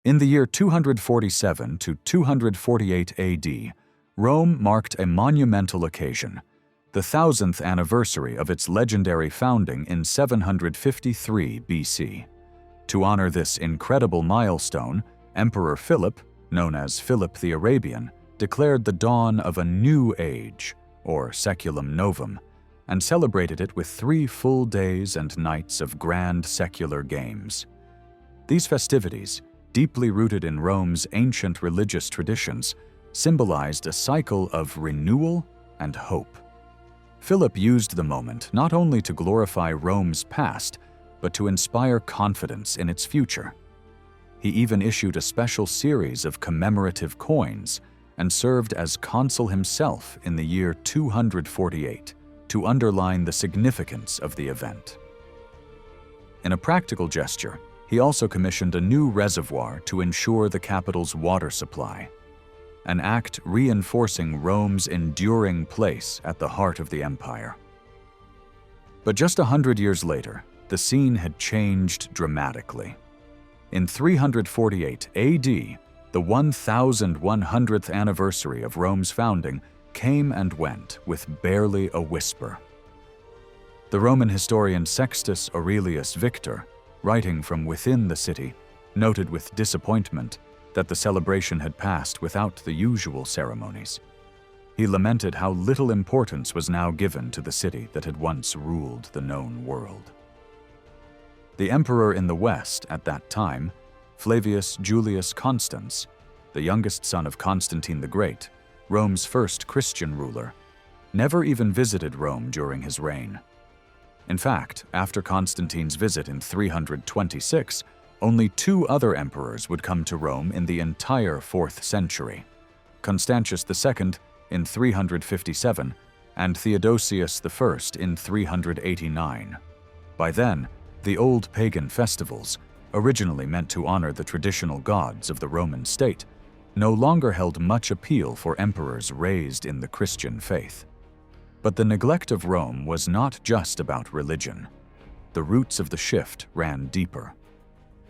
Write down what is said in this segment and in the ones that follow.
In the year 247 to 248 AD, Rome marked a monumental occasion, the 1000th anniversary of its legendary founding in 753 BC. To honor this incredible milestone, Emperor Philip, known as Philip the Arabian, declared the dawn of a new age, or Saeculum Novum, and celebrated it with 3 full days and nights of grand secular games. These festivities, deeply rooted in Rome's ancient religious traditions, symbolized a cycle of renewal and hope. Philip used the moment not only to glorify Rome's past, but to inspire confidence in its future. He even issued a special series of commemorative coins and served as consul himself in the year 248 to underline the significance of the event. In a practical gesture, he also commissioned a new reservoir to ensure the capital's water supply, an act reinforcing Rome's enduring place at the heart of the empire. But just 100 years later, the scene had changed dramatically. In 348 AD, the 1100th anniversary of Rome's founding came and went with barely a whisper. The Roman historian Sextus Aurelius Victor, writing from within the city, noted with disappointment that the celebration had passed without the usual ceremonies. He lamented how little importance was now given to the city that had once ruled the known world. The emperor in the West at that time, Flavius Julius Constans, the youngest son of Constantine the Great, Rome's first Christian ruler, never even visited Rome during his reign. In fact, after Constantine's visit in 326, only 2 other emperors would come to Rome in the entire 4th century: Constantius II in 357 and Theodosius I in 389. By then, the old pagan festivals, originally meant to honor the traditional gods of the Roman state, no longer held much appeal for emperors raised in the Christian faith. But the neglect of Rome was not just about religion. The roots of the shift ran deeper.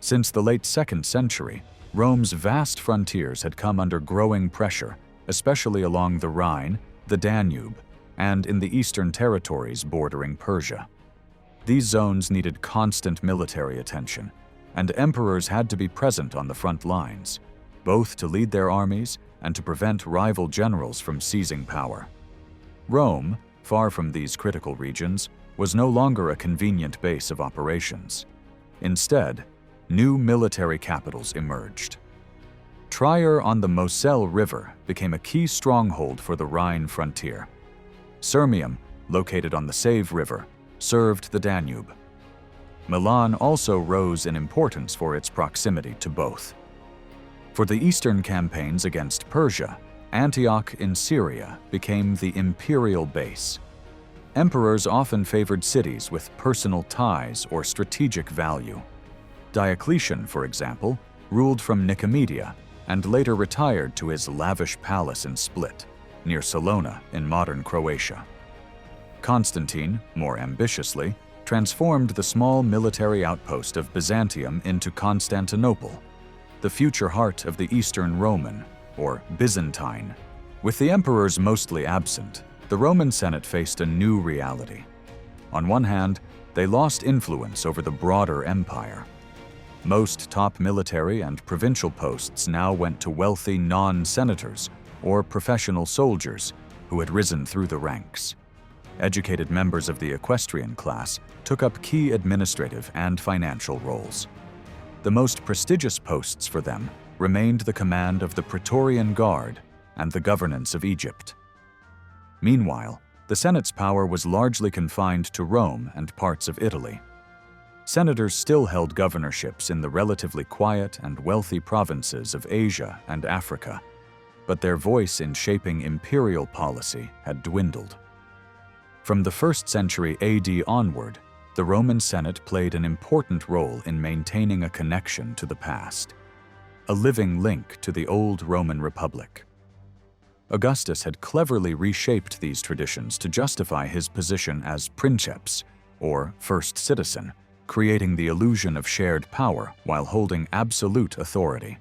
Since the late 2nd century, Rome's vast frontiers had come under growing pressure, especially along the Rhine, the Danube, and in the eastern territories bordering Persia. These zones needed constant military attention, and emperors had to be present on the front lines, both to lead their armies and to prevent rival generals from seizing power. Rome, far from these critical regions, was no longer a convenient base of operations. Instead, new military capitals emerged. Trier on the Moselle River became a key stronghold for the Rhine frontier. Sirmium, located on the Save River, served the Danube. Milan also rose in importance for its proximity to both. For the eastern campaigns against Persia, Antioch in Syria became the imperial base. Emperors often favored cities with personal ties or strategic value. Diocletian, for example, ruled from Nicomedia and later retired to his lavish palace in Split, near Salona in modern Croatia. Constantine, more ambitiously, transformed the small military outpost of Byzantium into Constantinople, the future heart of the Eastern Roman, or Byzantine. With the emperors mostly absent, the Roman Senate faced a new reality. On one hand, they lost influence over the broader empire. Most top military and provincial posts now went to wealthy non-senators or professional soldiers who had risen through the ranks. Educated members of the equestrian class took up key administrative and financial roles. The most prestigious posts for them remained the command of the Praetorian Guard and the governance of Egypt. Meanwhile, the Senate's power was largely confined to Rome and parts of Italy. Senators still held governorships in the relatively quiet and wealthy provinces of Asia and Africa, but their voice in shaping imperial policy had dwindled. From the 1st century AD onward, the Roman Senate played an important role in maintaining a connection to the past, a living link to the old Roman Republic. Augustus had cleverly reshaped these traditions to justify his position as princeps, or first citizen, creating the illusion of shared power while holding absolute authority.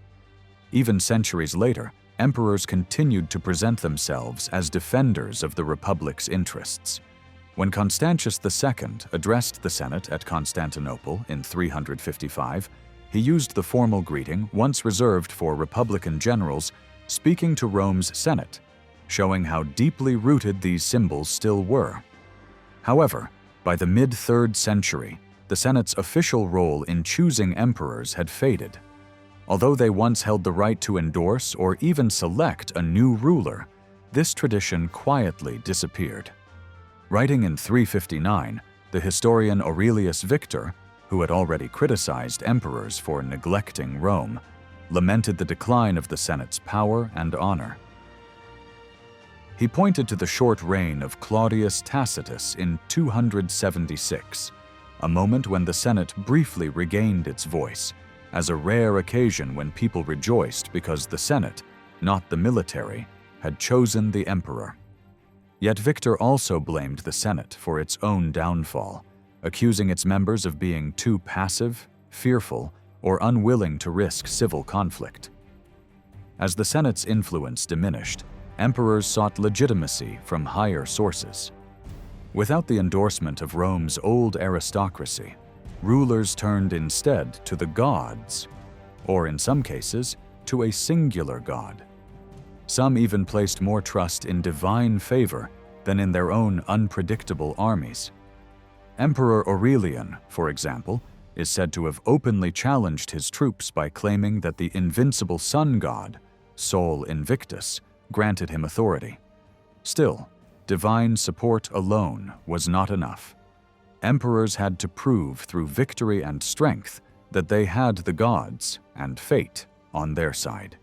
Even centuries later, emperors continued to present themselves as defenders of the Republic's interests. When Constantius II addressed the Senate at Constantinople in 355, he used the formal greeting once reserved for Republican generals, speaking to Rome's Senate, showing how deeply rooted these symbols still were. However, by the mid-3rd century, the Senate's official role in choosing emperors had faded. Although they once held the right to endorse or even select a new ruler, this tradition quietly disappeared. Writing in 359, the historian Aurelius Victor, who had already criticized emperors for neglecting Rome, lamented the decline of the Senate's power and honor. He pointed to the short reign of Claudius Tacitus in 276, a moment when the Senate briefly regained its voice, as a rare occasion when people rejoiced because the Senate, not the military, had chosen the emperor. Yet Victor also blamed the Senate for its own downfall, accusing its members of being too passive, fearful, or unwilling to risk civil conflict. As the Senate's influence diminished, emperors sought legitimacy from higher sources. Without the endorsement of Rome's old aristocracy, rulers turned instead to the gods, or in some cases, to a singular god. Some even placed more trust in divine favor than in their own unpredictable armies. Emperor Aurelian, for example, is said to have openly challenged his troops by claiming that the invincible sun god, Sol Invictus, granted him authority. Still, divine support alone was not enough. Emperors had to prove through victory and strength that they had the gods and fate on their side.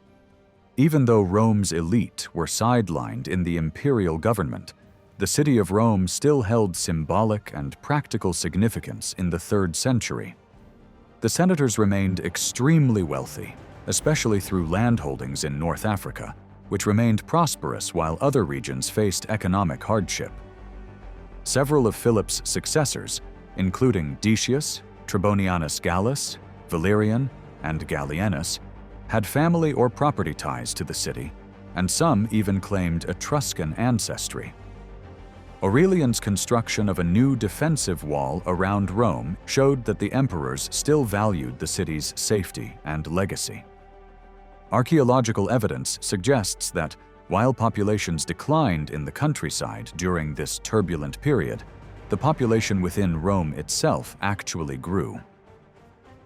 Even though Rome's elite were sidelined in the imperial government, the city of Rome still held symbolic and practical significance in the 3rd century. The senators remained extremely wealthy, especially through landholdings in North Africa, which remained prosperous while other regions faced economic hardship. Several of Philip's successors, including Decius, Trebonianus Gallus, Valerian, and Gallienus, had family or property ties to the city, and some even claimed Etruscan ancestry. Aurelian's construction of a new defensive wall around Rome showed that the emperors still valued the city's safety and legacy. Archaeological evidence suggests that, while populations declined in the countryside during this turbulent period, the population within Rome itself actually grew.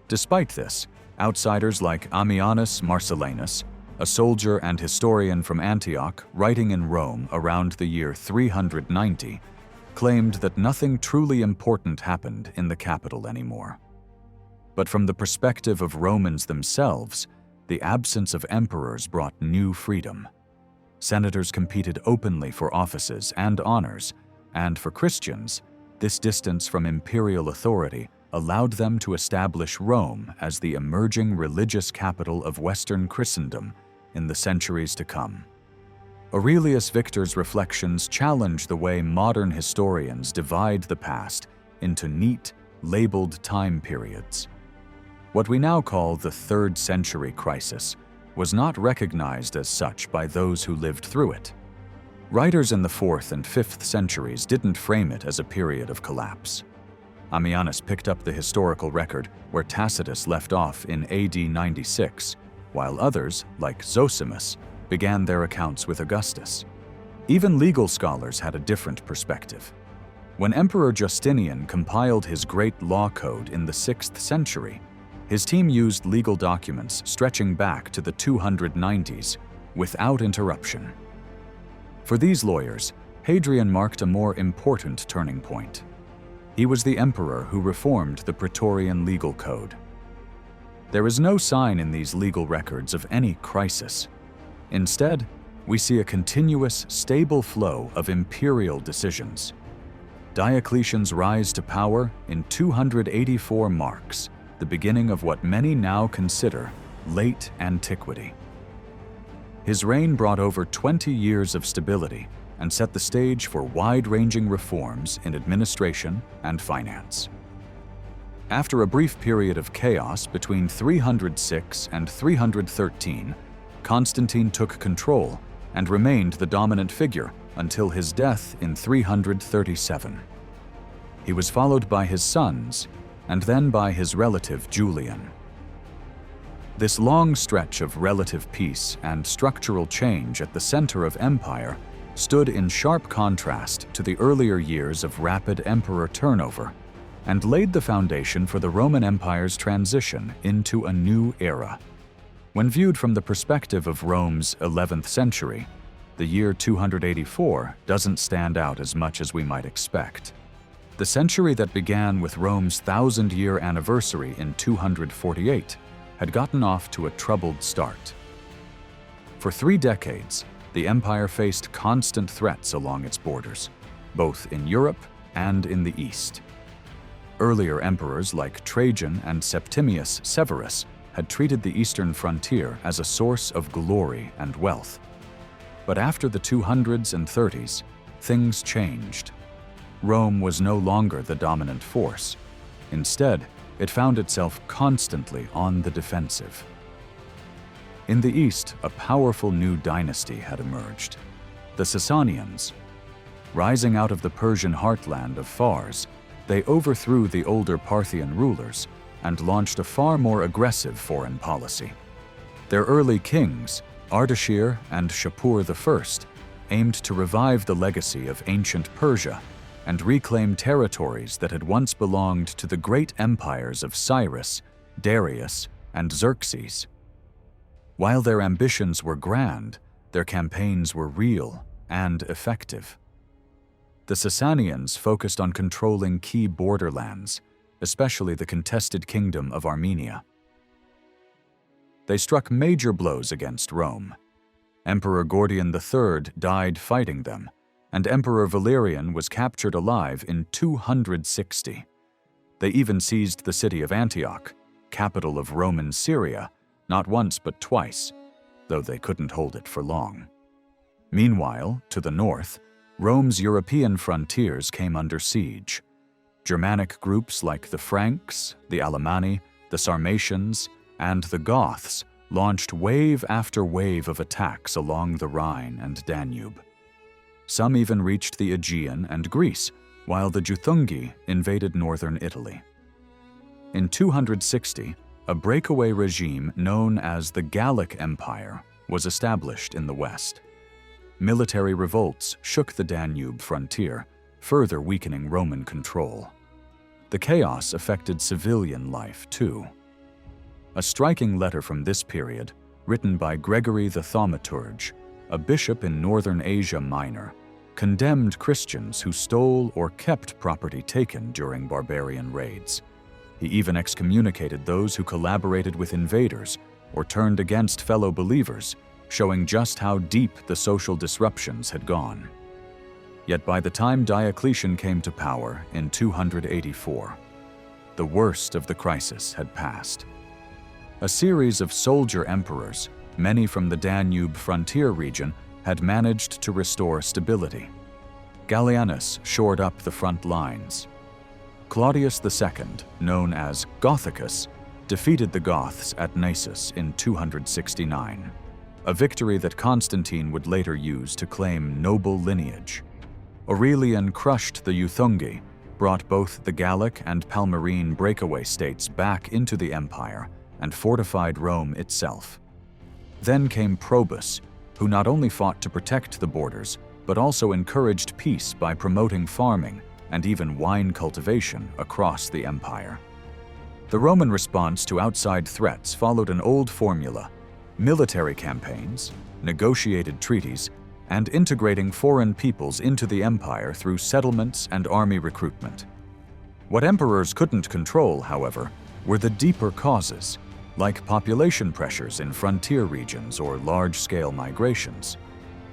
Despite this, outsiders like Ammianus Marcellinus, a soldier and historian from Antioch writing in Rome around the year 390, claimed that nothing truly important happened in the capital anymore. But from the perspective of Romans themselves, the absence of emperors brought new freedom. Senators competed openly for offices and honors, and for Christians, this distance from imperial authority allowed them to establish Rome as the emerging religious capital of Western Christendom in the centuries to come. Aurelius Victor's reflections challenge the way modern historians divide the past into neat, labeled time periods. What we now call the 3rd century crisis was not recognized as such by those who lived through it. Writers in the 4th and 5th centuries didn't frame it as a period of collapse. Ammianus picked up the historical record where Tacitus left off in AD 96, while others, like Zosimus, began their accounts with Augustus. Even legal scholars had a different perspective. When Emperor Justinian compiled his great law code in the 6th century, his team used legal documents stretching back to the 290s without interruption. For these lawyers, Hadrian marked a more important turning point. He was the emperor who reformed the Praetorian legal code. There is no sign in these legal records of any crisis. Instead, we see a continuous, stable flow of imperial decisions. Diocletian's rise to power in 284 marks the beginning of what many now consider late antiquity. His reign brought over 20 years of stability and set the stage for wide-ranging reforms in administration and finance. After a brief period of chaos between 306 and 313, Constantine took control and remained the dominant figure until his death in 337. He was followed by his sons and then by his relative Julian. This long stretch of relative peace and structural change at the center of empire stood in sharp contrast to the earlier years of rapid emperor turnover and laid the foundation for the Roman Empire's transition into a new era. When viewed from the perspective of Rome's 11th century, the year 284 doesn't stand out as much as we might expect. The century that began with Rome's 1,000-year anniversary in 248 had gotten off to a troubled start. For 3 decades, the empire faced constant threats along its borders, both in Europe and in the East. Earlier emperors like Trajan and Septimius Severus had treated the eastern frontier as a source of glory and wealth. But after the 200s and 30s, things changed. Rome was no longer the dominant force. Instead, it found itself constantly on the defensive. In the east, a powerful new dynasty had emerged, the Sasanians. Rising out of the Persian heartland of Fars, they overthrew the older Parthian rulers and launched a far more aggressive foreign policy. Their early kings, Ardashir and Shapur I, aimed to revive the legacy of ancient Persia and reclaim territories that had once belonged to the great empires of Cyrus, Darius, and Xerxes. While their ambitions were grand, their campaigns were real and effective. The Sasanians focused on controlling key borderlands, especially the contested kingdom of Armenia. They struck major blows against Rome. Emperor Gordian III died fighting them, and Emperor Valerian was captured alive in 260. They even seized the city of Antioch, capital of Roman Syria, not once but twice, though they couldn't hold it for long. Meanwhile, to the north, Rome's European frontiers came under siege. Germanic groups like the Franks, the Alemanni, the Sarmatians, and the Goths launched wave after wave of attacks along the Rhine and Danube. Some even reached the Aegean and Greece, while the Juthungi invaded northern Italy. In 260, a breakaway regime known as the Gallic Empire was established in the west. Military revolts shook the Danube frontier, further weakening Roman control. The chaos affected civilian life too. A striking letter from this period, written by Gregory the Thaumaturge, a bishop in northern Asia Minor, condemned Christians who stole or kept property taken during barbarian raids. He even excommunicated those who collaborated with invaders or turned against fellow believers, showing just how deep the social disruptions had gone. Yet by the time Diocletian came to power in 284, the worst of the crisis had passed. A series of soldier emperors, many from the Danube frontier region, had managed to restore stability. Gallienus shored up the front lines. Claudius II, known as Gothicus, defeated the Goths at Naissus in 269, a victory that Constantine would later use to claim noble lineage. Aurelian crushed the Juthungi, brought both the Gallic and Palmyrene breakaway states back into the empire, and fortified Rome itself. Then came Probus, who not only fought to protect the borders, but also encouraged peace by promoting farming and even wine cultivation across the empire. The Roman response to outside threats followed an old formula: military campaigns, negotiated treaties, and integrating foreign peoples into the empire through settlements and army recruitment. What emperors couldn't control, however, were the deeper causes, like population pressures in frontier regions or large-scale migrations.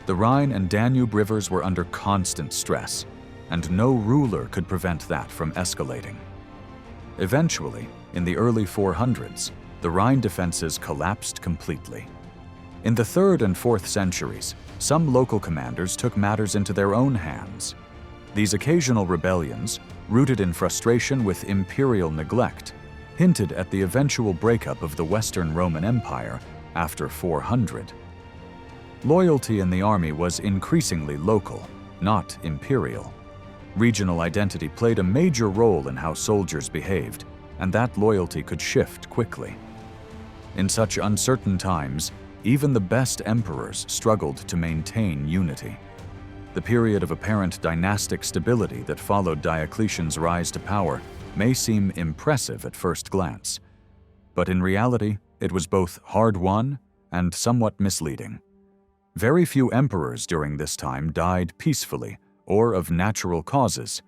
The Rhine and Danube rivers were under constant stress, and no ruler could prevent that from escalating. Eventually, in the early 400s, the Rhine defenses collapsed completely. In the 3rd and 4th centuries, some local commanders took matters into their own hands. These occasional rebellions, rooted in frustration with imperial neglect, hinted at the eventual breakup of the Western Roman Empire after 400 loyalty in the army was increasingly local, not imperial. Regional identity played a major role in how soldiers behaved, and that loyalty could shift quickly. In such uncertain times, even the best emperors struggled to maintain unity. The period of apparent dynastic stability that followed Diocletian's rise to power may seem impressive at first glance, but in reality, it was both hard-won and somewhat misleading. Very few emperors during this time died peacefully or of natural causes.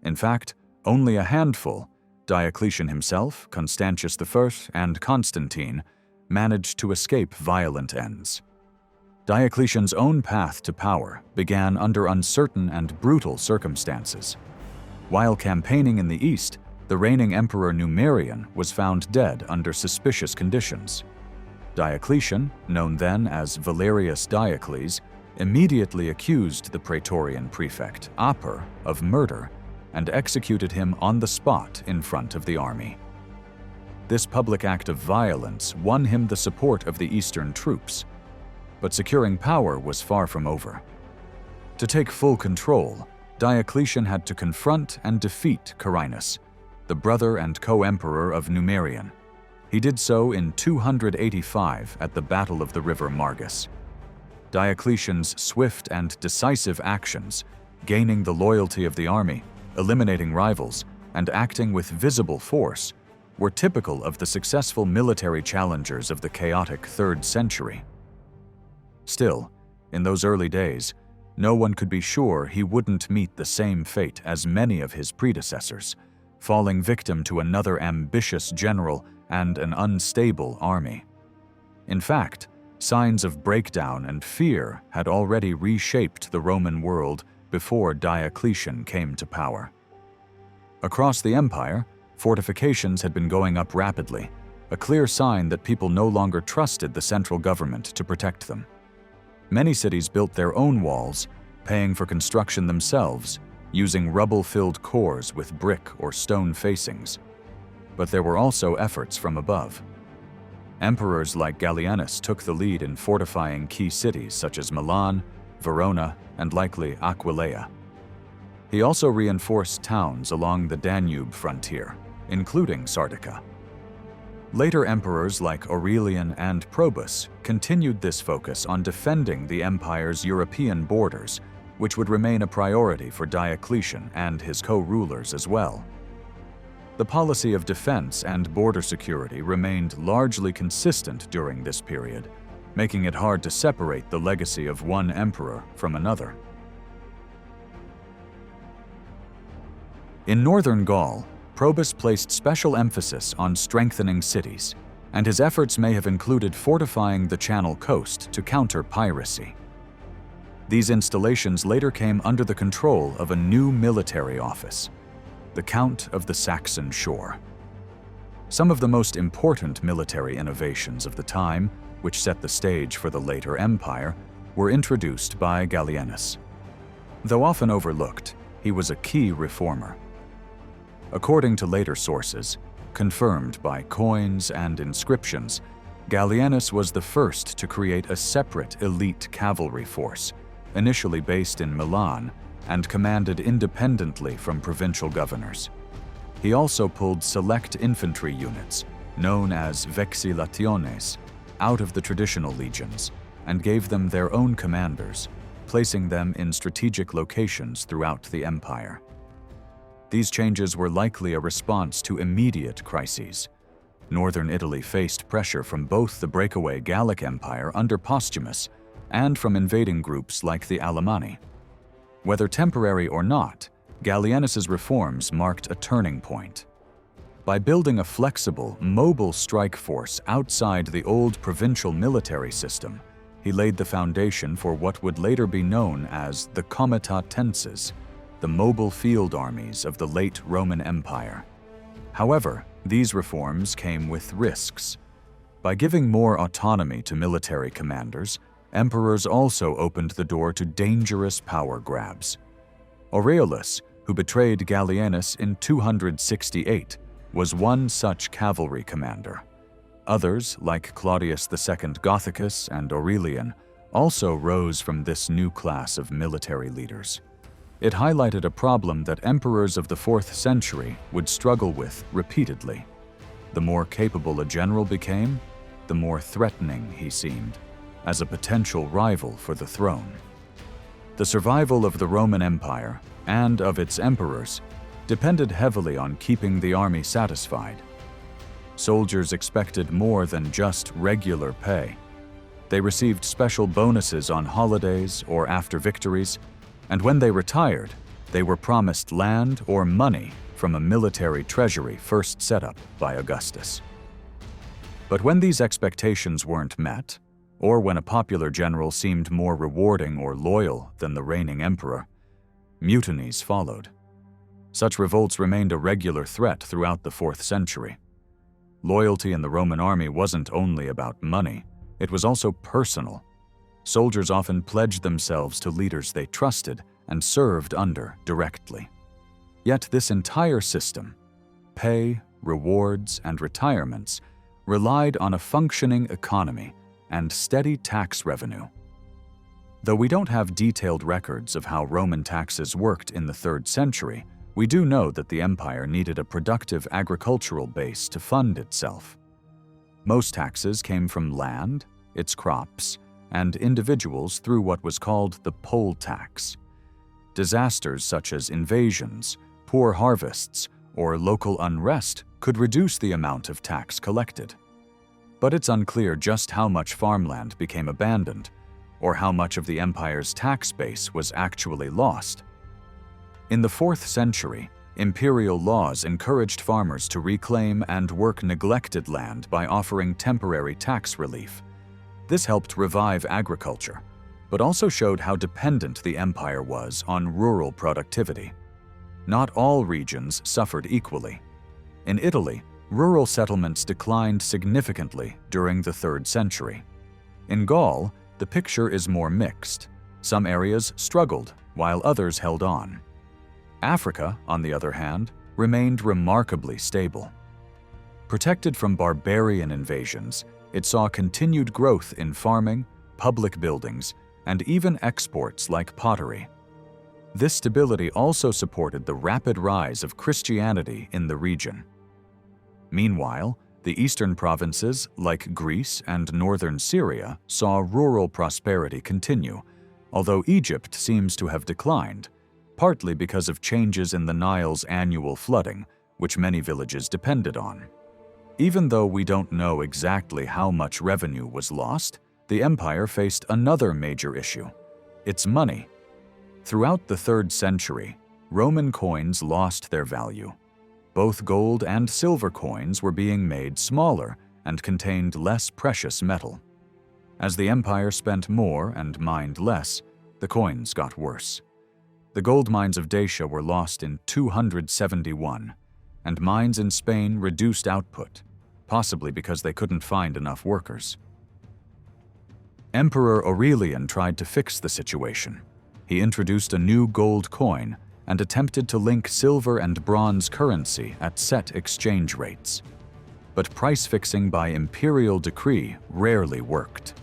In fact, only a handful, Diocletian himself, Constantius I, and Constantine, managed to escape violent ends. Diocletian's own path to power began under uncertain and brutal circumstances. While campaigning in the east, the reigning emperor Numerian was found dead under suspicious conditions. Diocletian, known then as Valerius Diocles, immediately accused the Praetorian prefect, Aper, of murder and executed him on the spot in front of the army. This public act of violence won him the support of the eastern troops, but securing power was far from over. To take full control, Diocletian had to confront and defeat Carinus, the brother and co-emperor of Numerian. He did so in 285 at the Battle of the River Margus. Diocletian's swift and decisive actions, gaining the loyalty of the army, eliminating rivals, and acting with visible force, were typical of the successful military challengers of the chaotic 3rd century. Still, in those early days, no one could be sure he wouldn't meet the same fate as many of his predecessors, falling victim to another ambitious general and an unstable army. In fact, signs of breakdown and fear had already reshaped the Roman world before Diocletian came to power. Across the empire, fortifications had been going up rapidly, a clear sign that people no longer trusted the central government to protect them. Many cities built their own walls, paying for construction themselves, using rubble-filled cores with brick or stone facings. But there were also efforts from above. Emperors like Gallienus took the lead in fortifying key cities such as Milan, Verona, and likely Aquileia. He also reinforced towns along the Danube frontier, including Sardica. Later emperors like Aurelian and Probus continued this focus on defending the empire's European borders, which would remain a priority for Diocletian and his co-rulers as well. The policy of defense and border security remained largely consistent during this period, making it hard to separate the legacy of one emperor from another. In northern Gaul, Probus placed special emphasis on strengthening cities, and his efforts may have included fortifying the Channel coast to counter piracy. These installations later came under the control of a new military office, the Count of the Saxon Shore. Some of the most important military innovations of the time, which set the stage for the later empire, were introduced by Gallienus. Though often overlooked, he was a key reformer. According to later sources, confirmed by coins and inscriptions, Gallienus was the first to create a separate elite cavalry force, initially based in Milan and commanded independently from provincial governors. He also pulled select infantry units, known as vexillationes, out of the traditional legions and gave them their own commanders, placing them in strategic locations throughout the empire. These changes were likely a response to immediate crises. Northern Italy faced pressure from both the breakaway Gallic Empire under Postumus and from invading groups like the Alemanni. Whether temporary or not, Gallienus's reforms marked a turning point. By building a flexible, mobile strike force outside the old provincial military system, he laid the foundation for what would later be known as the comitatenses, the mobile field armies of the late Roman Empire. However, these reforms came with risks. By giving more autonomy to military commanders, emperors also opened the door to dangerous power grabs. Aureolus, who betrayed Gallienus in 268, was one such cavalry commander. Others, like Claudius II Gothicus and Aurelian, also rose from this new class of military leaders. It highlighted a problem that emperors of the 4th century would struggle with repeatedly. The more capable a general became, the more threatening he seemed, as a potential rival for the throne. The survival of the Roman Empire and of its emperors depended heavily on keeping the army satisfied. Soldiers expected more than just regular pay. They received special bonuses on holidays or after victories, and when they retired, they were promised land or money from a military treasury first set up by Augustus. But when these expectations weren't met, or when a popular general seemed more rewarding or loyal than the reigning emperor, mutinies followed. Such revolts remained a regular threat throughout the 4th century. Loyalty in the Roman army wasn't only about money, it was also personal. Soldiers often pledged themselves to leaders they trusted and served under directly. Yet this entire system, pay, rewards, and retirements, relied on a functioning economy and steady tax revenue. Though we don't have detailed records of how Roman taxes worked in the 3rd century, we do know that the empire needed a productive agricultural base to fund itself. Most taxes came from land, its crops, and individuals through what was called the poll tax. Disasters such as invasions, poor harvests, or local unrest could reduce the amount of tax collected. But it's unclear just how much farmland became abandoned, or how much of the empire's tax base was actually lost. In the 4th century, imperial laws encouraged farmers to reclaim and work neglected land by offering temporary tax relief. This helped revive agriculture, but also showed how dependent the empire was on rural productivity. Not all regions suffered equally. In Italy, rural settlements declined significantly during the 3rd century. In Gaul, the picture is more mixed. Some areas struggled, while others held on. Africa, on the other hand, remained remarkably stable. Protected from barbarian invasions, it saw continued growth in farming, public buildings, and even exports like pottery. This stability also supported the rapid rise of Christianity in the region. Meanwhile, the eastern provinces, like Greece and northern Syria, saw rural prosperity continue, although Egypt seems to have declined, partly because of changes in the Nile's annual flooding, which many villages depended on. Even though we don't know exactly how much revenue was lost, the empire faced another major issue: its money. Throughout the 3rd century, Roman coins lost their value. Both gold and silver coins were being made smaller and contained less precious metal. As the empire spent more and mined less, the coins got worse. The gold mines of Dacia were lost in 271, and mines in Spain reduced output, possibly because they couldn't find enough workers. Emperor Aurelian tried to fix the situation. He introduced a new gold coin and attempted to link silver and bronze currency at set exchange rates. But price fixing by imperial decree rarely worked.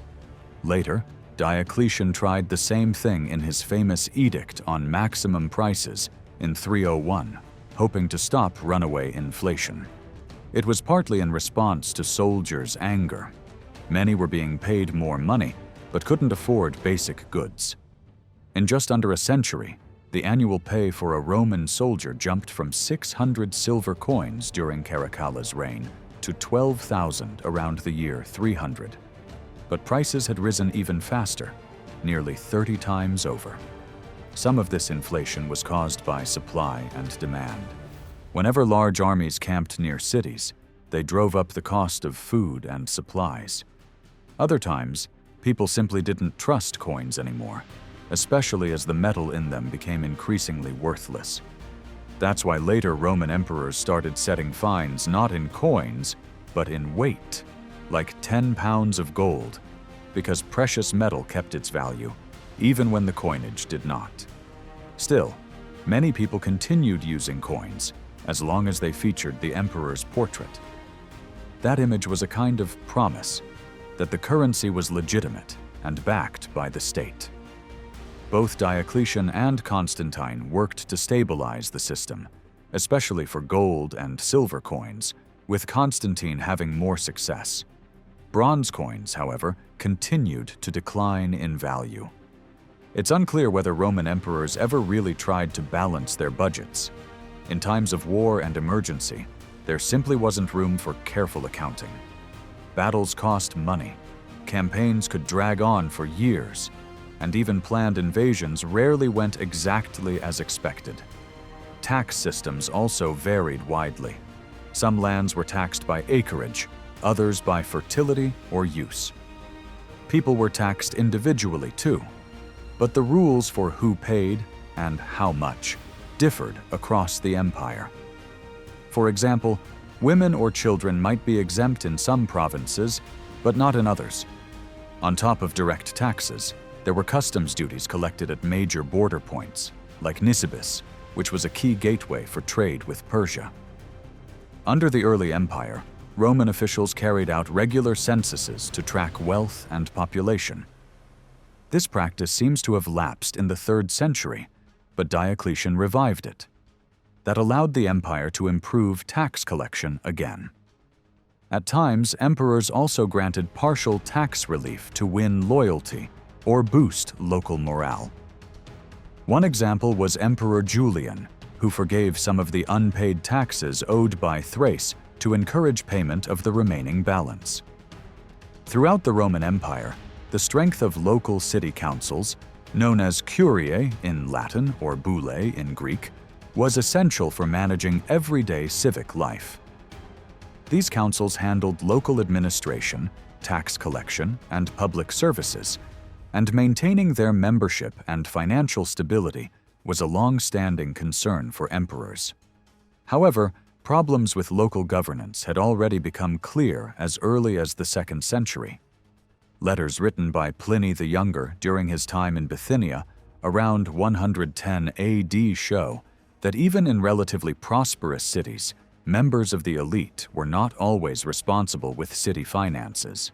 Later, Diocletian tried the same thing in his famous edict on maximum prices in 301, hoping to stop runaway inflation. It was partly in response to soldiers' anger. Many were being paid more money, but couldn't afford basic goods. In just under a century, the annual pay for a Roman soldier jumped from 600 silver coins during Caracalla's reign to 12,000 around the year 300. But prices had risen even faster, nearly 30 times over. Some of this inflation was caused by supply and demand. Whenever large armies camped near cities, they drove up the cost of food and supplies. Other times, people simply didn't trust coins anymore, especially as the metal in them became increasingly worthless. That's why later Roman emperors started setting fines not in coins, but in weight, like 10 pounds of gold, because precious metal kept its value, even when the coinage did not. Still, many people continued using coins, as long as they featured the emperor's portrait. That image was a kind of promise that the currency was legitimate and backed by the state. Both Diocletian and Constantine worked to stabilize the system, especially for gold and silver coins, with Constantine having more success. Bronze coins, however, continued to decline in value. It's unclear whether Roman emperors ever really tried to balance their budgets. In times of war and emergency, there simply wasn't room for careful accounting. Battles cost money, campaigns could drag on for years, and even planned invasions rarely went exactly as expected. Tax systems also varied widely. Some lands were taxed by acreage, others by fertility or use. People were taxed individually too, but the rules for who paid and how much differed across the empire. For example, women or children might be exempt in some provinces, but not in others. On top of direct taxes, there were customs duties collected at major border points, like Nisibis, which was a key gateway for trade with Persia. Under the early empire, Roman officials carried out regular censuses to track wealth and population. This practice seems to have lapsed in the 3rd century, but Diocletian revived it. That allowed the empire to improve tax collection again. At times, emperors also granted partial tax relief to win loyalty or boost local morale. One example was Emperor Julian, who forgave some of the unpaid taxes owed by Thrace to encourage payment of the remaining balance. Throughout the Roman Empire, the strength of local city councils, known as curiae in Latin or bullae in Greek, was essential for managing everyday civic life. These councils handled local administration, tax collection, and public services, and maintaining their membership and financial stability was a long-standing concern for emperors. However, problems with local governance had already become clear as early as the 2nd century. Letters written by Pliny the Younger during his time in Bithynia around 110 AD show that even in relatively prosperous cities, members of the elite were not always responsible with city finances.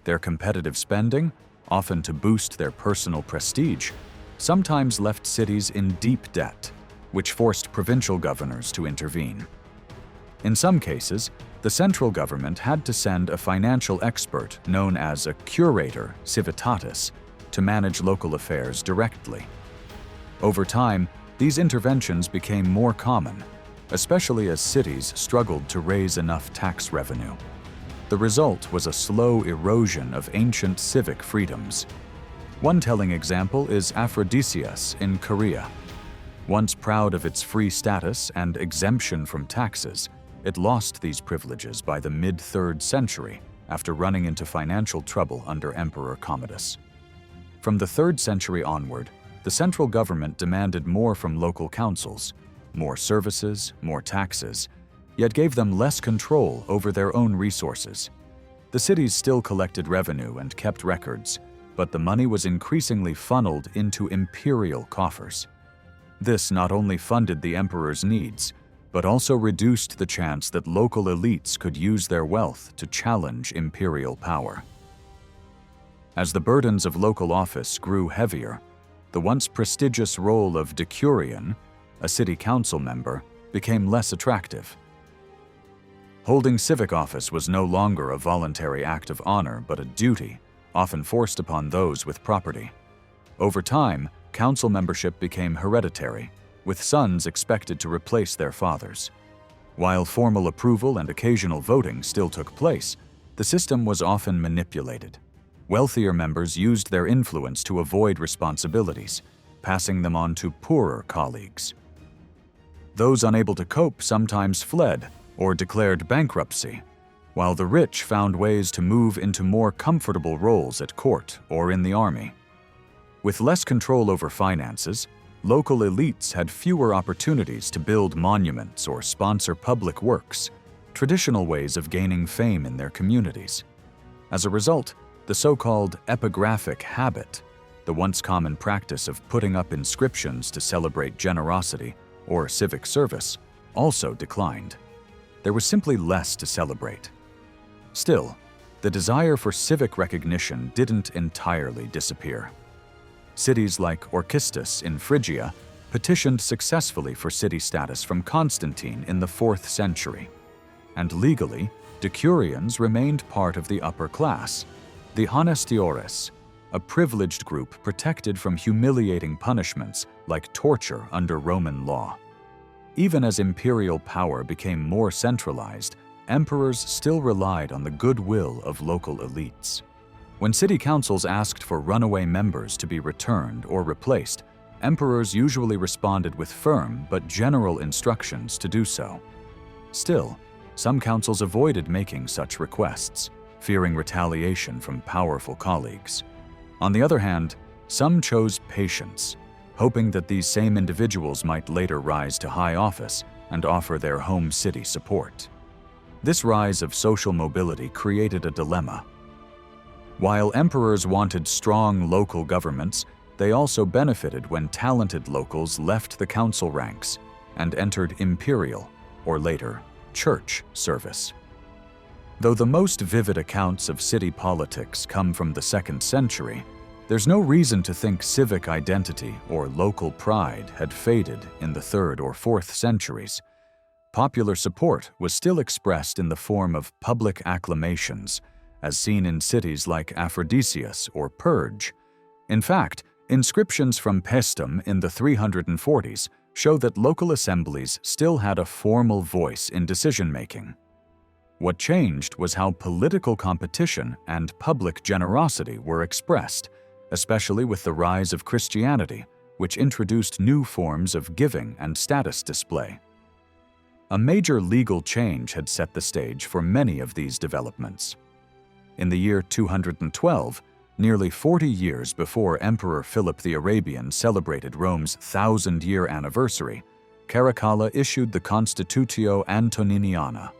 Their competitive spending, often to boost their personal prestige, sometimes left cities in deep debt, which forced provincial governors to intervene. In some cases, the central government had to send a financial expert known as a curator civitatis to manage local affairs directly. Over time, these interventions became more common, especially as cities struggled to raise enough tax revenue. The result was a slow erosion of ancient civic freedoms. One telling example is Aphrodisias in Korea. Once proud of its free status and exemption from taxes, it lost these privileges by the mid-3rd century after running into financial trouble under Emperor Commodus. From the 3rd century onward, the central government demanded more from local councils, more services, more taxes, yet gave them less control over their own resources. The cities still collected revenue and kept records, but the money was increasingly funneled into imperial coffers. This not only funded the emperor's needs, but also reduced the chance that local elites could use their wealth to challenge imperial power. As the burdens of local office grew heavier, the once prestigious role of decurion, a city council member, became less attractive. Holding civic office was no longer a voluntary act of honor but a duty, often forced upon those with property. Over time, council membership became hereditary, with sons expected to replace their fathers. While formal approval and occasional voting still took place, the system was often manipulated. Wealthier members used their influence to avoid responsibilities, passing them on to poorer colleagues. Those unable to cope sometimes fled or declared bankruptcy, while the rich found ways to move into more comfortable roles at court or in the army. With less control over finances, local elites had fewer opportunities to build monuments or sponsor public works, traditional ways of gaining fame in their communities. As a result, the so-called epigraphic habit, the once common practice of putting up inscriptions to celebrate generosity or civic service, also declined. There was simply less to celebrate. Still, the desire for civic recognition didn't entirely disappear. Cities like Orchistus in Phrygia petitioned successfully for city status from Constantine in the 4th century. And legally, decurions remained part of the upper class, the honestiores, a privileged group protected from humiliating punishments like torture under Roman law. Even as imperial power became more centralized, emperors still relied on the goodwill of local elites. When city councils asked for runaway members to be returned or replaced, emperors usually responded with firm but general instructions to do so. Still, some councils avoided making such requests, fearing retaliation from powerful colleagues. On the other hand, some chose patience, hoping that these same individuals might later rise to high office and offer their home city support. This rise of social mobility created a dilemma. While emperors wanted strong local governments, they also benefited when talented locals left the council ranks and entered imperial, or later, church service. Though the most vivid accounts of city politics come from the 2nd century, there's no reason to think civic identity or local pride had faded in the 3rd or 4th centuries. Popular support was still expressed in the form of public acclamations, as seen in cities like Aphrodisias or Perge. In fact, inscriptions from Paestum in the 340s show that local assemblies still had a formal voice in decision-making. What changed was how political competition and public generosity were expressed, especially with the rise of Christianity, which introduced new forms of giving and status display. A major legal change had set the stage for many of these developments. In the year 212, nearly 40 years before Emperor Philip the Arabian celebrated Rome's 1,000-year anniversary, Caracalla issued the Constitutio Antoniniana.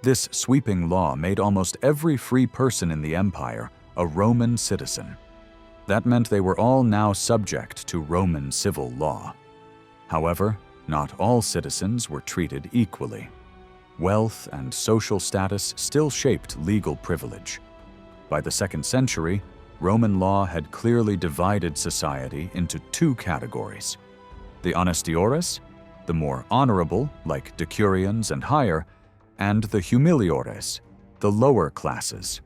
This sweeping law made almost every free person in the empire a Roman citizen. That meant they were all now subject to Roman civil law. However, not all citizens were treated equally. Wealth and social status still shaped legal privilege. By the 2nd century, Roman law had clearly divided society into 2 categories: the honestiores, the more honorable, like decurions and higher, and the humiliores, the lower classes.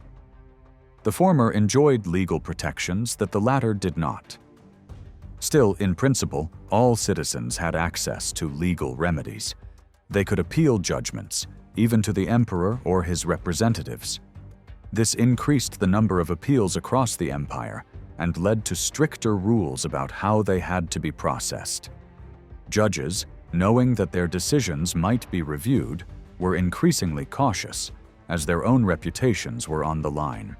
The former enjoyed legal protections that the latter did not. Still, in principle, all citizens had access to legal remedies. They could appeal judgments, even to the emperor or his representatives. This increased the number of appeals across the empire and led to stricter rules about how they had to be processed. Judges, knowing that their decisions might be reviewed, were increasingly cautious, as their own reputations were on the line.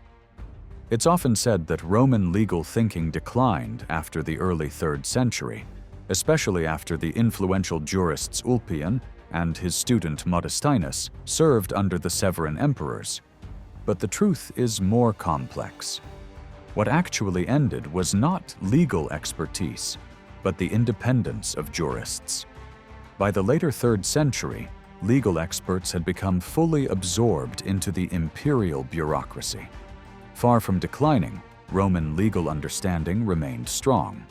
It's often said that Roman legal thinking declined after the early 3rd century, especially after the influential jurists Ulpian and his student Modestinus served under the Severan emperors. But the truth is more complex. What actually ended was not legal expertise, but the independence of jurists. By the later 3rd century, legal experts had become fully absorbed into the imperial bureaucracy. Far from declining, Roman legal understanding remained strong.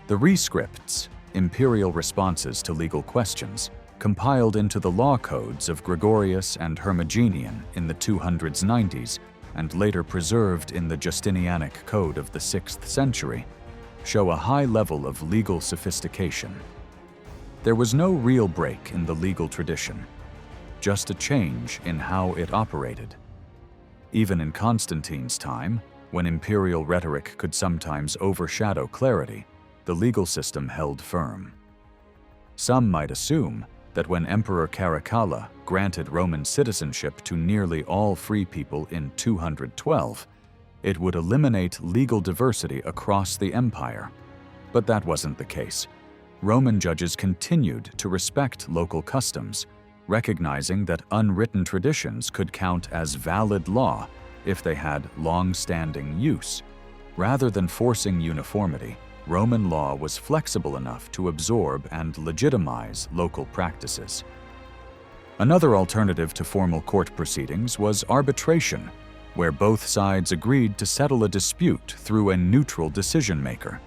The rescripts, imperial responses to legal questions, compiled into the law codes of Gregorius and Hermogenian in the 290s and later preserved in the Justinianic Code of the 6th century, show a high level of legal sophistication. There was no real break in the legal tradition, just a change in how it operated. Even in Constantine's time, when imperial rhetoric could sometimes overshadow clarity, the legal system held firm. Some might assume that when Emperor Caracalla granted Roman citizenship to nearly all free people in 212, it would eliminate legal diversity across the empire. But that wasn't the case. Roman judges continued to respect local customs, recognizing that unwritten traditions could count as valid law if they had long-standing use. Rather than forcing uniformity, Roman law was flexible enough to absorb and legitimize local practices. Another alternative to formal court proceedings was arbitration, where both sides agreed to settle a dispute through a neutral decision-maker.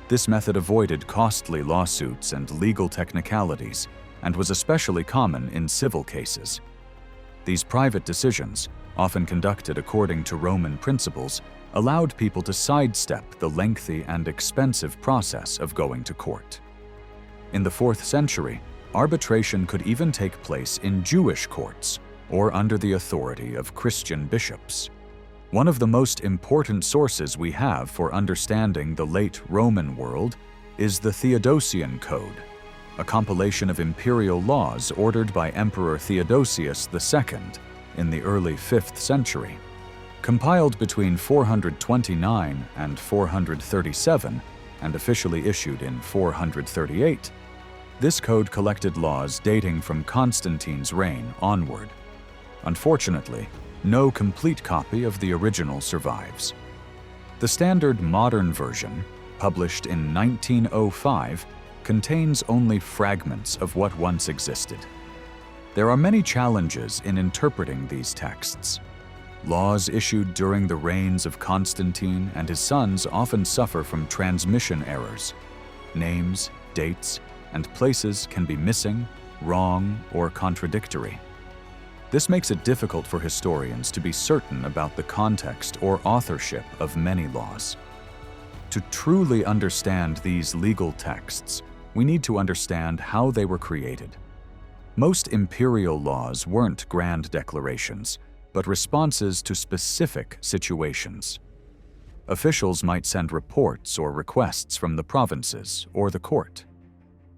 This method avoided costly lawsuits and legal technicalities, and was especially common in civil cases. These private decisions, often conducted according to Roman principles, allowed people to sidestep the lengthy and expensive process of going to court. In the 4th century, arbitration could even take place in Jewish courts or under the authority of Christian bishops. One of the most important sources we have for understanding the late Roman world is the Theodosian Code, a compilation of imperial laws ordered by Emperor Theodosius II in the early 5th century. Compiled between 429 and 437 and officially issued in 438, this code collected laws dating from Constantine's reign onward. Unfortunately, no complete copy of the original survives. The standard modern version, published in 1905, contains only fragments of what once existed. There are many challenges in interpreting these texts. Laws issued during the reigns of Constantine and his sons often suffer from transmission errors. Names, dates, and places can be missing, wrong, or contradictory. This makes it difficult for historians to be certain about the context or authorship of many laws. To truly understand these legal texts, we need to understand how they were created. Most imperial laws weren't grand declarations, but responses to specific situations. Officials might send reports or requests from the provinces or the court.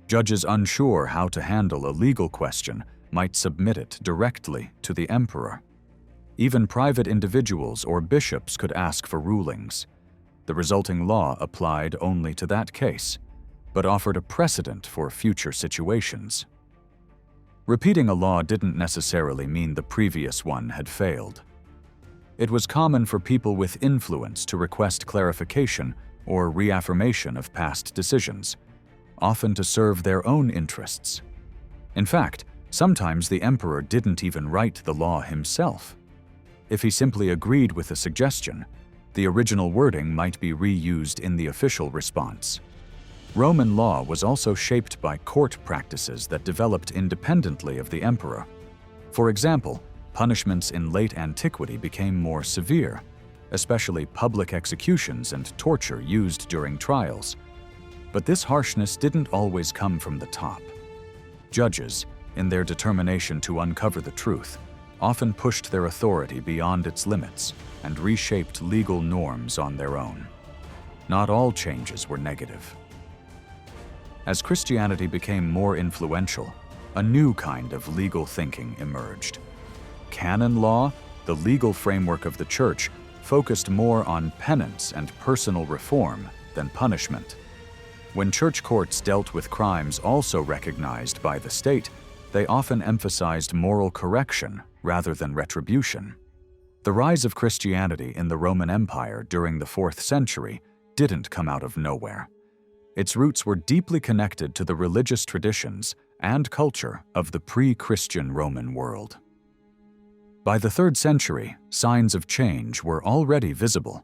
Judges unsure how to handle a legal question might submit it directly to the emperor. Even private individuals or bishops could ask for rulings. The resulting law applied only to that case, but offered a precedent for future situations. Repeating a law didn't necessarily mean the previous one had failed. It was common for people with influence to request clarification or reaffirmation of past decisions, often to serve their own interests. In fact, sometimes the emperor didn't even write the law himself. If he simply agreed with a suggestion, the original wording might be reused in the official response. Roman law was also shaped by court practices that developed independently of the emperor. For example, punishments in late antiquity became more severe, especially public executions and torture used during trials. But this harshness didn't always come from the top. Judges, in their determination to uncover the truth, often pushed their authority beyond its limits and reshaped legal norms on their own. Not all changes were negative. As Christianity became more influential, a new kind of legal thinking emerged. Canon law, the legal framework of the Church, focused more on penance and personal reform than punishment. When church courts dealt with crimes also recognized by the state, they often emphasized moral correction rather than retribution. The rise of Christianity in the Roman Empire during the 4th century didn't come out of nowhere. Its roots were deeply connected to the religious traditions and culture of the pre-Christian Roman world. By the 3rd century, signs of change were already visible.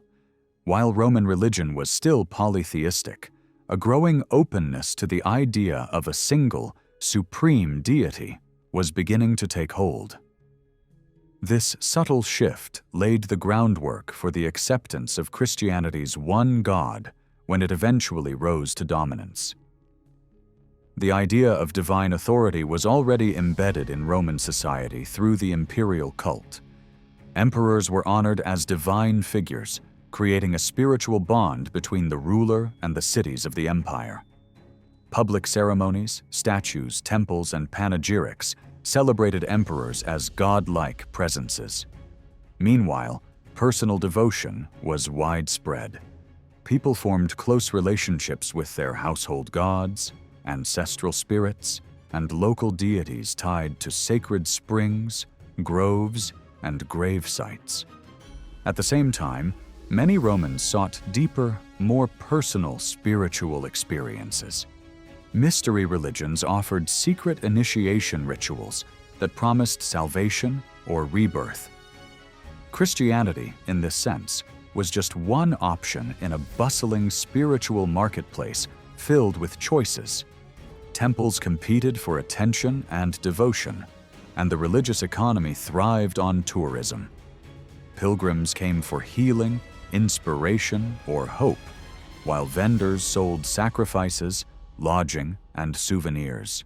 While Roman religion was still polytheistic, a growing openness to the idea of a single, supreme deity was beginning to take hold. This subtle shift laid the groundwork for the acceptance of Christianity's one God when it eventually rose to dominance. The idea of divine authority was already embedded in Roman society through the imperial cult. Emperors were honored as divine figures, creating a spiritual bond between the ruler and the cities of the empire. Public ceremonies, statues, temples, and panegyrics celebrated emperors as godlike presences. Meanwhile, personal devotion was widespread. People formed close relationships with their household gods, ancestral spirits, and local deities tied to sacred springs, groves, and grave sites. At the same time, many Romans sought deeper, more personal spiritual experiences. Mystery religions offered secret initiation rituals, that promised salvation or rebirth. Christianity, in this sense, was just one option in a bustling spiritual marketplace filled with choices. Temples competed for attention and devotion, and the religious economy thrived on tourism. Pilgrims came for healing, inspiration, or hope, while vendors sold sacrifices, lodging, and souvenirs.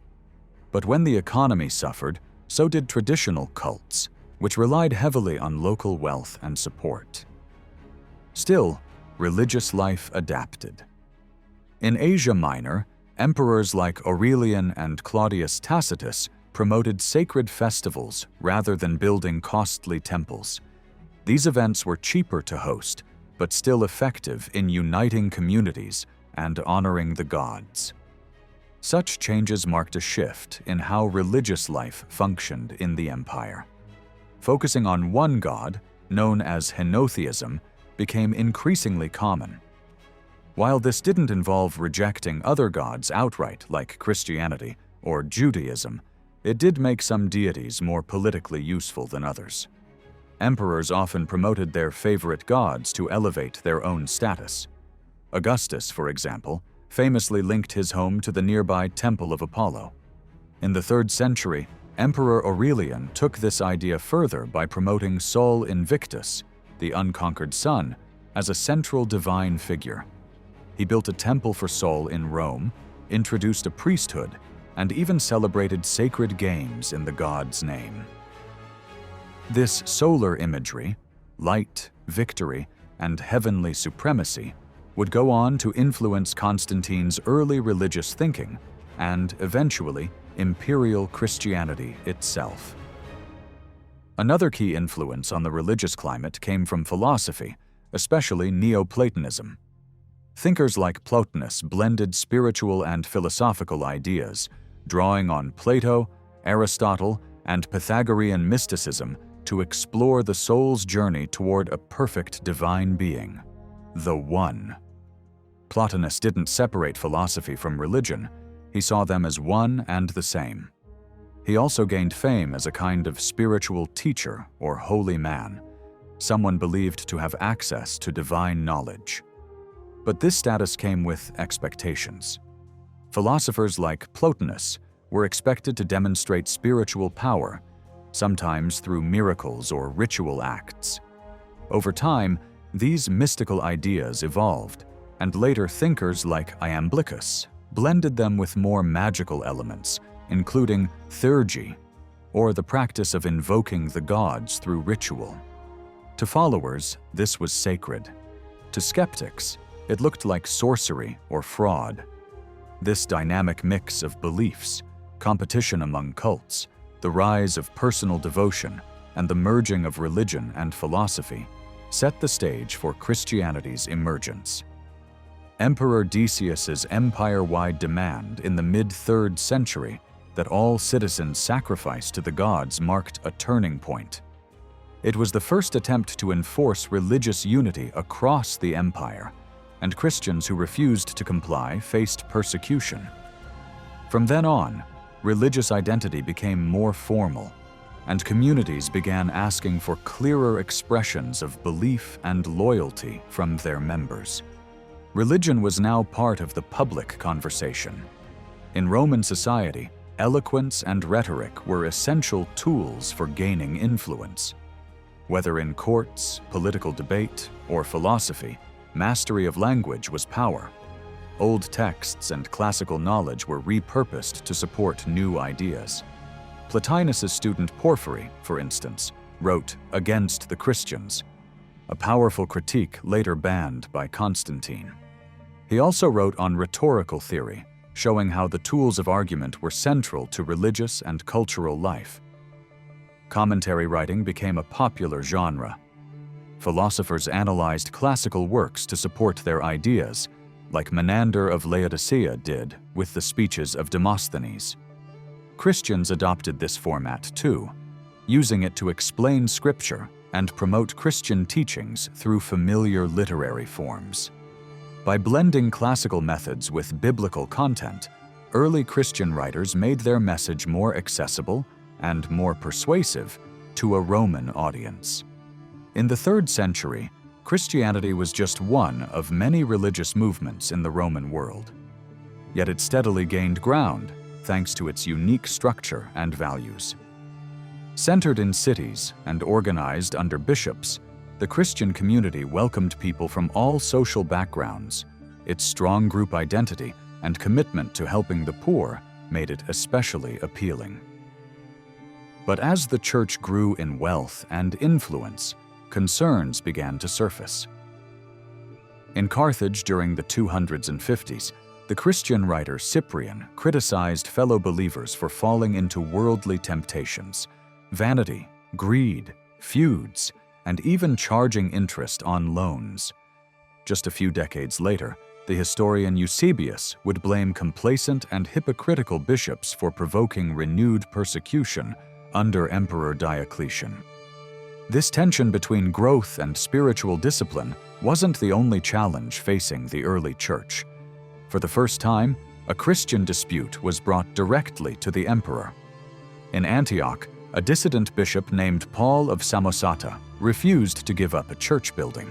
But when the economy suffered, so did traditional cults, which relied heavily on local wealth and support. Still, religious life adapted. In Asia Minor, emperors like Aurelian and Claudius Tacitus promoted sacred festivals rather than building costly temples. These events were cheaper to host, but still effective in uniting communities and honoring the gods. Such changes marked a shift in how religious life functioned in the empire. Focusing on one god, known as henotheism, became increasingly common. While this didn't involve rejecting other gods outright, like Christianity or Judaism, it did make some deities more politically useful than others. Emperors often promoted their favorite gods to elevate their own status. Augustus, for example, famously linked his home to the nearby Temple of Apollo. In the 3rd century, Emperor Aurelian took this idea further by promoting Sol Invictus, the unconquered sun, as a central divine figure. He built a temple for Sol in Rome, introduced a priesthood, and even celebrated sacred games in the god's name. This solar imagery, light, victory, and heavenly supremacy, would go on to influence Constantine's early religious thinking and, eventually, imperial Christianity itself. Another key influence on the religious climate came from philosophy, especially Neoplatonism. Thinkers like Plotinus blended spiritual and philosophical ideas, drawing on Plato, Aristotle, and Pythagorean mysticism to explore the soul's journey toward a perfect divine being, the One. Plotinus didn't separate philosophy from religion. He saw them as one and the same. He also gained fame as a kind of spiritual teacher or holy man, someone believed to have access to divine knowledge. But this status came with expectations. Philosophers like Plotinus were expected to demonstrate spiritual power, sometimes through miracles or ritual acts. Over time, these mystical ideas evolved, and later thinkers like Iamblichus blended them with more magical elements, including theurgy, or the practice of invoking the gods through ritual. To followers, this was sacred. To skeptics, it looked like sorcery or fraud. This dynamic mix of beliefs, competition among cults, the rise of personal devotion, and the merging of religion and philosophy set the stage for Christianity's emergence. Emperor Decius's empire-wide demand in the mid-3rd century that all citizens sacrifice to the gods marked a turning point. It was the first attempt to enforce religious unity across the empire, and Christians who refused to comply faced persecution. From then on, religious identity became more formal, and communities began asking for clearer expressions of belief and loyalty from their members. Religion was now part of the public conversation. In Roman society, eloquence and rhetoric were essential tools for gaining influence. Whether in courts, political debate, or philosophy, mastery of language was power. Old texts and classical knowledge were repurposed to support new ideas. Plotinus's student Porphyry, for instance, wrote Against the Christians, a powerful critique later banned by Constantine. He also wrote on rhetorical theory, showing how the tools of argument were central to religious and cultural life. Commentary writing became a popular genre. Philosophers analyzed classical works to support their ideas, like Menander of Laodicea did with the speeches of Demosthenes. Christians adopted this format too, using it to explain scripture and promote Christian teachings through familiar literary forms. By blending classical methods with biblical content, early Christian writers made their message more accessible and more persuasive to a Roman audience. In the 3rd century, Christianity was just one of many religious movements in the Roman world. Yet it steadily gained ground thanks to its unique structure and values. Centered in cities and organized under bishops, the Christian community welcomed people from all social backgrounds. Its strong group identity and commitment to helping the poor made it especially appealing. But as the church grew in wealth and influence, concerns began to surface. In Carthage during the 200s and 50s, the Christian writer Cyprian criticized fellow believers for falling into worldly temptations, vanity, greed, feuds, and even charging interest on loans. Just a few decades later, the historian Eusebius would blame complacent and hypocritical bishops for provoking renewed persecution under Emperor Diocletian. This tension between growth and spiritual discipline wasn't the only challenge facing the early church. For the first time, a Christian dispute was brought directly to the emperor. In Antioch, a dissident bishop named Paul of Samosata refused to give up a church building.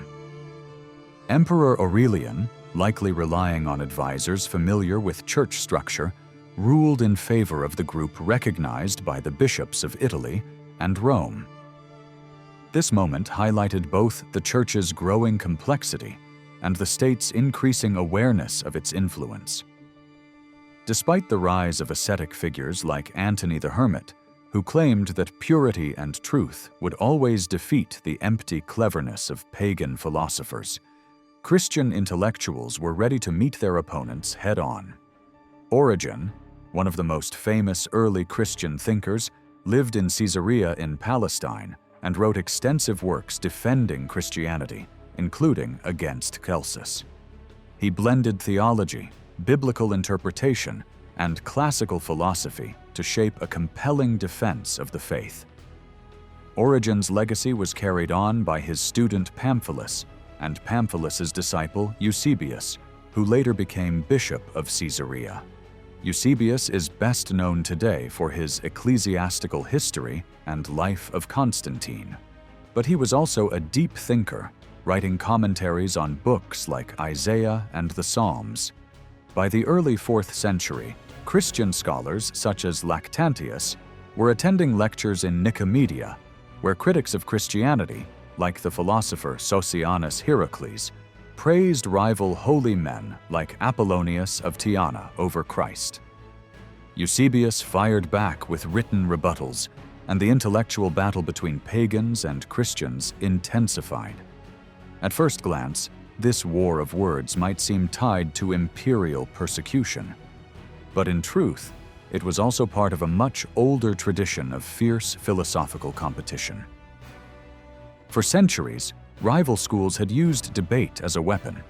Emperor Aurelian, likely relying on advisors familiar with church structure, ruled in favor of the group recognized by the bishops of Italy and Rome. This moment highlighted both the church's growing complexity and the state's increasing awareness of its influence. Despite the rise of ascetic figures like Antony the Hermit, who claimed that purity and truth would always defeat the empty cleverness of pagan philosophers, Christian intellectuals were ready to meet their opponents head-on. Origen, one of the most famous early Christian thinkers, lived in Caesarea in Palestine and wrote extensive works defending Christianity, including against Celsus. He blended theology, biblical interpretation, and classical philosophy to shape a compelling defense of the faith. Origen's legacy was carried on by his student Pamphilus and Pamphilus's disciple Eusebius, who later became bishop of Caesarea. Eusebius is best known today for his ecclesiastical history and life of Constantine, but he was also a deep thinker, writing commentaries on books like Isaiah and the Psalms. By the early 4th century, Christian scholars such as Lactantius were attending lectures in Nicomedia, where critics of Christianity, like the philosopher Socianus Hierocles, praised rival holy men like Apollonius of Tyana over Christ. Eusebius fired back with written rebuttals, and the intellectual battle between pagans and Christians intensified. At first glance, this war of words might seem tied to imperial persecution. But in truth, it was also part of a much older tradition of fierce philosophical competition. For centuries, rival schools had used debate as a weapon,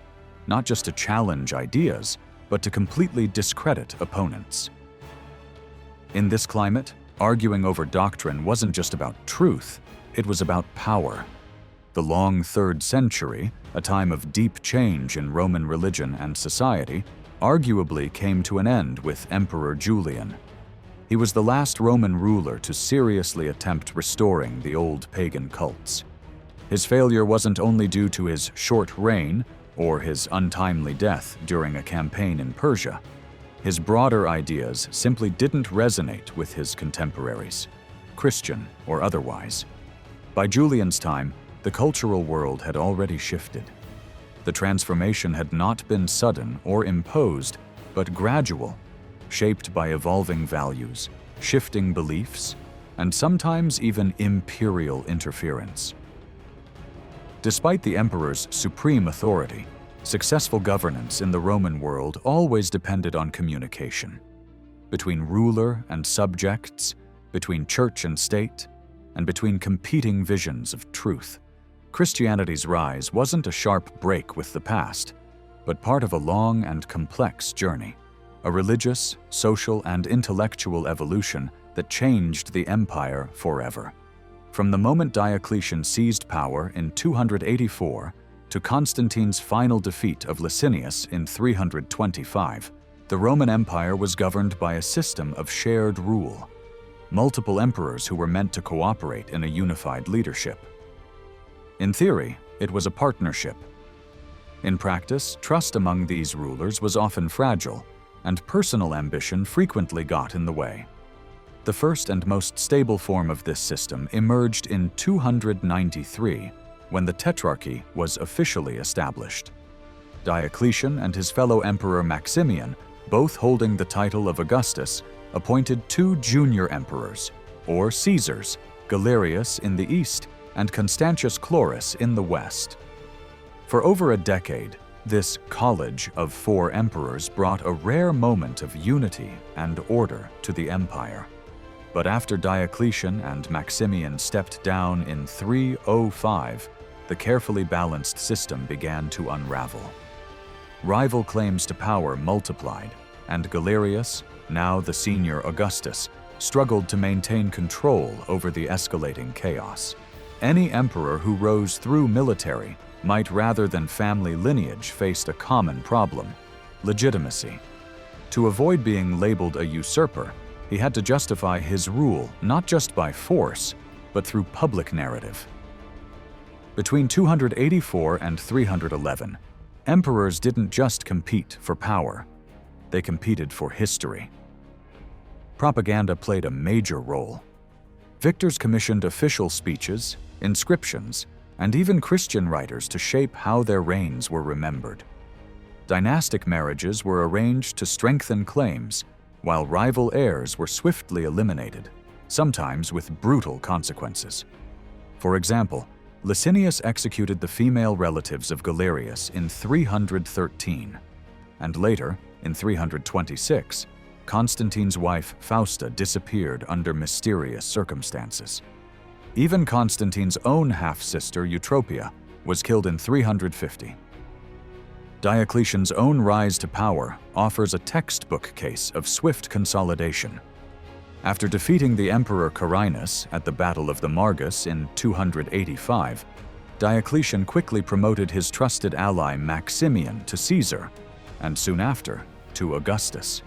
not just to challenge ideas, but to completely discredit opponents. In this climate, arguing over doctrine wasn't just about truth, it was about power. The long 3rd century, a time of deep change in Roman religion and society, arguably came to an end with Emperor Julian. He was the last Roman ruler to seriously attempt restoring the old pagan cults. His failure wasn't only due to his short reign or his untimely death during a campaign in Persia. His broader ideas simply didn't resonate with his contemporaries, Christian or otherwise. By Julian's time, the cultural world had already shifted. The transformation had not been sudden or imposed, but gradual, shaped by evolving values, shifting beliefs, and sometimes even imperial interference. Despite the emperor's supreme authority, successful governance in the Roman world always depended on communication. Between ruler and subjects, between church and state, and between competing visions of truth, Christianity's rise wasn't a sharp break with the past, but part of a long and complex journey, a religious, social, and intellectual evolution that changed the empire forever. From the moment Diocletian seized power in 284 to Constantine's final defeat of Licinius in 325, the Roman Empire was governed by a system of shared rule. multiple emperors who were meant to cooperate in a unified leadership. In theory, it was a partnership. In practice, trust among these rulers was often fragile, and personal ambition frequently got in the way. The first and most stable form of this system emerged in 293, when the Tetrarchy was officially established. Diocletian and his fellow emperor Maximian, both holding the title of Augustus, appointed two junior emperors, or Caesars, Galerius in the east and Constantius Chlorus in the west. For over a decade, this college of four emperors brought a rare moment of unity and order to the empire. But after Diocletian and Maximian stepped down in 305, the carefully balanced system began to unravel. Rival claims to power multiplied, and Galerius, now the senior Augustus, struggled to maintain control over the escalating chaos. Any emperor who rose through military might, rather than family lineage, face a common problem: legitimacy. To avoid being labeled a usurper, he had to justify his rule not just by force, but through public narrative. Between 284 and 311, emperors didn't just compete for power, they competed for history. Propaganda played a major role. Victors commissioned official speeches, inscriptions, and even Christian writers to shape how their reigns were remembered. Dynastic marriages were arranged to strengthen claims, while rival heirs were swiftly eliminated, sometimes with brutal consequences. For example, Licinius executed the female relatives of Galerius in 313, and later, in 326, Constantine's wife Fausta disappeared under mysterious circumstances. Even Constantine's own half-sister Eutropia was killed in 350. Diocletian's own rise to power offers a textbook case of swift consolidation. After defeating the emperor Carinus at the Battle of the Margus in 285, Diocletian quickly promoted his trusted ally Maximian to Caesar, and soon after, to Augustus.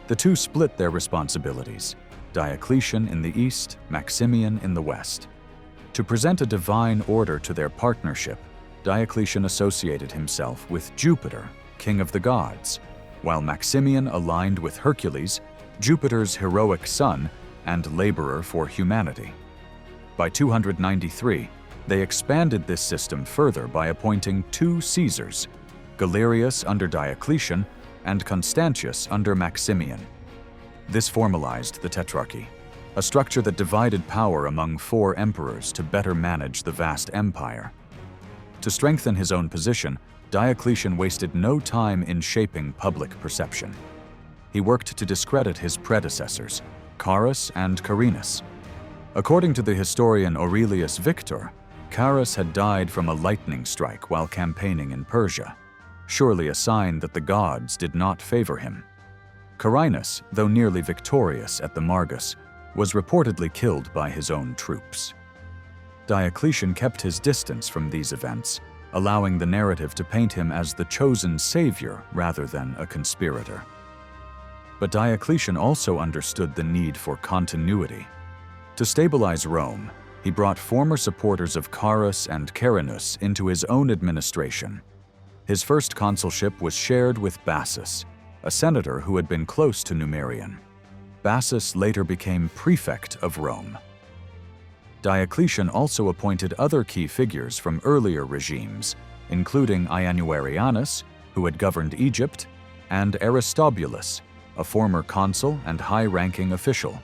The two split their responsibilities, Diocletian in the east, Maximian in the west. To present a divine order to their partnership, Diocletian associated himself with Jupiter, king of the gods, while Maximian aligned with Hercules, Jupiter's heroic son and laborer for humanity. By 293, they expanded this system further by appointing two Caesars, Galerius under Diocletian and Constantius under Maximian. This formalized the Tetrarchy, a structure that divided power among four emperors to better manage the vast empire. To strengthen his own position, Diocletian wasted no time in shaping public perception. He worked to discredit his predecessors, Carus and Carinus. According to the historian Aurelius Victor, Carus had died from a lightning strike while campaigning in Persia, surely a sign that the gods did not favor him. Carinus, though nearly victorious at the Margus, was reportedly killed by his own troops. Diocletian kept his distance from these events, allowing the narrative to paint him as the chosen savior rather than a conspirator. But Diocletian also understood the need for continuity. To stabilize Rome, he brought former supporters of Carus and Carinus into his own administration. His first consulship was shared with Bassus, a senator who had been close to Numerian. Bassus later became prefect of Rome. Diocletian also appointed other key figures from earlier regimes, including Ianuarianus, who had governed Egypt, and Aristobulus, a former consul and high-ranking official.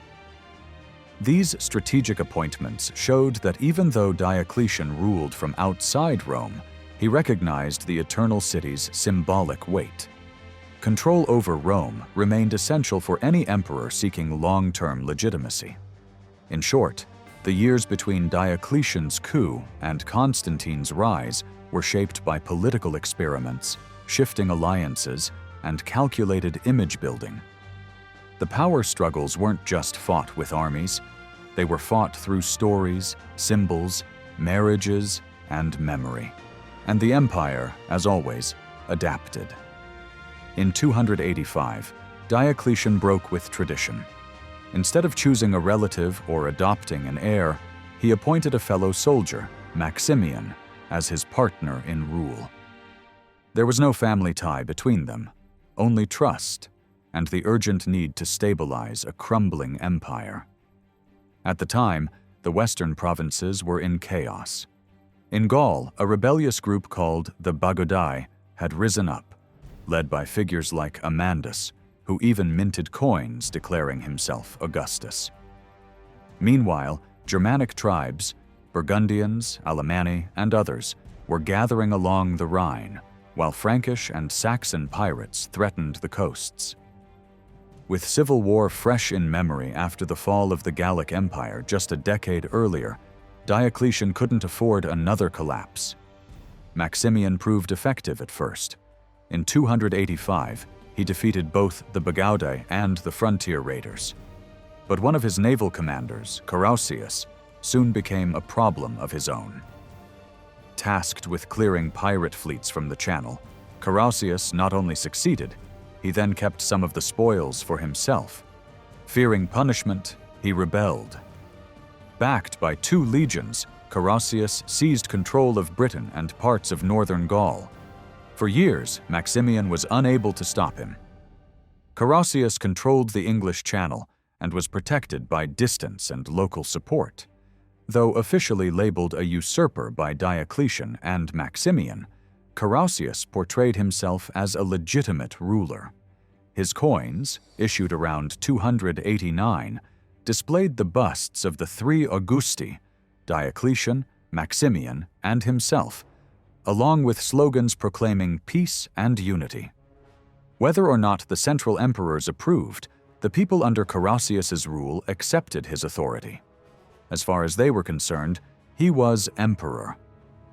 These strategic appointments showed that even though Diocletian ruled from outside Rome, he recognized the eternal city's symbolic weight. Control over Rome remained essential for any emperor seeking long-term legitimacy. In short, the years between Diocletian's coup and Constantine's rise were shaped by political experiments, shifting alliances, and calculated image building. The power struggles weren't just fought with armies, they were fought through stories, symbols, marriages, and memory. And the empire, as always, adapted. In 285, Diocletian broke with tradition. Instead of choosing a relative or adopting an heir, he appointed a fellow soldier, Maximian, as his partner in rule. There was no family tie between them, only trust and the urgent need to stabilize a crumbling empire. At the time, the western provinces were in chaos. In Gaul, a rebellious group called the Bagaudae had risen up, led by figures like Amandus, who even minted coins declaring himself Augustus. Meanwhile, Germanic tribes, Burgundians, Alemanni, and others, were gathering along the Rhine, while Frankish and Saxon pirates threatened the coasts. With civil war fresh in memory after the fall of the Gallic Empire just a decade earlier, Diocletian couldn't afford another collapse. Maximian proved effective at first. In 285, he defeated both the Bagaudae and the frontier raiders. But one of his naval commanders, Carausius, soon became a problem of his own. Tasked with clearing pirate fleets from the Channel, Carausius not only succeeded, he then kept some of the spoils for himself. Fearing punishment, he rebelled. Backed by 2 legions, Carausius seized control of Britain and parts of northern Gaul. For years, Maximian was unable to stop him. Carausius controlled the English Channel and was protected by distance and local support. Though officially labeled a usurper by Diocletian and Maximian, Carausius portrayed himself as a legitimate ruler. His coins, issued around 289, displayed the busts of the 3 Augusti, Diocletian, Maximian, and himself, along with slogans proclaiming peace and unity. Whether or not the central emperors approved, the people under Carausius's rule accepted his authority. As far as they were concerned, he was emperor.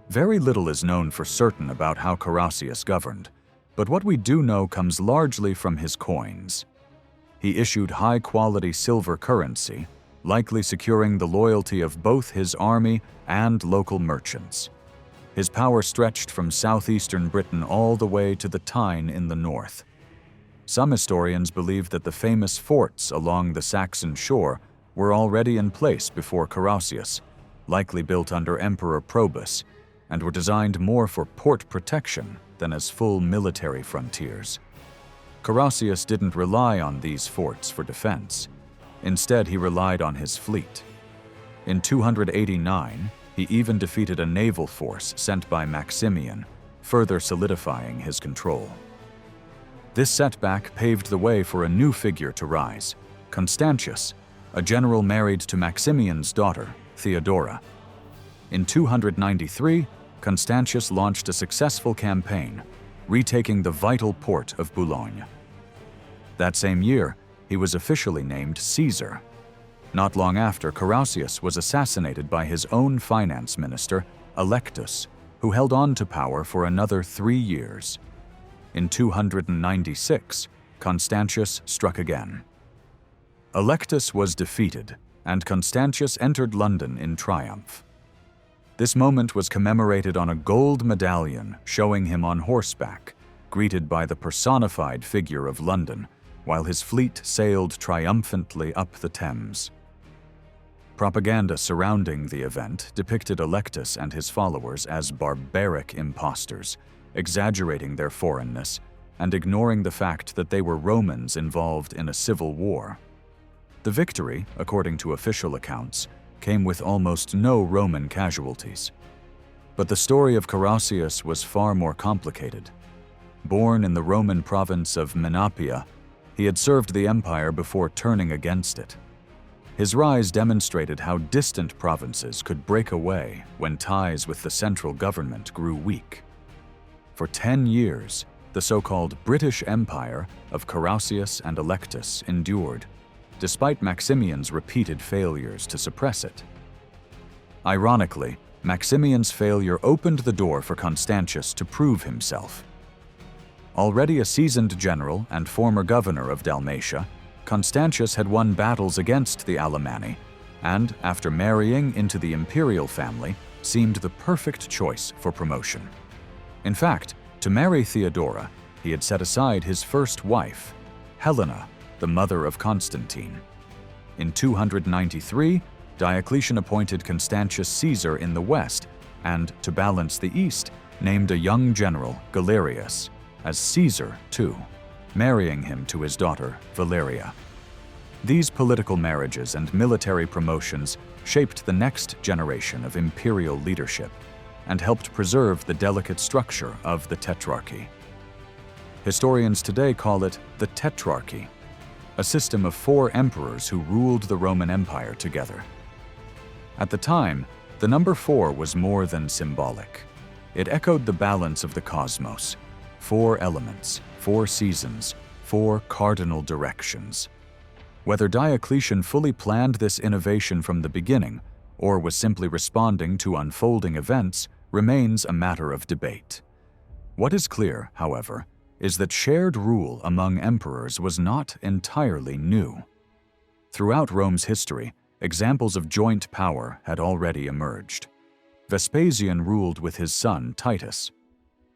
Very little is known for certain about how Carausius governed, but what we do know comes largely from his coins. He issued high-quality silver currency, likely securing the loyalty of both his army and local merchants. His power stretched from southeastern Britain all the way to the Tyne in the north. Some historians believe that the famous forts along the Saxon shore were already in place before Carausius, likely built under Emperor Probus, and were designed more for port protection than as full military frontiers. Carausius didn't rely on these forts for defense. Instead, he relied on his fleet. In 289, he even defeated a naval force sent by Maximian, further solidifying his control. This setback paved the way for a new figure to rise, Constantius, a general married to Maximian's daughter, Theodora. In 293, Constantius launched a successful campaign, retaking the vital port of Boulogne. That same year, he was officially named Caesar. Not long after, Carausius was assassinated by his own finance minister, Electus, who held on to power for another 3 years. In 296, Constantius struck again. Electus was defeated, and Constantius entered London in triumph. This moment was commemorated on a gold medallion showing him on horseback, greeted by the personified figure of London, while his fleet sailed triumphantly up the Thames. Propaganda surrounding the event depicted Electus and his followers as barbaric impostors, exaggerating their foreignness and ignoring the fact that they were Romans involved in a civil war. The victory, according to official accounts, came with almost no Roman casualties. But the story of Carausius was far more complicated. Born in the Roman province of Menapia, he had served the empire before turning against it. His rise demonstrated how distant provinces could break away when ties with the central government grew weak. For 10 years, the so-called British Empire of Carausius and Electus endured, despite Maximian's repeated failures to suppress it. Ironically, Maximian's failure opened the door for Constantius to prove himself. Already a seasoned general and former governor of Dalmatia, Constantius had won battles against the Alemanni, and, after marrying into the imperial family, seemed the perfect choice for promotion. In fact, to marry Theodora, he had set aside his first wife, Helena, the mother of Constantine. In 293, Diocletian appointed Constantius Caesar in the west, and, to balance the east, named a young general, Galerius, as Caesar too, marrying him to his daughter, Valeria. These political marriages and military promotions shaped the next generation of imperial leadership and helped preserve the delicate structure of the Tetrarchy. Historians today call it the Tetrarchy, a system of 4 emperors who ruled the Roman Empire together. At the time, the number 4 was more than symbolic. It echoed the balance of the cosmos: 4 elements, 4 seasons, 4 cardinal directions. Whether Diocletian fully planned this innovation from the beginning, or was simply responding to unfolding events, remains a matter of debate. What is clear, however, is that shared rule among emperors was not entirely new. Throughout Rome's history, examples of joint power had already emerged. Vespasian ruled with his son Titus.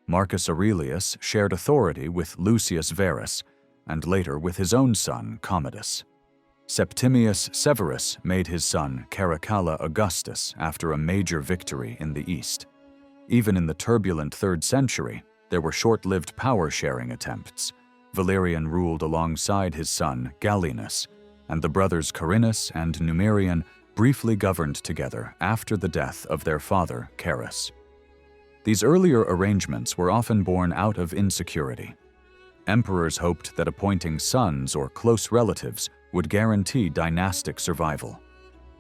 Marcus Aurelius shared authority with Lucius Verus, and later with his own son Commodus. Septimius Severus made his son Caracalla Augustus after a major victory in the east. Even in the turbulent 3rd century, there were short-lived power-sharing attempts. Valerian ruled alongside his son Gallienus, and the brothers Carinus and Numerian briefly governed together after the death of their father Carus. These earlier arrangements were often born out of insecurity. Emperors hoped that appointing sons or close relatives would guarantee dynastic survival.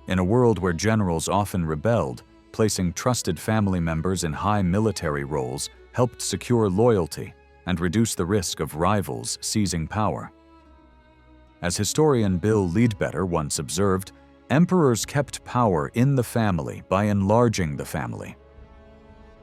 In a world where generals often rebelled, placing trusted family members in high military roles helped secure loyalty and reduce the risk of rivals seizing power. As historian Bill Leadbetter once observed, emperors kept power in the family by enlarging the family.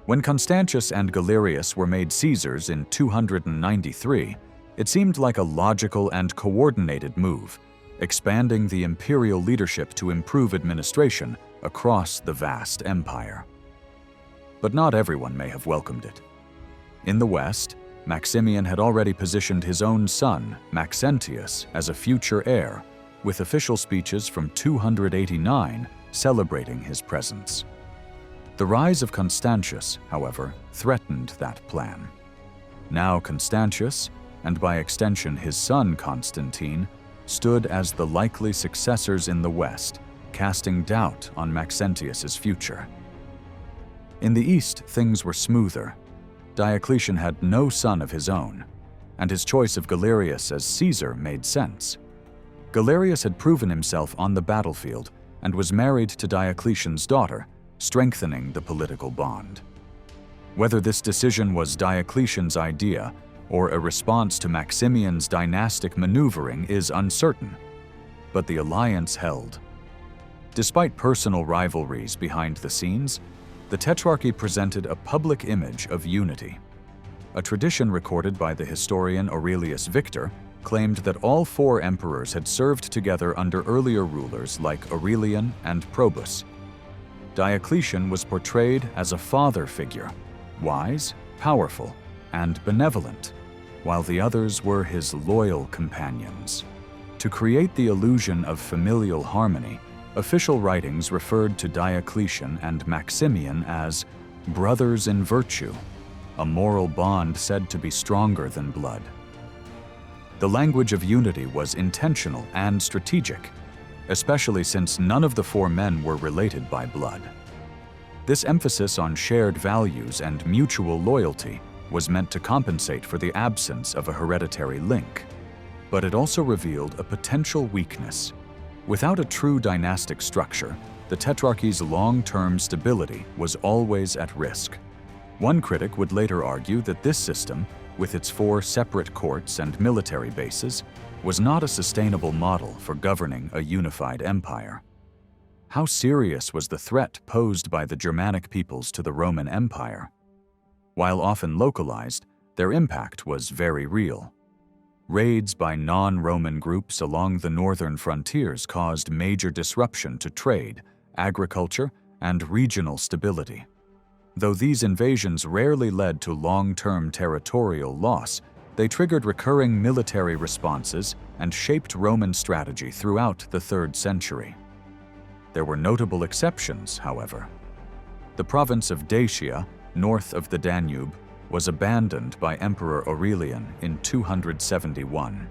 When Constantius and Galerius were made Caesars in 293, it seemed like a logical and coordinated move, expanding the imperial leadership to improve administration across the vast empire. But not everyone may have welcomed it. In the West, Maximian had already positioned his own son, Maxentius, as a future heir, with official speeches from 289 celebrating his presence. The rise of Constantius, however, threatened that plan. Now Constantius, and by extension his son Constantine, stood as the likely successors in the West, casting doubt on Maxentius's future. In the East, things were smoother. Diocletian had no son of his own, and his choice of Galerius as Caesar made sense. Galerius had proven himself on the battlefield and was married to Diocletian's daughter, strengthening the political bond. Whether this decision was Diocletian's idea or a response to Maximian's dynastic maneuvering is uncertain, but the alliance held. Despite personal rivalries behind the scenes, the Tetrarchy presented a public image of unity. A tradition recorded by the historian Aurelius Victor claimed that all 4 emperors had served together under earlier rulers like Aurelian and Probus. Diocletian was portrayed as a father figure, wise, powerful, and benevolent, while the others were his loyal companions. To create the illusion of familial harmony, official writings referred to Diocletian and Maximian as brothers in virtue, a moral bond said to be stronger than blood. The language of unity was intentional and strategic, especially since none of the 4 men were related by blood. This emphasis on shared values and mutual loyalty was meant to compensate for the absence of a hereditary link, but it also revealed a potential weakness. Without a true dynastic structure, the Tetrarchy's long-term stability was always at risk. One critic would later argue that this system, with its 4 separate courts and military bases, was not a sustainable model for governing a unified empire. How serious was the threat posed by the Germanic peoples to the Roman Empire? While often localized, their impact was very real. Raids by non-Roman groups along the northern frontiers caused major disruption to trade, agriculture, and regional stability. Though these invasions rarely led to long-term territorial loss, They triggered recurring military responses and shaped Roman strategy throughout the 3rd century. There were notable exceptions, however. The province of Dacia, north of the Danube, was abandoned by Emperor Aurelian in 271.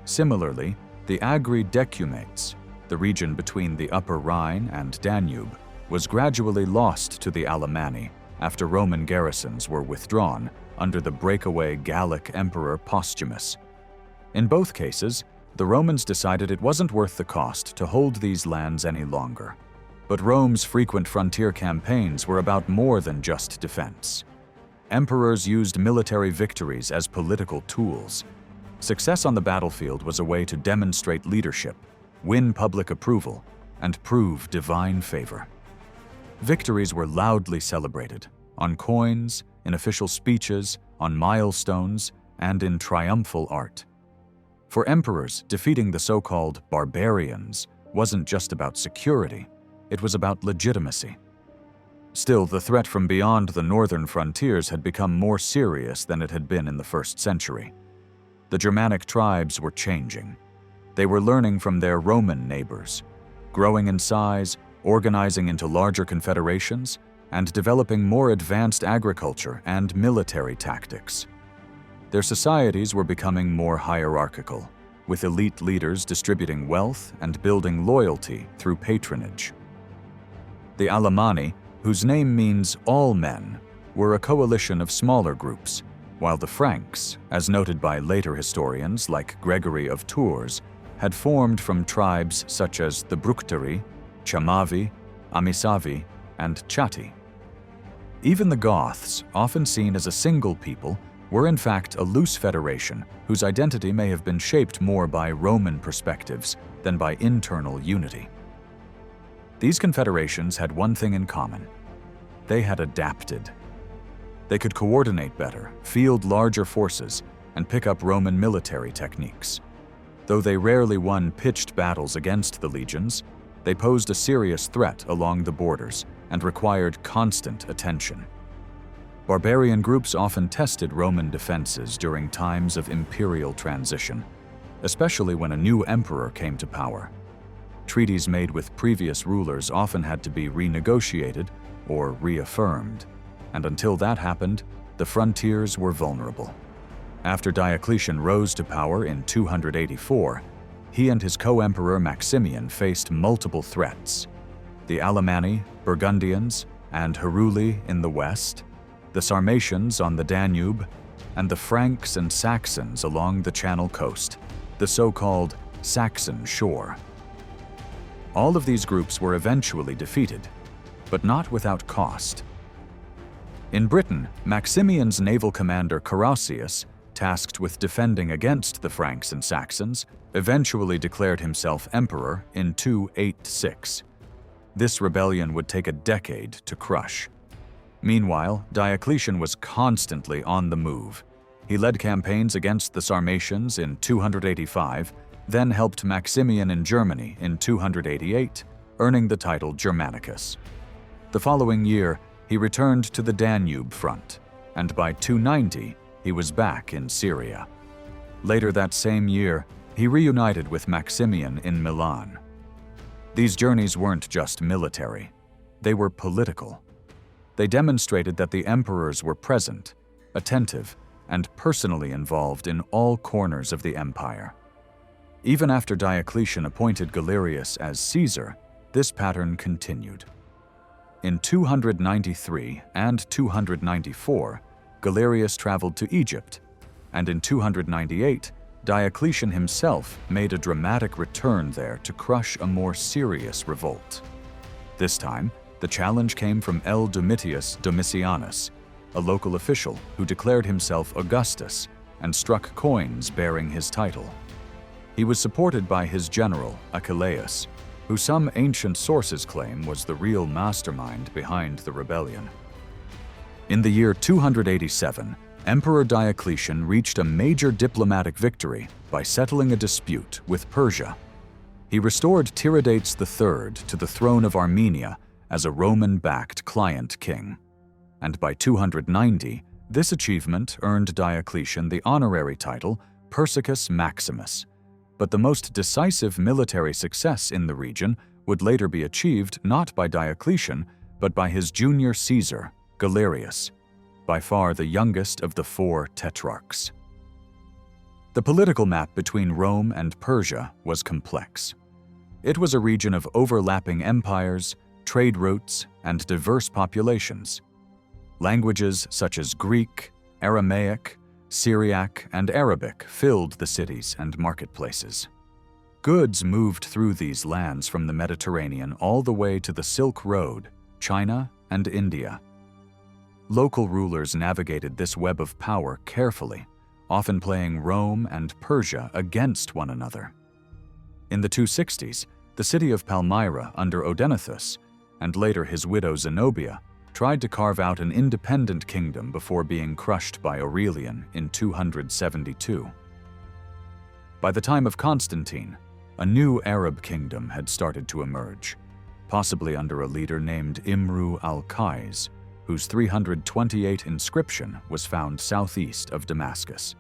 Similarly, the Agri Decumates, the region between the Upper Rhine and Danube, was gradually lost to the Alemanni after Roman garrisons were withdrawn under the breakaway Gallic Emperor Postumus. In both cases, the Romans decided it wasn't worth the cost to hold these lands any longer. But Rome's frequent frontier campaigns were about more than just defense. Emperors used military victories as political tools. Success on the battlefield was a way to demonstrate leadership, win public approval, and prove divine favor. Victories were loudly celebrated, on coins, in official speeches, on milestones, and in triumphal art. For emperors, defeating the so-called barbarians wasn't just about security, it was about legitimacy. Still, the threat from beyond the northern frontiers had become more serious than it had been in the 1st century. The Germanic tribes were changing. They were learning from their Roman neighbors, growing in size, organizing into larger confederations, and developing more advanced agriculture and military tactics. Their societies were becoming more hierarchical, with elite leaders distributing wealth and building loyalty through patronage. The Alemanni, whose name means all men, were a coalition of smaller groups, while the Franks, as noted by later historians like Gregory of Tours, had formed from tribes such as the Bructeri, Chamavi, Amisavi, and Chatti. Even the Goths, often seen as a single people, were in fact a loose federation whose identity may have been shaped more by Roman perspectives than by internal unity. These confederations had one thing in common: they had adapted. They could coordinate better, field larger forces, and pick up Roman military techniques. Though they rarely won pitched battles against the legions, they posed a serious threat along the borders and required constant attention. Barbarian groups often tested Roman defenses during times of imperial transition, especially when a new emperor came to power. Treaties made with previous rulers often had to be renegotiated or reaffirmed, and until that happened, the frontiers were vulnerable. After Diocletian rose to power in 284, he and his co-emperor Maximian faced multiple threats: the Alemanni, Burgundians, and Heruli in the west, the Sarmatians on the Danube, and the Franks and Saxons along the Channel coast, the so-called Saxon Shore. All of these groups were eventually defeated, but not without cost. In Britain, Maximian's naval commander Carausius, tasked with defending against the Franks and Saxons, eventually declared himself emperor in 286. This rebellion would take a decade to crush. Meanwhile, Diocletian was constantly on the move. He led campaigns against the Sarmatians in 285, then helped Maximian in Germany in 288, earning the title Germanicus. The following year, he returned to the Danube front, and by 290, he was back in Syria. Later that same year, he reunited with Maximian in Milan. These journeys weren't just military, they were political. They demonstrated that the emperors were present, attentive, and personally involved in all corners of the empire. Even after Diocletian appointed Galerius as Caesar, this pattern continued. In 293 and 294, Galerius traveled to Egypt, and in 298, Diocletian himself made a dramatic return there to crush a more serious revolt. This time, the challenge came from L. Domitius Domitianus, a local official who declared himself Augustus and struck coins bearing his title. He was supported by his general, Achilleus, who some ancient sources claim was the real mastermind behind the rebellion. In the year 287, Emperor Diocletian reached a major diplomatic victory by settling a dispute with Persia. He restored Tiridates III to the throne of Armenia as a Roman-backed client king. And by 290, This achievement earned Diocletian the honorary title Persicus Maximus, but the most decisive military success in the region would later be achieved not by Diocletian, but by his junior Caesar, Galerius, by far the youngest of the four tetrarchs. The political map between Rome and Persia was complex. It was a region of overlapping empires, trade routes, and diverse populations. Languages such as Greek, Aramaic, Syriac, and Arabic filled the cities and marketplaces. Goods moved through these lands from the Mediterranean all the way to the Silk Road, China, and India. Local rulers navigated this web of power carefully, often playing Rome and Persia against one another. In the 260s, the city of Palmyra under Odenathus, and later his widow Zenobia, tried to carve out an independent kingdom before being crushed by Aurelian in 272. By the time of Constantine, a new Arab kingdom had started to emerge, possibly under a leader named Imru al-Qais, whose 328 inscription was found southeast of Damascus.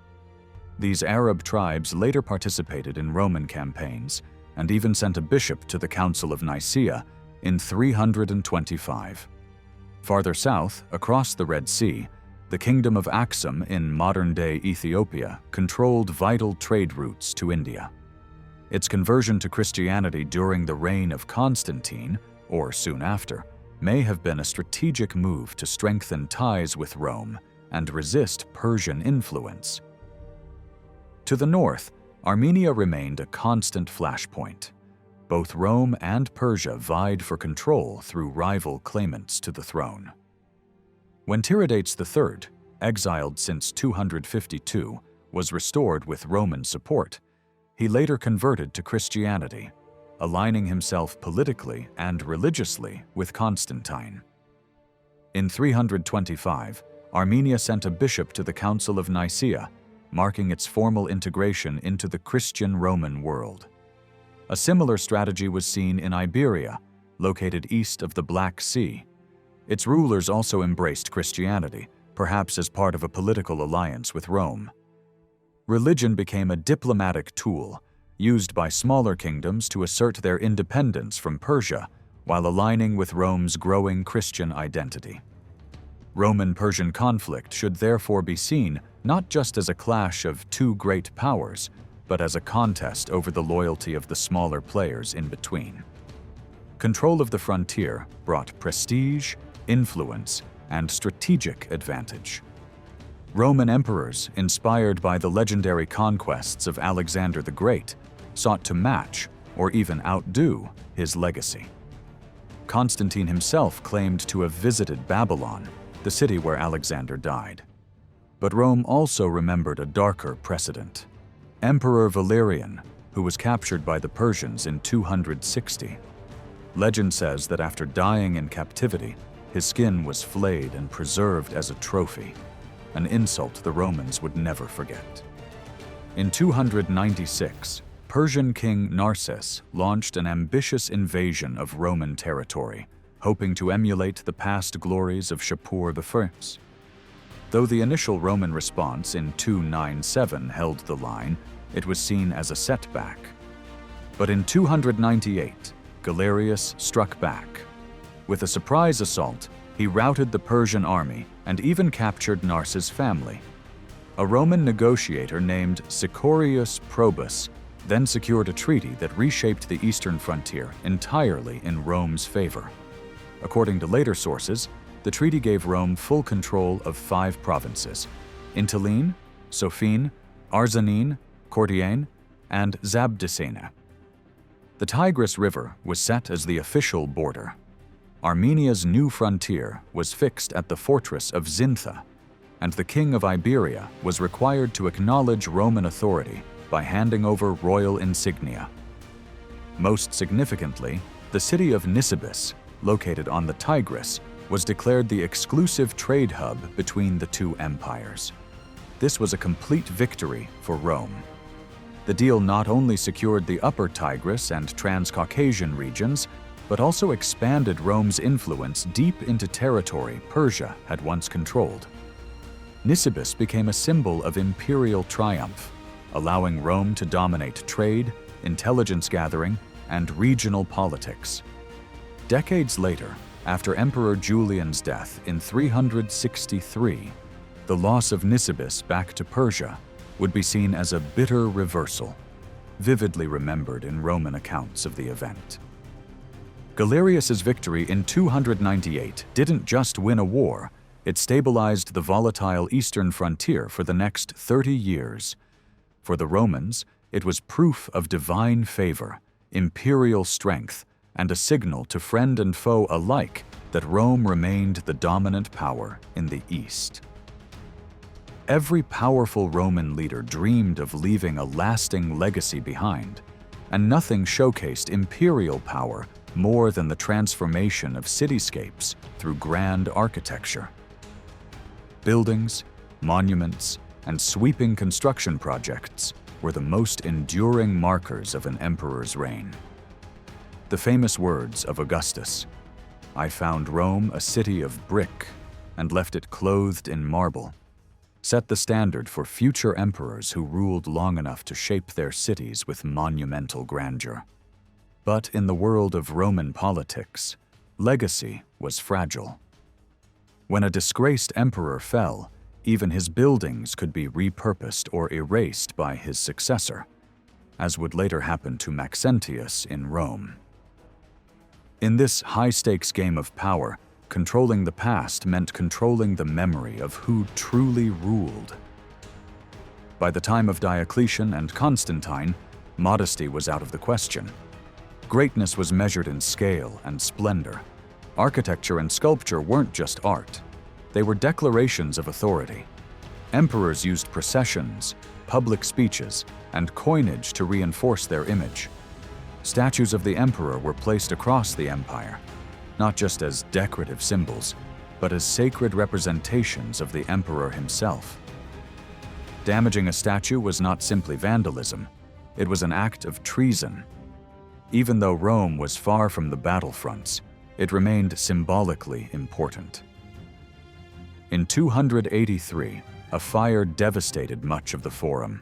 These Arab tribes later participated in Roman campaigns and even sent a bishop to the Council of Nicaea in 325. Farther south, across the Red Sea, the kingdom of Aksum in modern-day Ethiopia controlled vital trade routes to India. Its conversion to Christianity during the reign of Constantine, or soon after, may have been a strategic move to strengthen ties with Rome and resist Persian influence. To the north, Armenia remained a constant flashpoint. Both Rome and Persia vied for control through rival claimants to the throne. When Tiridates III, exiled since 252, was restored with Roman support, he later converted to Christianity, aligning himself politically and religiously with Constantine. In 325, Armenia sent a bishop to the Council of Nicaea, marking its formal integration into the Christian Roman world. A similar strategy was seen in Iberia, located east of the Black Sea. Its rulers also embraced Christianity, perhaps as part of a political alliance with Rome. Religion became a diplomatic tool, used by smaller kingdoms to assert their independence from Persia, while aligning with Rome's growing Christian identity. Roman-Persian conflict should therefore be seen not just as a clash of two great powers, but as a contest over the loyalty of the smaller players in between. Control of the frontier brought prestige, influence, and strategic advantage. Roman emperors, inspired by the legendary conquests of Alexander the Great, sought to match, or even outdo, his legacy. Constantine himself claimed to have visited Babylon, the city where Alexander died. But Rome also remembered a darker precedent: Emperor Valerian, who was captured by the Persians in 260. Legend says that after dying in captivity, his skin was flayed and preserved as a trophy, an insult the Romans would never forget. In 296, Persian king Narses launched an ambitious invasion of Roman territory, hoping to emulate the past glories of Shapur I. Though the initial Roman response in 297 held the line, it was seen as a setback. But in 298, Galerius struck back. With a surprise assault, he routed the Persian army and even captured Narses' family. A Roman negotiator named Sicorius Probus then secured a treaty that reshaped the eastern frontier entirely in Rome's favor. According to later sources, the treaty gave Rome full control of 5 provinces: Intiline, Sophene, Arzanene, Cordiane, and Zabdicena. The Tigris River was set as the official border. Armenia's new frontier was fixed at the fortress of Zintha, and the king of Iberia was required to acknowledge Roman authority by handing over royal insignia. Most significantly, the city of Nisibis, located on the Tigris, was declared the exclusive trade hub between the two empires. This was a complete victory for Rome. The deal not only secured the upper Tigris and Transcaucasian regions, but also expanded Rome's influence deep into territory Persia had once controlled. Nisibis became a symbol of imperial triumph, allowing Rome to dominate trade, intelligence gathering, and regional politics. Decades later, after Emperor Julian's death in 363, the loss of Nisibis back to Persia would be seen as a bitter reversal, vividly remembered in Roman accounts of the event. Galerius's victory in 298 didn't just win a war, it stabilized the volatile eastern frontier for the next 30 years. For the Romans, it was proof of divine favor, imperial strength, and a signal to friend and foe alike that Rome remained the dominant power in the East. Every powerful Roman leader dreamed of leaving a lasting legacy behind, and nothing showcased imperial power more than the transformation of cityscapes through grand architecture. Buildings, monuments, and sweeping construction projects were the most enduring markers of an emperor's reign. The famous words of Augustus, "I found Rome a city of brick and left it clothed in marble," set the standard for future emperors who ruled long enough to shape their cities with monumental grandeur. But in the world of Roman politics, legacy was fragile. When a disgraced emperor fell, even his buildings could be repurposed or erased by his successor, as would later happen to Maxentius in Rome. In this high-stakes game of power, controlling the past meant controlling the memory of who truly ruled. By the time of Diocletian and Constantine, modesty was out of the question. Greatness was measured in scale and splendor. Architecture and sculpture weren't just art. They were declarations of authority. Emperors used processions, public speeches, and coinage to reinforce their image. Statues of the emperor were placed across the empire, not just as decorative symbols, but as sacred representations of the emperor himself. Damaging a statue was not simply vandalism, it was an act of treason. Even though Rome was far from the battlefronts, it remained symbolically important. In 283, a fire devastated much of the Forum.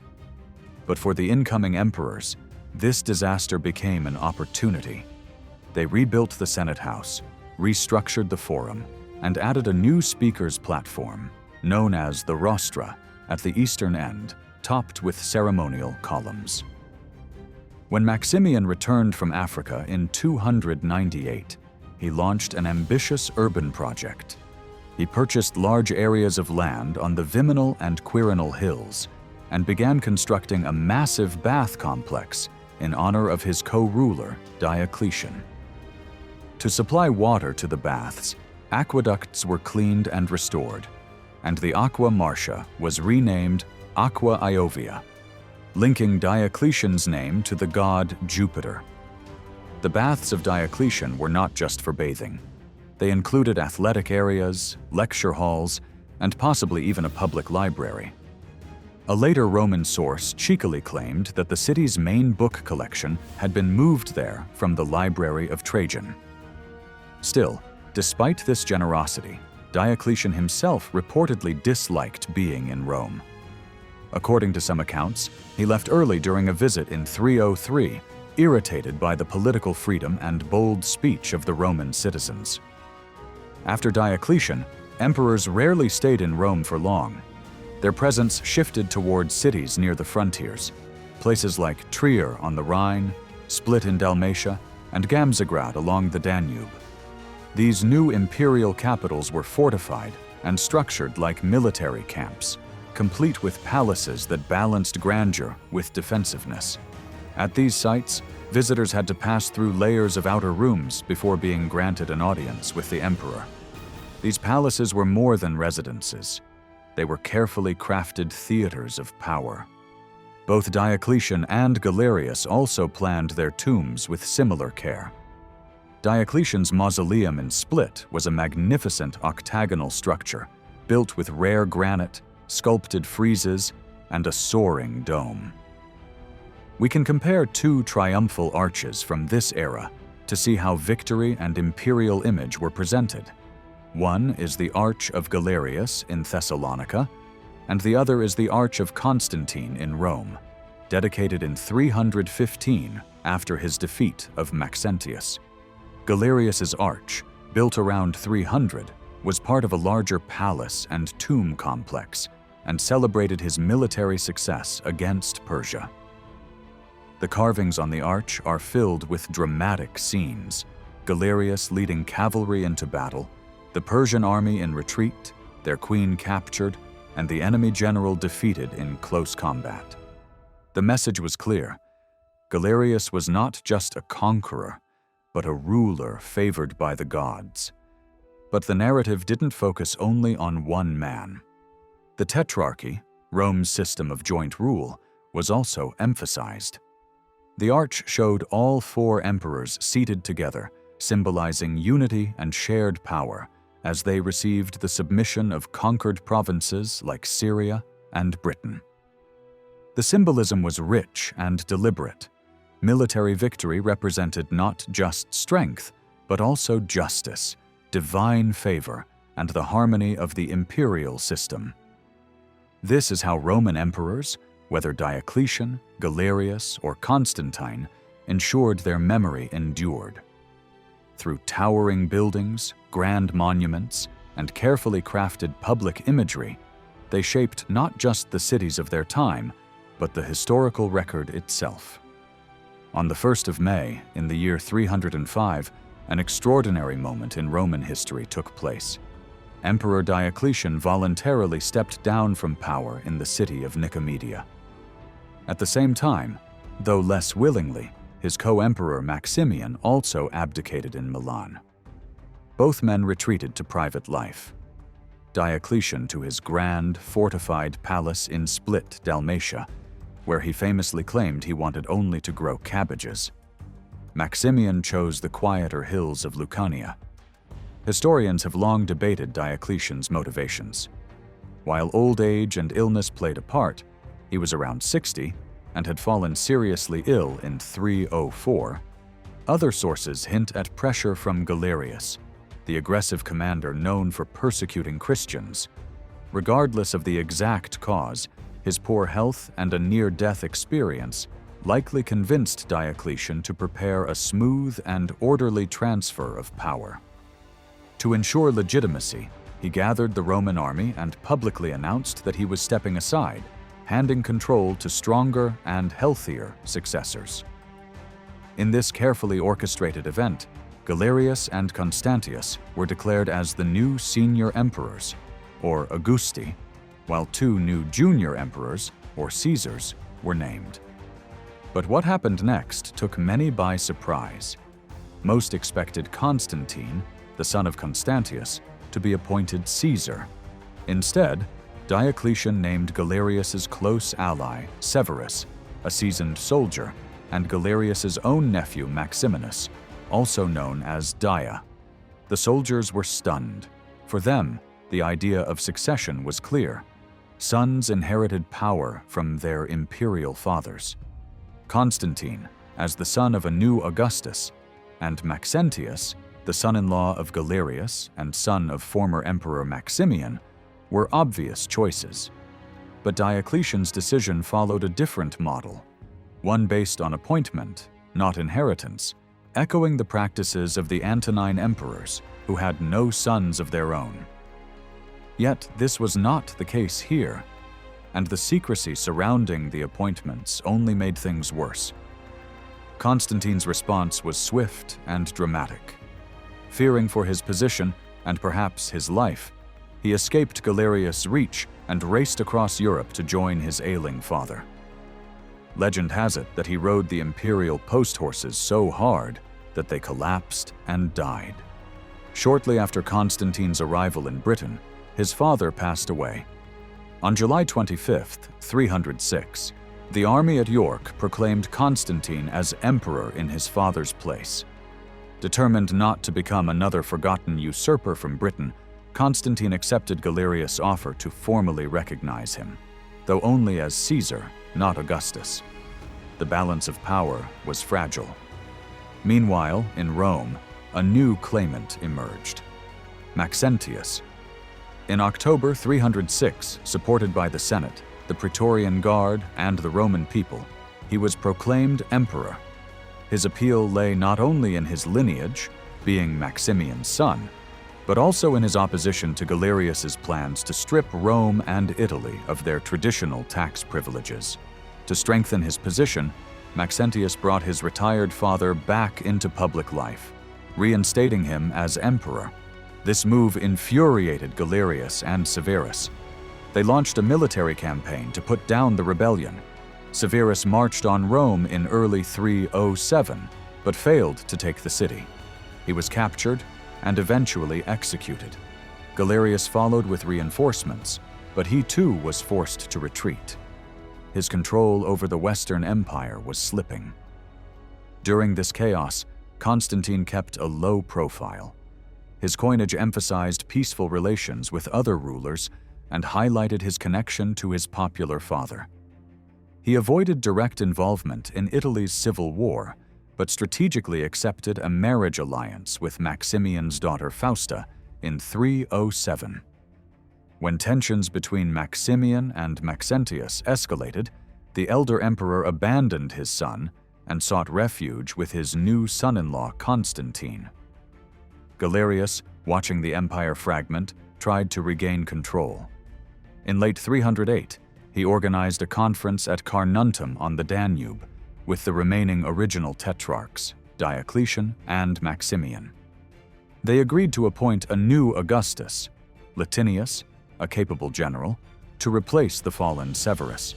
But for the incoming emperors, this disaster became an opportunity. They rebuilt the Senate House, restructured the Forum, and added a new speaker's platform, known as the rostra, at the eastern end, topped with ceremonial columns. When Maximian returned from Africa in 298, he launched an ambitious urban project. He purchased large areas of land on the Viminal and Quirinal hills and began constructing a massive bath complex in honor of his co-ruler, Diocletian. To supply water to the baths, aqueducts were cleaned and restored, and the Aqua Marcia was renamed Aqua Iovia, linking Diocletian's name to the god Jupiter. The baths of Diocletian were not just for bathing. They included athletic areas, lecture halls, and possibly even a public library. A later Roman source cheekily claimed that the city's main book collection had been moved there from the Library of Trajan. Still, despite this generosity, Diocletian himself reportedly disliked being in Rome. According to some accounts, he left early during a visit in 303, irritated by the political freedom and bold speech of the Roman citizens. After Diocletian, emperors rarely stayed in Rome for long. Their presence shifted towards cities near the frontiers, places like Trier on the Rhine, Split in Dalmatia, and Gamzigrad along the Danube. These new imperial capitals were fortified and structured like military camps, complete with palaces that balanced grandeur with defensiveness. At these sites, visitors had to pass through layers of outer rooms before being granted an audience with the emperor. These palaces were more than residences. They were carefully crafted theaters of power. Both Diocletian and Galerius also planned their tombs with similar care. Diocletian's mausoleum in Split was a magnificent octagonal structure, built with rare granite, sculpted friezes, and a soaring dome. We can compare two triumphal arches from this era to see how victory and imperial image were presented. One is the Arch of Galerius in Thessalonica, and the other is the Arch of Constantine in Rome, dedicated in 315 after his defeat of Maxentius. Galerius's arch, built around 300, was part of a larger palace and tomb complex and celebrated his military success against Persia. The carvings on the arch are filled with dramatic scenes: Galerius leading cavalry into battle, the Persian army in retreat, their queen captured, and the enemy general defeated in close combat. The message was clear. Galerius was not just a conqueror, but a ruler favored by the gods. But the narrative didn't focus only on one man. The Tetrarchy, Rome's system of joint rule, was also emphasized. The arch showed all four emperors seated together, symbolizing unity and shared power, as they received the submission of conquered provinces like Syria and Britain. The symbolism was rich and deliberate. Military victory represented not just strength, but also justice, divine favor, and the harmony of the imperial system. This is how Roman emperors, whether Diocletian, Galerius, or Constantine, ensured their memory endured. Through towering buildings, grand monuments, and carefully crafted public imagery, they shaped not just the cities of their time, but the historical record itself. On the 1st of May, in the year 305, an extraordinary moment in Roman history took place. Emperor Diocletian voluntarily stepped down from power in the city of Nicomedia. At the same time, though less willingly, his co-emperor Maximian also abdicated in Milan. Both men retreated to private life. Diocletian to his grand, fortified palace in Split, Dalmatia, where he famously claimed he wanted only to grow cabbages. Maximian chose the quieter hills of Lucania. Historians have long debated Diocletian's motivations. While old age and illness played a part, he was around 60 and had fallen seriously ill in 304. Other sources hint at pressure from Galerius, the aggressive commander known for persecuting Christians. Regardless of the exact cause, his poor health and a near-death experience likely convinced Diocletian to prepare a smooth and orderly transfer of power. To ensure legitimacy, he gathered the Roman army and publicly announced that he was stepping aside, handing control to stronger and healthier successors. In this carefully orchestrated event, Galerius and Constantius were declared as the new senior emperors, or Augusti, while two new junior emperors, or Caesars, were named. But what happened next took many by surprise. Most expected Constantine, the son of Constantius, to be appointed Caesar. Instead, Diocletian named Galerius's close ally, Severus, a seasoned soldier, and Galerius's own nephew, Maximinus, also known as Dia. The soldiers were stunned. For them, the idea of succession was clear. Sons inherited power from their imperial fathers. Constantine, as the son of a new Augustus, and Maxentius, the son-in-law of Galerius and son of former Emperor Maximian, were obvious choices. But Diocletian's decision followed a different model, one based on appointment, not inheritance, echoing the practices of the Antonine emperors, who had no sons of their own. Yet this was not the case here, and the secrecy surrounding the appointments only made things worse. Constantine's response was swift and dramatic. Fearing for his position, and perhaps his life, he escaped Galerius' reach and raced across Europe to join his ailing father. Legend has it that he rode the imperial post horses so hard that they collapsed and died. Shortly after Constantine's arrival in Britain, his father passed away. On July 25, 306, the army at York proclaimed Constantine as emperor in his father's place. Determined not to become another forgotten usurper from Britain, Constantine accepted Galerius' offer to formally recognize him, though only as Caesar, not Augustus. The balance of power was fragile. Meanwhile, in Rome, a new claimant emerged: Maxentius. In October 306, supported by the Senate, the Praetorian Guard, and the Roman people, he was proclaimed emperor. His appeal lay not only in his lineage, being Maximian's son, but also in his opposition to Galerius's plans to strip Rome and Italy of their traditional tax privileges. To strengthen his position, Maxentius brought his retired father back into public life, reinstating him as emperor. This move infuriated Galerius and Severus. They launched a military campaign to put down the rebellion. Severus marched on Rome in early 307, but failed to take the city. He was captured and eventually executed. Galerius followed with reinforcements, but he too was forced to retreat. His control over the Western Empire was slipping. During this chaos, Constantine kept a low profile. His coinage emphasized peaceful relations with other rulers and highlighted his connection to his popular father. He avoided direct involvement in Italy's civil war, but strategically accepted a marriage alliance with Maximian's daughter Fausta in 307. When tensions between Maximian and Maxentius escalated, the elder emperor abandoned his son and sought refuge with his new son-in-law Constantine. Galerius, watching the empire fragment, tried to regain control. In late 308, he organized a conference at Carnuntum on the Danube with the remaining original tetrarchs, Diocletian and Maximian. They agreed to appoint a new Augustus, Latinius, a capable general, to replace the fallen Severus.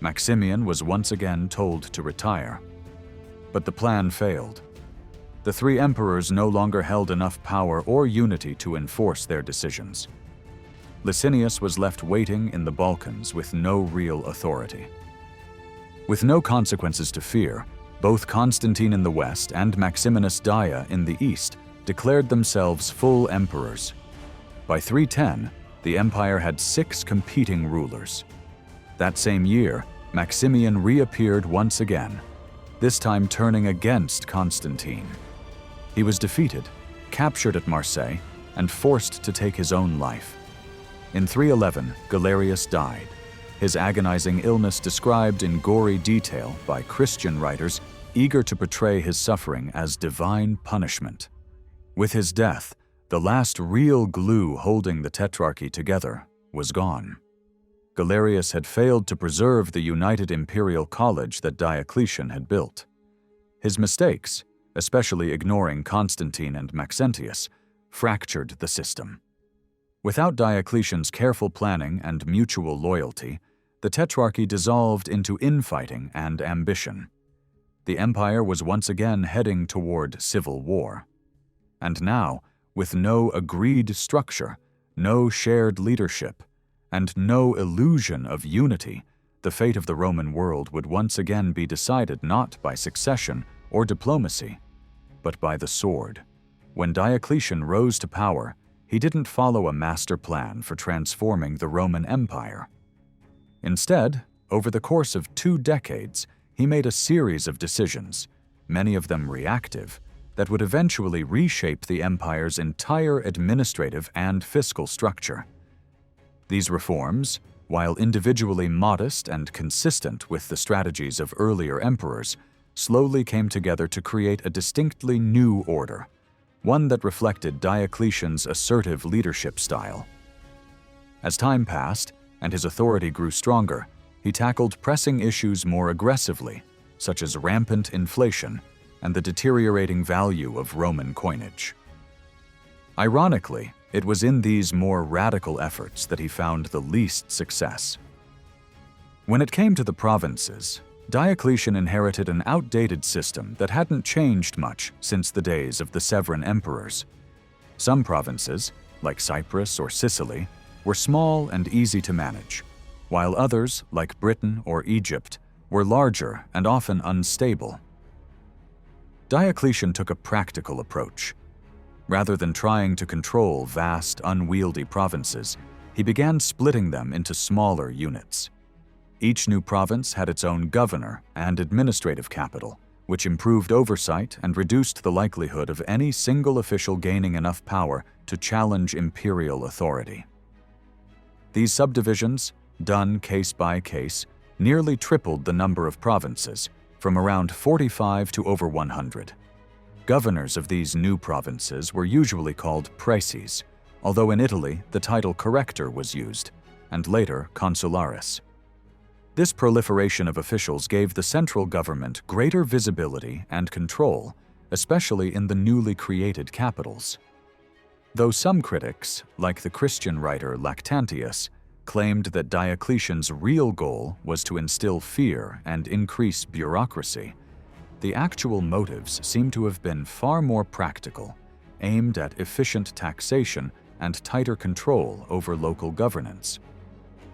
Maximian was once again told to retire. But the plan failed. The three emperors no longer held enough power or unity to enforce their decisions. Licinius was left waiting in the Balkans with no real authority. With no consequences to fear, both Constantine in the west and Maximinus Daia in the east declared themselves full emperors. By 310, the empire had 6 competing rulers. That same year, Maximian reappeared once again, this time turning against Constantine. He was defeated, captured at Marseille, and forced to take his own life. In 311, Galerius died, his agonizing illness described in gory detail by Christian writers eager to portray his suffering as divine punishment. With his death, the last real glue holding the Tetrarchy together was gone. Galerius had failed to preserve the united imperial college that Diocletian had built. His mistakes, especially ignoring Constantine and Maxentius, fractured the system. Without Diocletian's careful planning and mutual loyalty, the Tetrarchy dissolved into infighting and ambition. The empire was once again heading toward civil war. And now, with no agreed structure, no shared leadership, and no illusion of unity, the fate of the Roman world would once again be decided not by succession or diplomacy, but by the sword. When Diocletian rose to power, he didn't follow a master plan for transforming the Roman Empire. Instead, over the course of 2 decades, he made a series of decisions, many of them reactive, that would eventually reshape the empire's entire administrative and fiscal structure. These reforms, while individually modest and consistent with the strategies of earlier emperors, slowly came together to create a distinctly new order, one that reflected Diocletian's assertive leadership style. As time passed and his authority grew stronger, he tackled pressing issues more aggressively, such as rampant inflation and the deteriorating value of Roman coinage. Ironically, it was in these more radical efforts that he found the least success. When it came to the provinces, Diocletian inherited an outdated system that hadn't changed much since the days of the Severan emperors. Some provinces, like Cyprus or Sicily, were small and easy to manage, while others, like Britain or Egypt, were larger and often unstable. Diocletian took a practical approach. Rather than trying to control vast, unwieldy provinces, he began splitting them into smaller units. Each new province had its own governor and administrative capital, which improved oversight and reduced the likelihood of any single official gaining enough power to challenge imperial authority. These subdivisions, done case by case, nearly tripled the number of provinces, from around 45 to over 100. Governors of these new provinces were usually called praeses, although in Italy the title corrector was used, and later consularis. This proliferation of officials gave the central government greater visibility and control, especially in the newly created capitals. Though some critics, like the Christian writer Lactantius, claimed that Diocletian's real goal was to instill fear and increase bureaucracy, the actual motives seem to have been far more practical, aimed at efficient taxation and tighter control over local governance.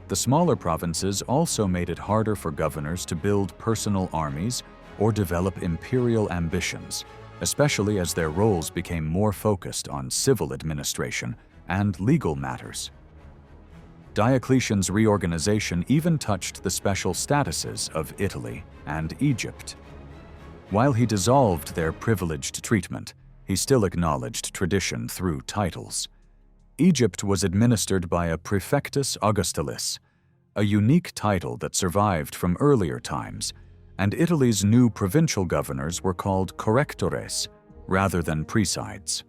The smaller provinces also made it harder for governors to build personal armies or develop imperial ambitions, especially as their roles became more focused on civil administration and legal matters. Diocletian's reorganization even touched the special statuses of Italy and Egypt. While he dissolved their privileged treatment, he still acknowledged tradition through titles. Egypt was administered by a praefectus augustilis, a unique title that survived from earlier times, and Italy's new provincial governors were called correctores rather than praesides.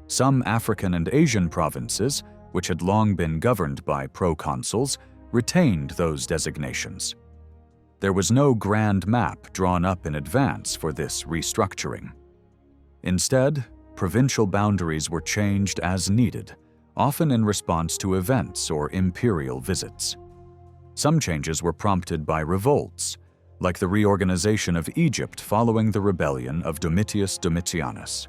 Some African and Asian provinces, which had long been governed by proconsuls, retained those designations. There was no grand map drawn up in advance for this restructuring. Instead, provincial boundaries were changed as needed, often in response to events or imperial visits. Some changes were prompted by revolts, like the reorganization of Egypt following the rebellion of Domitius Domitianus.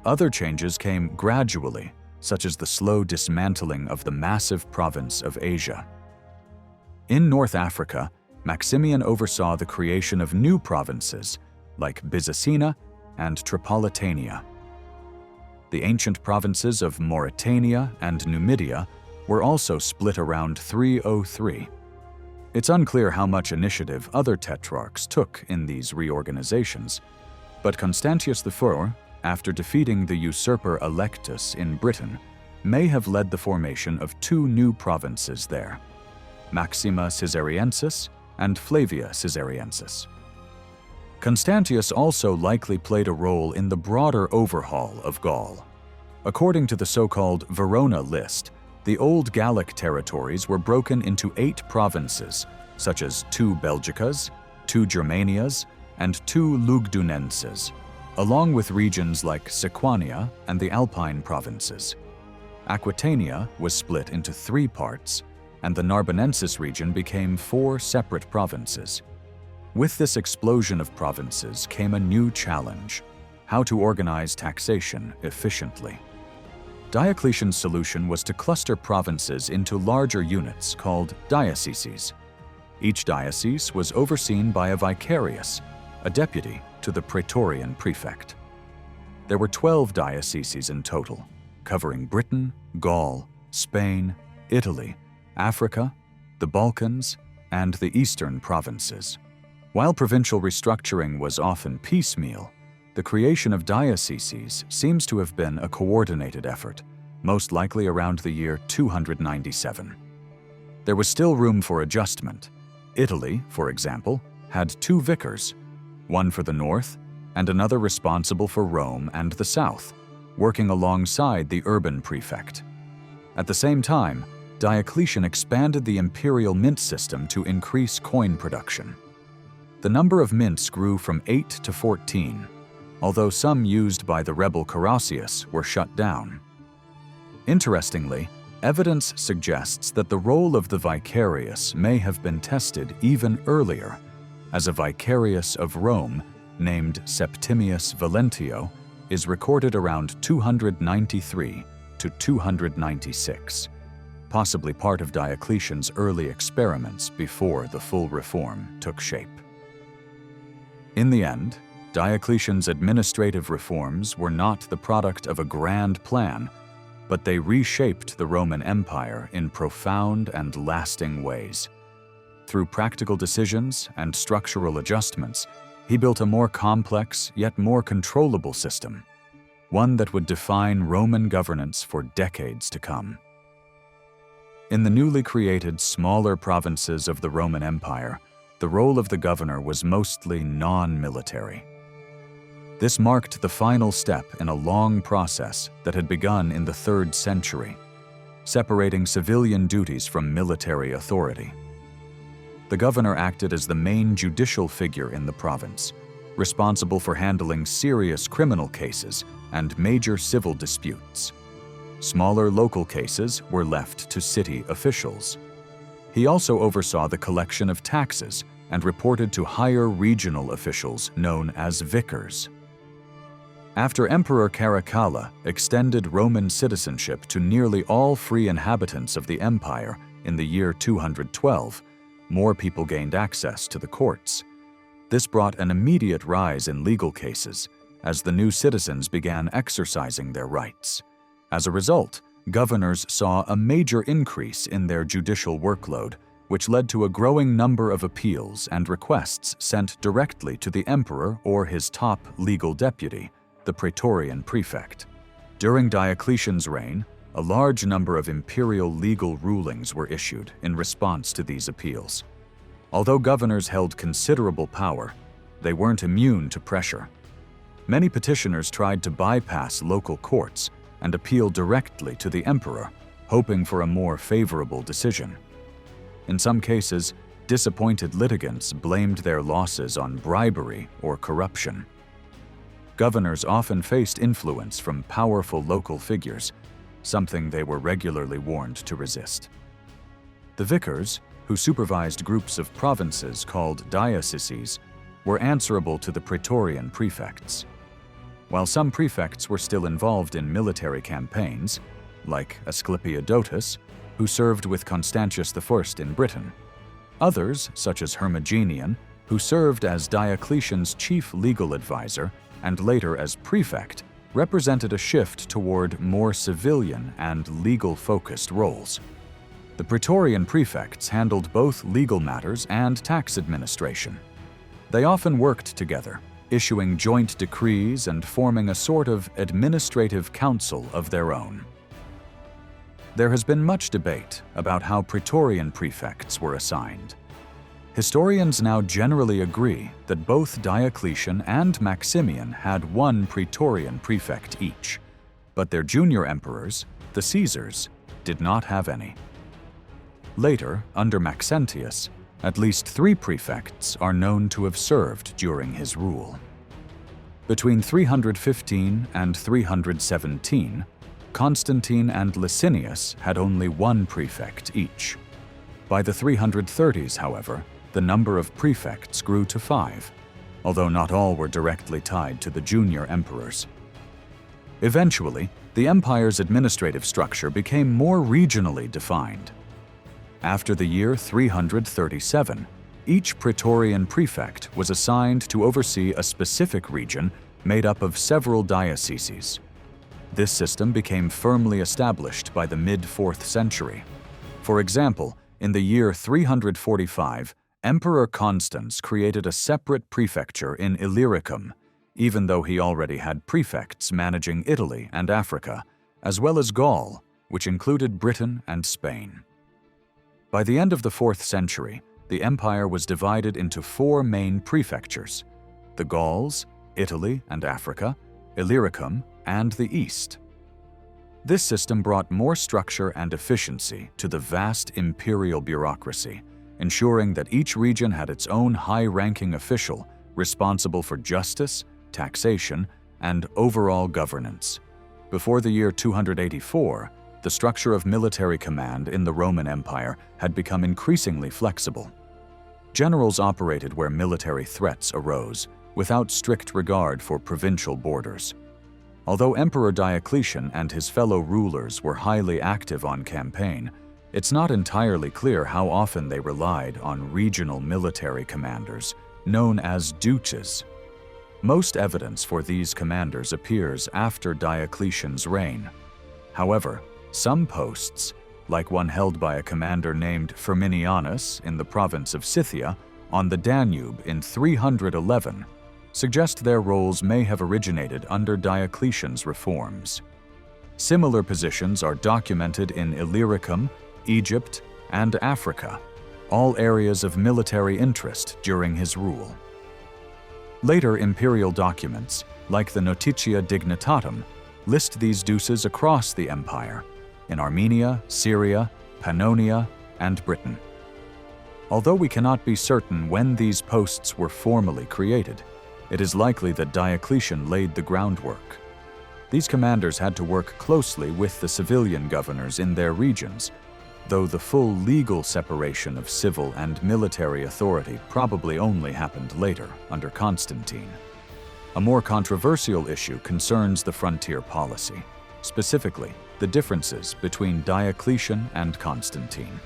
Other changes came gradually, such as the slow dismantling of the massive province of Asia. In North Africa, Maximian oversaw the creation of new provinces like Byzacina and Tripolitania. The ancient provinces of Mauritania and Numidia were also split around 303. It's unclear how much initiative other tetrarchs took in these reorganizations, but Constantius IV, after defeating the usurper Electus in Britain, may have led the formation of two new provinces there, Maxima Caesariensis and Flavia Caesariensis. Constantius also likely played a role in the broader overhaul of Gaul. According to the so-called Verona list, the old Gallic territories were broken into 8 provinces, such as 2 Belgicas, 2 Germanias, and 2 Lugdunenses, along with regions like Sequania and the Alpine provinces. Aquitania was split into 3 parts, and the Narbonensis region became 4 separate provinces. With this explosion of provinces came a new challenge: how to organize taxation efficiently. Diocletian's solution was to cluster provinces into larger units called dioceses. Each diocese was overseen by a vicarius, a deputy to the praetorian prefect. There were 12 dioceses in total, covering Britain, Gaul, Spain, Italy, Africa, the Balkans, and the eastern provinces. While provincial restructuring was often piecemeal, the creation of dioceses seems to have been a coordinated effort, most likely around the year 297. There was still room for adjustment. Italy, for example, had 2 vicars, one for the north and another responsible for Rome and the south, working alongside the urban prefect. At the same time, Diocletian expanded the imperial mint system to increase coin production. The number of mints grew from 8 to 14, although some used by the rebel Carausius were shut down. Interestingly, evidence suggests that the role of the vicarius may have been tested even earlier, as a vicarius of Rome named Septimius Valentio is recorded around 293 to 296, possibly part of Diocletian's early experiments before the full reform took shape. In the end, Diocletian's administrative reforms were not the product of a grand plan, but they reshaped the Roman Empire in profound and lasting ways. Through practical decisions and structural adjustments, he built a more complex yet more controllable system, one that would define Roman governance for decades to come. In the newly created smaller provinces of the Roman Empire, the role of the governor was mostly non-military. This marked the final step in a long process that had begun in the 3rd century, separating civilian duties from military authority. The governor acted as the main judicial figure in the province, responsible for handling serious criminal cases and major civil disputes. Smaller local cases were left to city officials. He also oversaw the collection of taxes and reported to higher regional officials known as vicars. After Emperor Caracalla extended Roman citizenship to nearly all free inhabitants of the empire in the year 212, more people gained access to the courts. This brought an immediate rise in legal cases as the new citizens began exercising their rights. As a result, governors saw a major increase in their judicial workload, which led to a growing number of appeals and requests sent directly to the emperor or his top legal deputy, the praetorian prefect. During Diocletian's reign, a large number of imperial legal rulings were issued in response to these appeals. Although governors held considerable power, they weren't immune to pressure. Many petitioners tried to bypass local courts and appeal directly to the emperor, hoping for a more favorable decision. In some cases, disappointed litigants blamed their losses on bribery or corruption. Governors often faced influence from powerful local figures, something they were regularly warned to resist. The vicars, who supervised groups of provinces called dioceses, were answerable to the praetorian prefects. While some prefects were still involved in military campaigns, like Asclepiodotus, who served with Constantius I in Britain, others, such as Hermogenian, who served as Diocletian's chief legal advisor and later as prefect, represented a shift toward more civilian and legal-focused roles. The praetorian prefects handled both legal matters and tax administration. They often worked together, issuing joint decrees and forming a sort of administrative council of their own. There has been much debate about how praetorian prefects were assigned. Historians now generally agree that both Diocletian and Maximian had one praetorian prefect each, but their junior emperors, the Caesars, did not have any. Later, under Maxentius, at least 3 prefects are known to have served during his rule. Between 315 and 317, Constantine and Licinius had only 1 prefect each. By the 330s, however, the number of prefects grew to 5, although not all were directly tied to the junior emperors. Eventually, the empire's administrative structure became more regionally defined. After the year 337, each praetorian prefect was assigned to oversee a specific region made up of several dioceses. This system became firmly established by the mid-4th century. For example, in the year 345, Emperor Constans created a separate prefecture in Illyricum, even though he already had prefects managing Italy and Africa, as well as Gaul, which included Britain and Spain. By the end of the 4th century, the empire was divided into 4 main prefectures: the Gauls, Italy and Africa, Illyricum, and the East. This system brought more structure and efficiency to the vast imperial bureaucracy, ensuring that each region had its own high-ranking official responsible for justice, taxation, and overall governance. Before the year 284, the structure of military command in the Roman Empire had become increasingly flexible. Generals operated where military threats arose, without strict regard for provincial borders. Although Emperor Diocletian and his fellow rulers were highly active on campaign, it's not entirely clear how often they relied on regional military commanders, known as duces. Most evidence for these commanders appears after Diocletian's reign. However, some posts, like one held by a commander named Firminianus in the province of Scythia on the Danube in 311, suggest their roles may have originated under Diocletian's reforms. Similar positions are documented in Illyricum, Egypt, and Africa, all areas of military interest during his rule. Later imperial documents, like the Notitia Dignitatum, list these duces across the empire, in Armenia, Syria, Pannonia, and Britain. Although we cannot be certain when these posts were formally created, it is likely that Diocletian laid the groundwork. These commanders had to work closely with the civilian governors in their regions, though the full legal separation of civil and military authority probably only happened later, under Constantine. A more controversial issue concerns the frontier policy, specifically the differences between Diocletian and Constantine.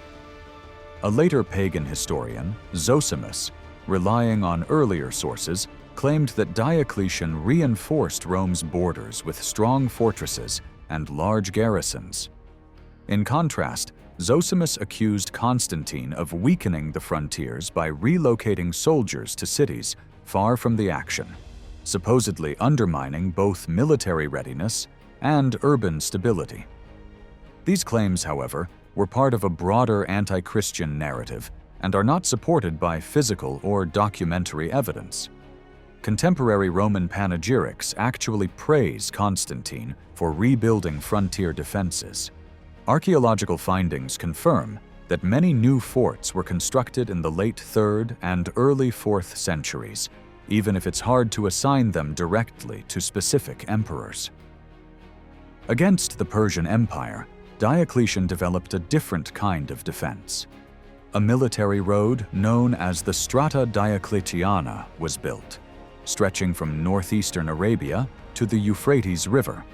A later pagan historian, Zosimus, relying on earlier sources, claimed that Diocletian reinforced Rome's borders with strong fortresses and large garrisons. In contrast, Zosimus accused Constantine of weakening the frontiers by relocating soldiers to cities far from the action, supposedly undermining both military readiness and urban stability. These claims, however, were part of a broader anti-Christian narrative and are not supported by physical or documentary evidence. Contemporary Roman panegyrics actually praise Constantine for rebuilding frontier defenses. Archaeological findings confirm that many new forts were constructed in the late 3rd and early 4th centuries, even if it's hard to assign them directly to specific emperors. Against the Persian Empire, Diocletian developed a different kind of defense. A military road known as the Strata Diocletiana was built, stretching from northeastern Arabia to the Euphrates River,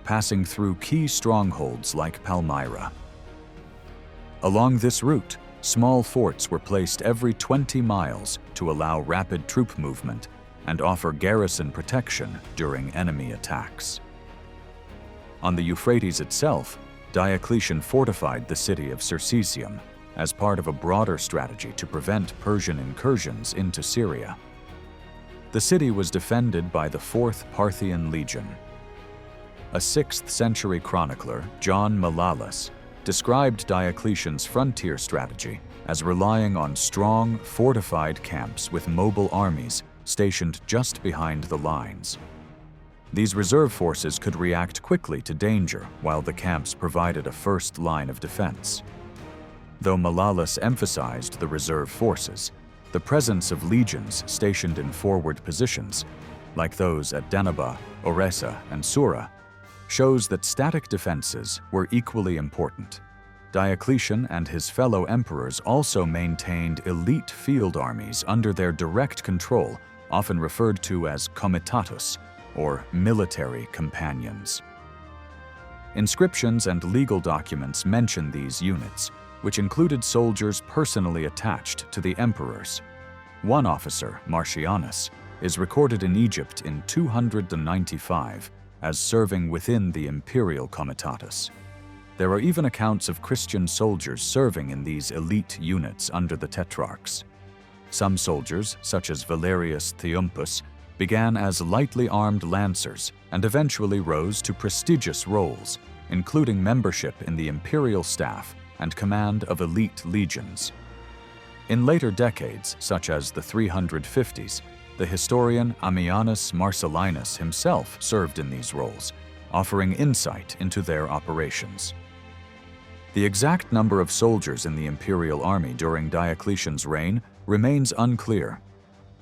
passing through key strongholds like Palmyra. Along this route, small forts were placed every 20 miles to allow rapid troop movement and offer garrison protection during enemy attacks. On the Euphrates itself, Diocletian fortified the city of Circesium as part of a broader strategy to prevent Persian incursions into Syria. The city was defended by the 4th Parthian Legion. A 6th century chronicler, John Malalas, described Diocletian's frontier strategy as relying on strong, fortified camps with mobile armies stationed just behind the lines. These reserve forces could react quickly to danger while the camps provided a first line of defense. Though Malalas emphasized the reserve forces, the presence of legions stationed in forward positions, like those at Danaba, Oresa, and Sura, shows that static defenses were equally important. Diocletian and his fellow emperors also maintained elite field armies under their direct control, often referred to as comitatus, or military companions. Inscriptions and legal documents mention these units, which included soldiers personally attached to the emperors. One officer, Marcianus, is recorded in Egypt in 295 as serving within the imperial comitatus. There are even accounts of Christian soldiers serving in these elite units under the tetrarchs. Some soldiers, such as Valerius Theumpus, began as lightly armed lancers and eventually rose to prestigious roles, including membership in the imperial staff and command of elite legions. In later decades, such as the 350s, the historian Ammianus Marcellinus himself served in these roles, offering insight into their operations. The exact number of soldiers in the imperial army during Diocletian's reign remains unclear.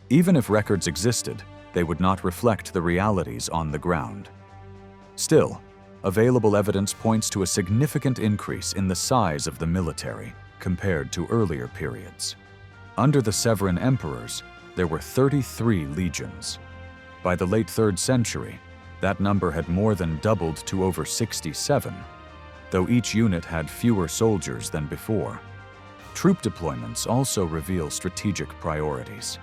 Even if records existed, they would not reflect the realities on the ground. Still, available evidence points to a significant increase in the size of the military compared to earlier periods. Under the Severan emperors, there were 33 legions. By the late 3rd century, that number had more than doubled to over 67, though each unit had fewer soldiers than before. Troop deployments also reveal strategic priorities.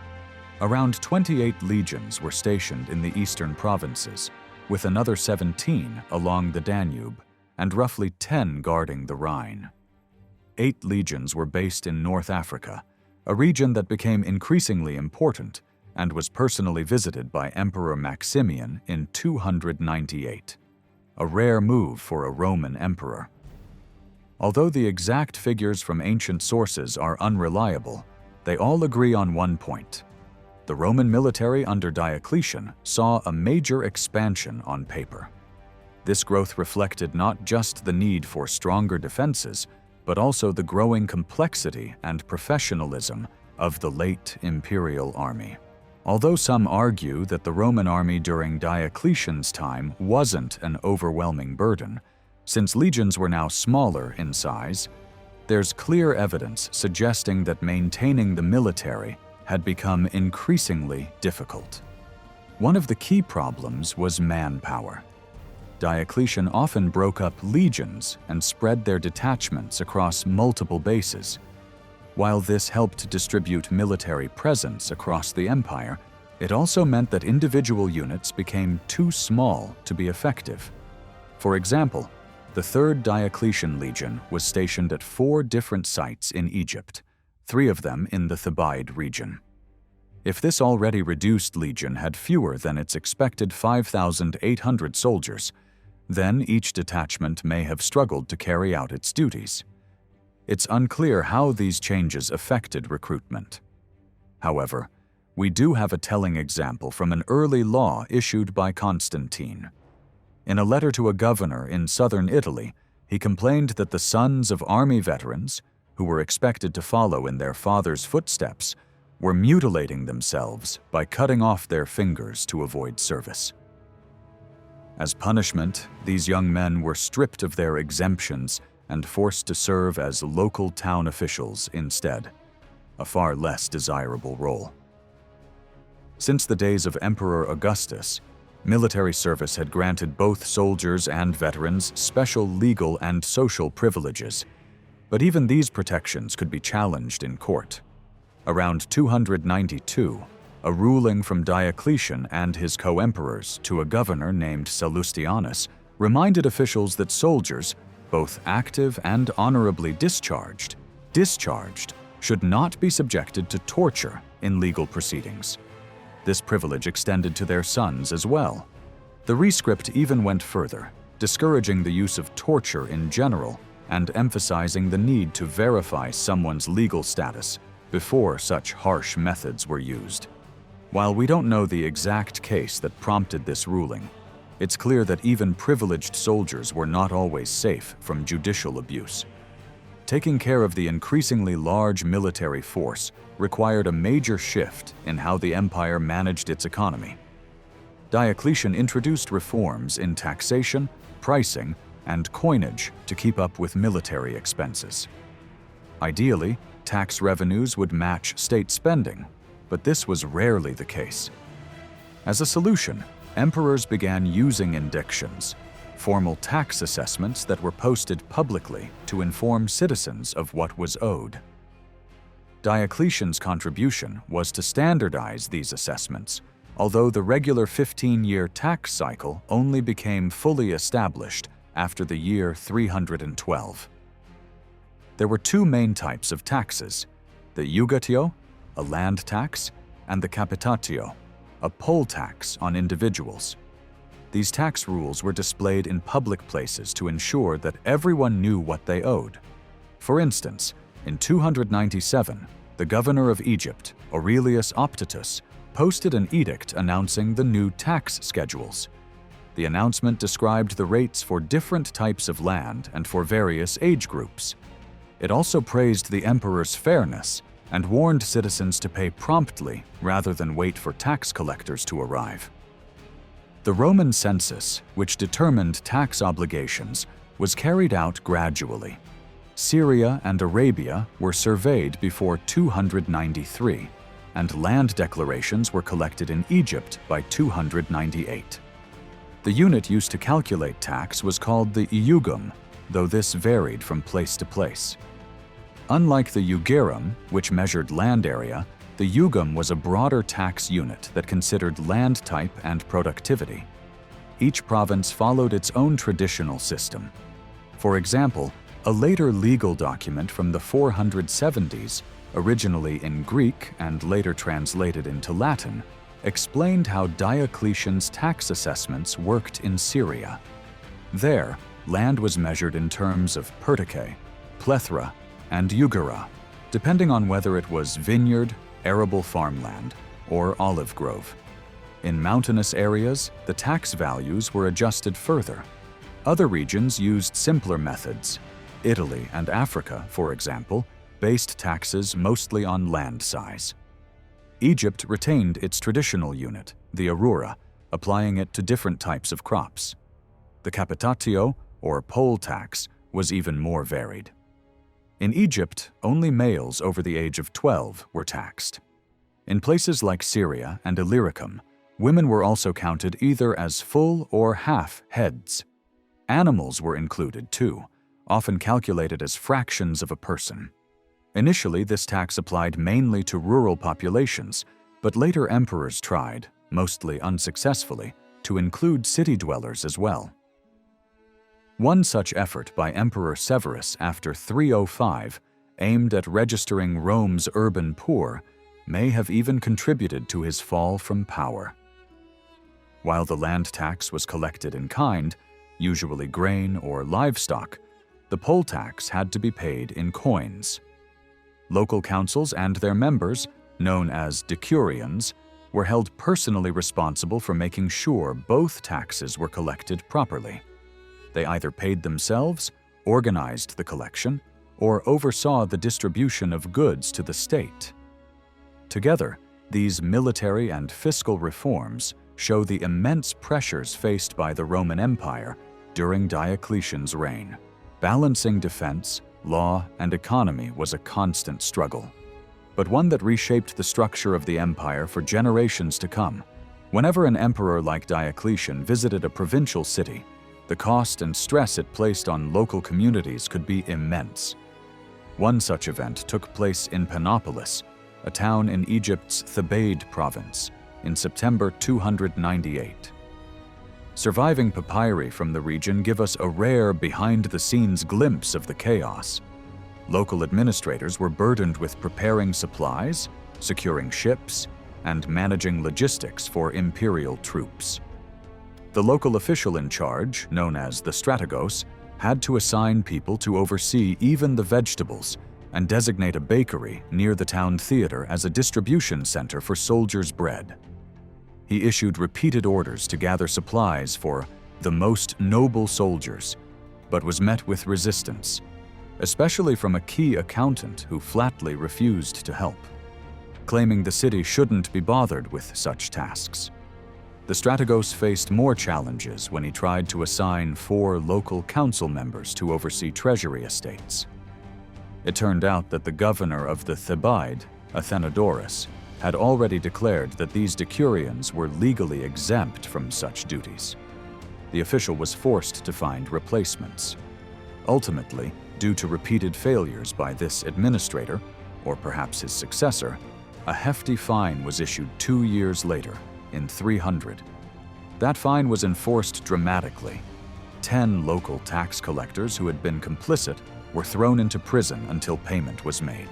Around 28 legions were stationed in the eastern provinces, with another 17 along the Danube, and roughly 10 guarding the Rhine. 8 legions were based in North Africa, a region that became increasingly important and was personally visited by Emperor Maximian in 298, a rare move for a Roman emperor. Although the exact figures from ancient sources are unreliable, they all agree on one point. The Roman military under Diocletian saw a major expansion on paper. This growth reflected not just the need for stronger defenses, but also the growing complexity and professionalism of the late imperial army. Although some argue that the Roman army during Diocletian's time wasn't an overwhelming burden, since legions were now smaller in size, there's clear evidence suggesting that maintaining the military had become increasingly difficult. One of the key problems was manpower. Diocletian often broke up legions and spread their detachments across multiple bases. While this helped distribute military presence across the empire, it also meant that individual units became too small to be effective. For example, the 3rd Diocletian Legion was stationed at 4 different sites in Egypt, 3 of them in the Thebaid region. If this already reduced legion had fewer than its expected 5,800 soldiers, then each detachment may have struggled to carry out its duties. It's unclear how these changes affected recruitment. However, we do have a telling example from an early law issued by Constantine. In a letter to a governor in southern Italy, he complained that the sons of army veterans, who were expected to follow in their father's footsteps, were mutilating themselves by cutting off their fingers to avoid service. As punishment, these young men were stripped of their exemptions and forced to serve as local town officials instead, a far less desirable role. Since the days of Emperor Augustus, military service had granted both soldiers and veterans special legal and social privileges, but even these protections could be challenged in court. Around 292, a ruling from Diocletian and his co-emperors to a governor named Sallustianus reminded officials that soldiers, both active and honorably discharged, should not be subjected to torture in legal proceedings. This privilege extended to their sons as well. The rescript even went further, discouraging the use of torture in general and emphasizing the need to verify someone's legal status before such harsh methods were used. While we don't know the exact case that prompted this ruling, it's clear that even privileged soldiers were not always safe from judicial abuse. Taking care of the increasingly large military force required a major shift in how the empire managed its economy. Diocletian introduced reforms in taxation, pricing, and coinage to keep up with military expenses. Ideally, tax revenues would match state spending, but this was rarely the case. As a solution, emperors began using indictions, formal tax assessments that were posted publicly to inform citizens of what was owed. Diocletian's contribution was to standardize these assessments, although the regular 15-year tax cycle only became fully established after the year 312. There were 2 main types of taxes: the iugatio, a land tax, and the capitatio, a poll tax on individuals. These tax rules were displayed in public places to ensure that everyone knew what they owed. For instance, in 297, the governor of Egypt, Aurelius Optatus, posted an edict announcing the new tax schedules. The announcement described the rates for different types of land and for various age groups. It also praised the emperor's fairness and warned citizens to pay promptly rather than wait for tax collectors to arrive. The Roman census, which determined tax obligations, was carried out gradually. Syria and Arabia were surveyed before 293, and land declarations were collected in Egypt by 298. The unit used to calculate tax was called the iugum, though this varied from place to place. Unlike the iugerum, which measured land area, the iugum was a broader tax unit that considered land type and productivity. Each province followed its own traditional system. For example, a later legal document from the 470s, originally in Greek and later translated into Latin, explained how Diocletian's tax assessments worked in Syria. There, land was measured in terms of perticae, plethora, and eugera, depending on whether it was vineyard, arable farmland, or olive grove. In mountainous areas, the tax values were adjusted further. Other regions used simpler methods. Italy and Africa, for example, based taxes mostly on land size. Egypt retained its traditional unit, the arura, applying it to different types of crops. The capitatio, or poll tax, was even more varied. In Egypt, only males over the age of 12 were taxed. In places like Syria and Illyricum, women were also counted either as full or half heads. Animals were included too, often calculated as fractions of a person. Initially, this tax applied mainly to rural populations, but later emperors tried, mostly unsuccessfully, to include city dwellers as well. One such effort by Emperor Severus after 305, aimed at registering Rome's urban poor, may have even contributed to his fall from power. While the land tax was collected in kind, usually grain or livestock, the poll tax had to be paid in coins. Local councils and their members, known as decurions, were held personally responsible for making sure both taxes were collected properly. They either paid themselves, organized the collection, or oversaw the distribution of goods to the state. Together, these military and fiscal reforms show the immense pressures faced by the Roman Empire during Diocletian's reign. Balancing defense, law, and economy was a constant struggle, but one that reshaped the structure of the empire for generations to come. Whenever an emperor like Diocletian visited a provincial city, the cost and stress it placed on local communities could be immense. One such event took place in Panopolis, a town in Egypt's Thebaid province, in September 298. Surviving papyri from the region give us a rare behind-the-scenes glimpse of the chaos. Local administrators were burdened with preparing supplies, securing ships, and managing logistics for imperial troops. The local official in charge, known as the strategos, had to assign people to oversee even the vegetables and designate a bakery near the town theater as a distribution center for soldiers' bread. He issued repeated orders to gather supplies for the most noble soldiers, but was met with resistance, especially from a key accountant who flatly refused to help, claiming the city shouldn't be bothered with such tasks. The strategos faced more challenges when he tried to assign 4 local council members to oversee treasury estates. It turned out that the governor of the Thebaid, Athenodorus, had already declared that these decurions were legally exempt from such duties. The official was forced to find replacements. Ultimately, due to repeated failures by this administrator, or perhaps his successor, a hefty fine was issued 2 years later, in 300. That fine was enforced dramatically. 10 local tax collectors who had been complicit were thrown into prison until payment was made.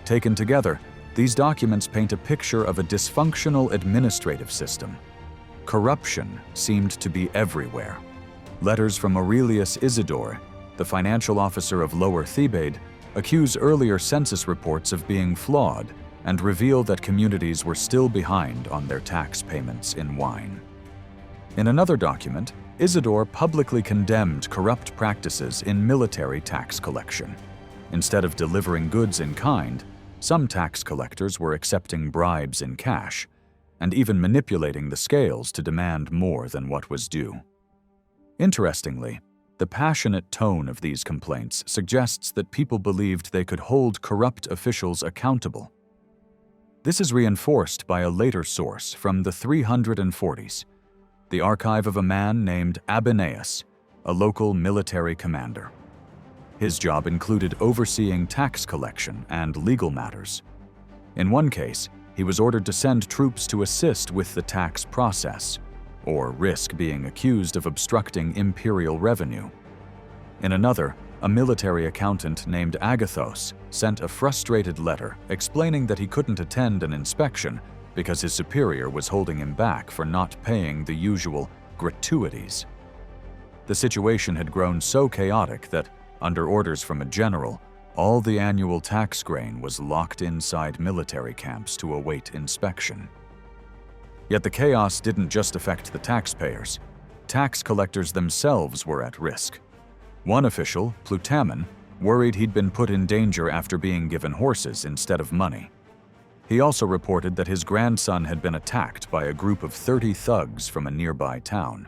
Taken together, these documents paint a picture of a dysfunctional administrative system. Corruption seemed to be everywhere. Letters from Aurelius Isidore, the financial officer of Lower Thebaid, accuse earlier census reports of being flawed and reveal that communities were still behind on their tax payments in wine. In another document, Isidore publicly condemned corrupt practices in military tax collection. Instead of delivering goods in kind, some tax collectors were accepting bribes in cash, and even manipulating the scales to demand more than what was due. Interestingly, the passionate tone of these complaints suggests that people believed they could hold corrupt officials accountable. This is reinforced by a later source from the 340s, the archive of a man named Abineus, a local military commander. His job included overseeing tax collection and legal matters. In one case, he was ordered to send troops to assist with the tax process, or risk being accused of obstructing imperial revenue. In another, a military accountant named Agathos sent a frustrated letter explaining that he couldn't attend an inspection because his superior was holding him back for not paying the usual gratuities. The situation had grown so chaotic that, Under orders from a general, all the annual tax grain was locked inside military camps to await inspection. Yet the chaos didn't just affect the taxpayers. Tax collectors themselves were at risk. One official, Plutamon, worried he'd been put in danger after being given horses instead of money. He also reported that his grandson had been attacked by a group of 30 thugs from a nearby town.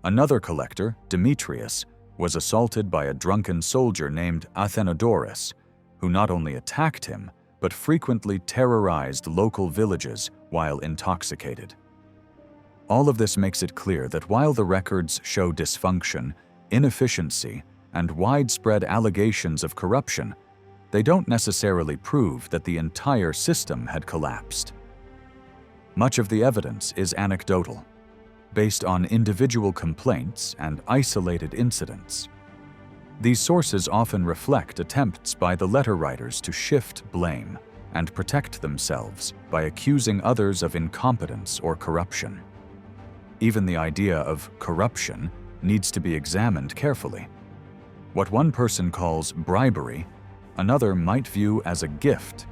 Another collector, Demetrius, was assaulted by a drunken soldier named Athenodorus, who not only attacked him, but frequently terrorized local villages while intoxicated. All of this makes it clear that while the records show dysfunction, inefficiency, and widespread allegations of corruption, they don't necessarily prove that the entire system had collapsed. Much of the evidence is anecdotal, based on individual complaints and isolated incidents. These sources often reflect attempts by the letter writers to shift blame and protect themselves by accusing others of incompetence or corruption. Even the idea of corruption needs to be examined carefully. What one person calls bribery, another might view as a gift.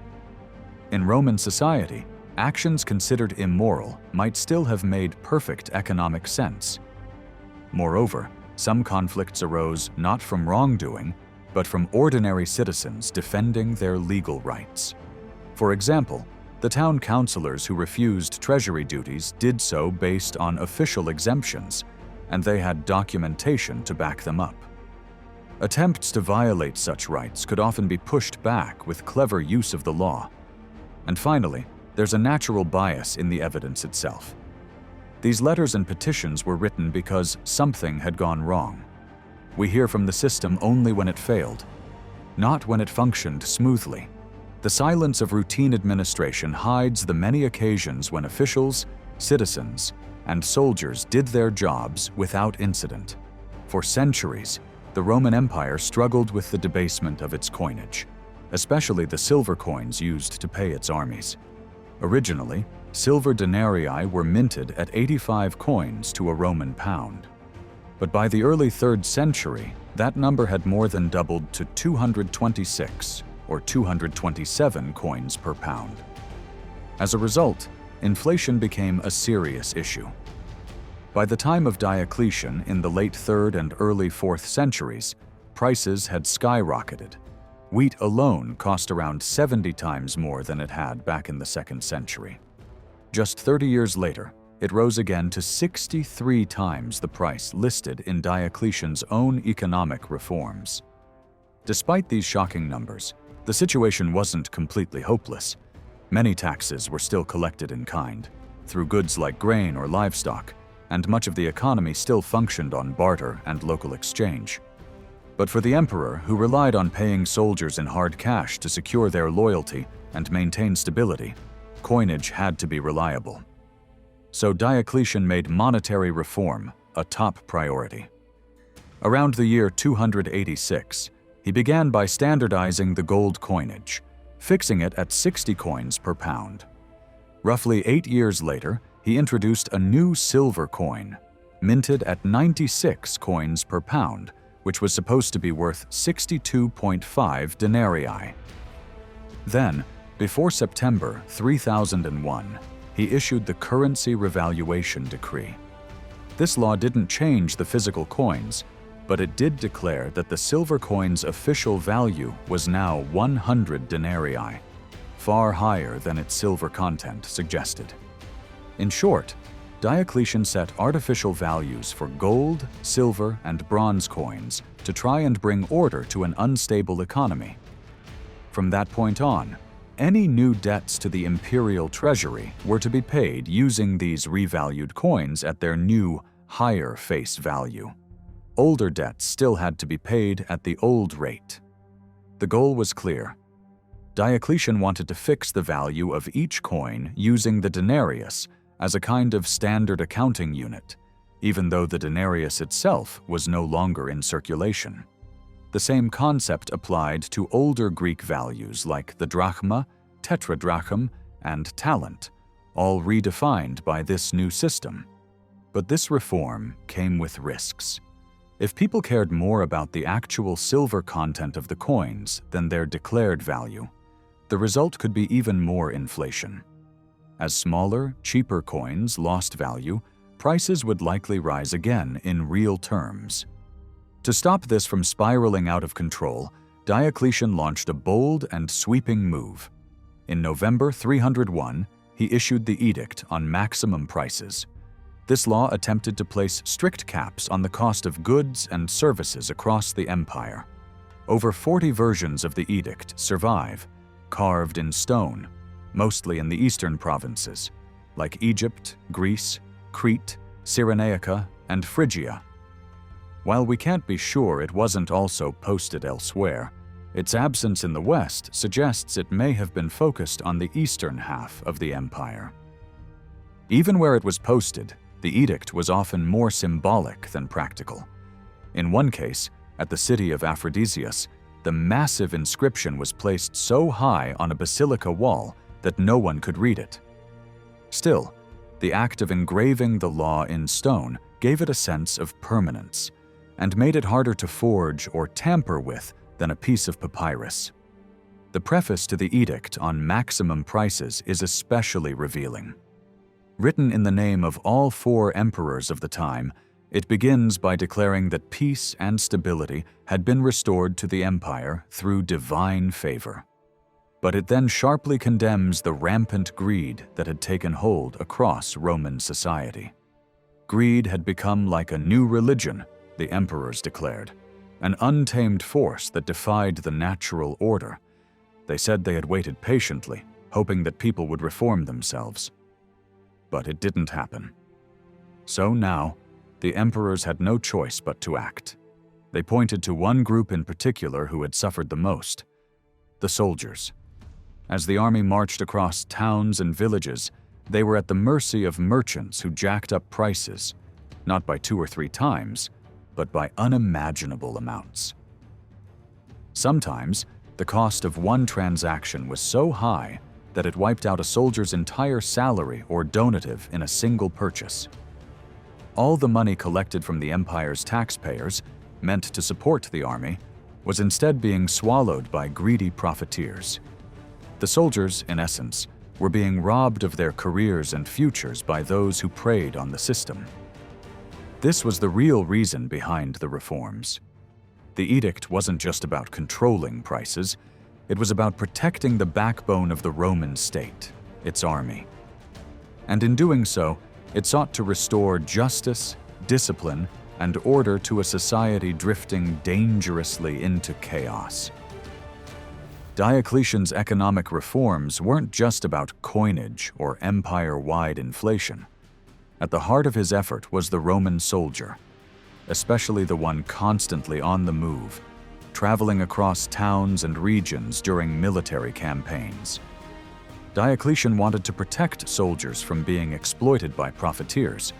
In Roman society, actions considered immoral might still have made perfect economic sense. Moreover, some conflicts arose not from wrongdoing, but from ordinary citizens defending their legal rights. For example, the town councilors who refused treasury duties did so based on official exemptions, and they had documentation to back them up. Attempts to violate such rights could often be pushed back with clever use of the law. And finally, there's a natural bias in the evidence itself. These letters and petitions were written because something had gone wrong. We hear from the system only when it failed, not when it functioned smoothly. The silence of routine administration hides the many occasions when officials, citizens, and soldiers did their jobs without incident. For centuries, the Roman Empire struggled with the debasement of its coinage, especially the silver coins used to pay its armies. Originally, silver denarii were minted at 85 coins to a Roman pound. But by the early 3rd century, that number had more than doubled to 226 or 227 coins per pound. As a result, inflation became a serious issue. By the time of Diocletian in the late 3rd and early 4th centuries, prices had skyrocketed. Wheat alone cost around 70 times more than it had back in the 2nd century. Just 30 years later, it rose again to 63 times the price listed in Diocletian's own economic reforms. Despite these shocking numbers, the situation wasn't completely hopeless. Many taxes were still collected in kind, through goods like grain or livestock, and much of the economy still functioned on barter and local exchange. But for the emperor, who relied on paying soldiers in hard cash to secure their loyalty and maintain stability, coinage had to be reliable. So Diocletian made monetary reform a top priority. Around the year 286, he began by standardizing the gold coinage, fixing it at 60 coins per pound. Roughly 8 years later, he introduced a new silver coin, minted at 96 coins per pound, which was supposed to be worth 62.5 denarii. Then, before September 3001, he issued the Currency Revaluation Decree. This law didn't change the physical coins, but it did declare that the silver coin's official value was now 100 denarii, far higher than its silver content suggested. In short, Diocletian set artificial values for gold, silver, and bronze coins to try and bring order to an unstable economy. From that point on, any new debts to the imperial treasury were to be paid using these revalued coins at their new, higher face value. Older debts still had to be paid at the old rate. The goal was clear. Diocletian wanted to fix the value of each coin using the denarius as a kind of standard accounting unit, even though the denarius itself was no longer in circulation. The same concept applied to older Greek values like the drachma, tetradrachm, and talent, all redefined by this new system. But this reform came with risks. If people cared more about the actual silver content of the coins than their declared value, the result could be even more inflation. As smaller, cheaper coins lost value, prices would likely rise again in real terms. To stop this from spiraling out of control, Diocletian launched a bold and sweeping move. In November 301, he issued the edict on maximum prices. This law attempted to place strict caps on the cost of goods and services across the empire. Over 40 versions of the edict survive, carved in stone, mostly in the eastern provinces, like Egypt, Greece, Crete, Cyrenaica, and Phrygia. While we can't be sure it wasn't also posted elsewhere, its absence in the West suggests it may have been focused on the eastern half of the empire. Even where it was posted, the edict was often more symbolic than practical. In one case, at the city of Aphrodisias, the massive inscription was placed so high on a basilica wall that no one could read it. Still, the act of engraving the law in stone gave it a sense of permanence and made it harder to forge or tamper with than a piece of papyrus. The preface to the edict on maximum prices is especially revealing. Written in the name of all 4 emperors of the time, it begins by declaring that peace and stability had been restored to the empire through divine favor. But it then sharply condemns the rampant greed that had taken hold across Roman society. Greed had become like a new religion, the emperors declared, an untamed force that defied the natural order. They said they had waited patiently, hoping that people would reform themselves. But it didn't happen. So now, the emperors had no choice but to act. They pointed to one group in particular who had suffered the most: the soldiers. As the army marched across towns and villages, they were at the mercy of merchants who jacked up prices, not by 2 or 3 times, but by unimaginable amounts. Sometimes, the cost of one transaction was so high that it wiped out a soldier's entire salary or donative in a single purchase. All the money collected from the empire's taxpayers, meant to support the army, was instead being swallowed by greedy profiteers. The soldiers, in essence, were being robbed of their careers and futures by those who preyed on the system. This was the real reason behind the reforms. The edict wasn't just about controlling prices, it was about protecting the backbone of the Roman state, its army. And in doing so, it sought to restore justice, discipline, and order to a society drifting dangerously into chaos. Diocletian's economic reforms weren't just about coinage or empire-wide inflation. At the heart of his effort was the Roman soldier, especially the one constantly on the move, traveling across towns and regions during military campaigns. Diocletian wanted to protect soldiers from being exploited by profiteers,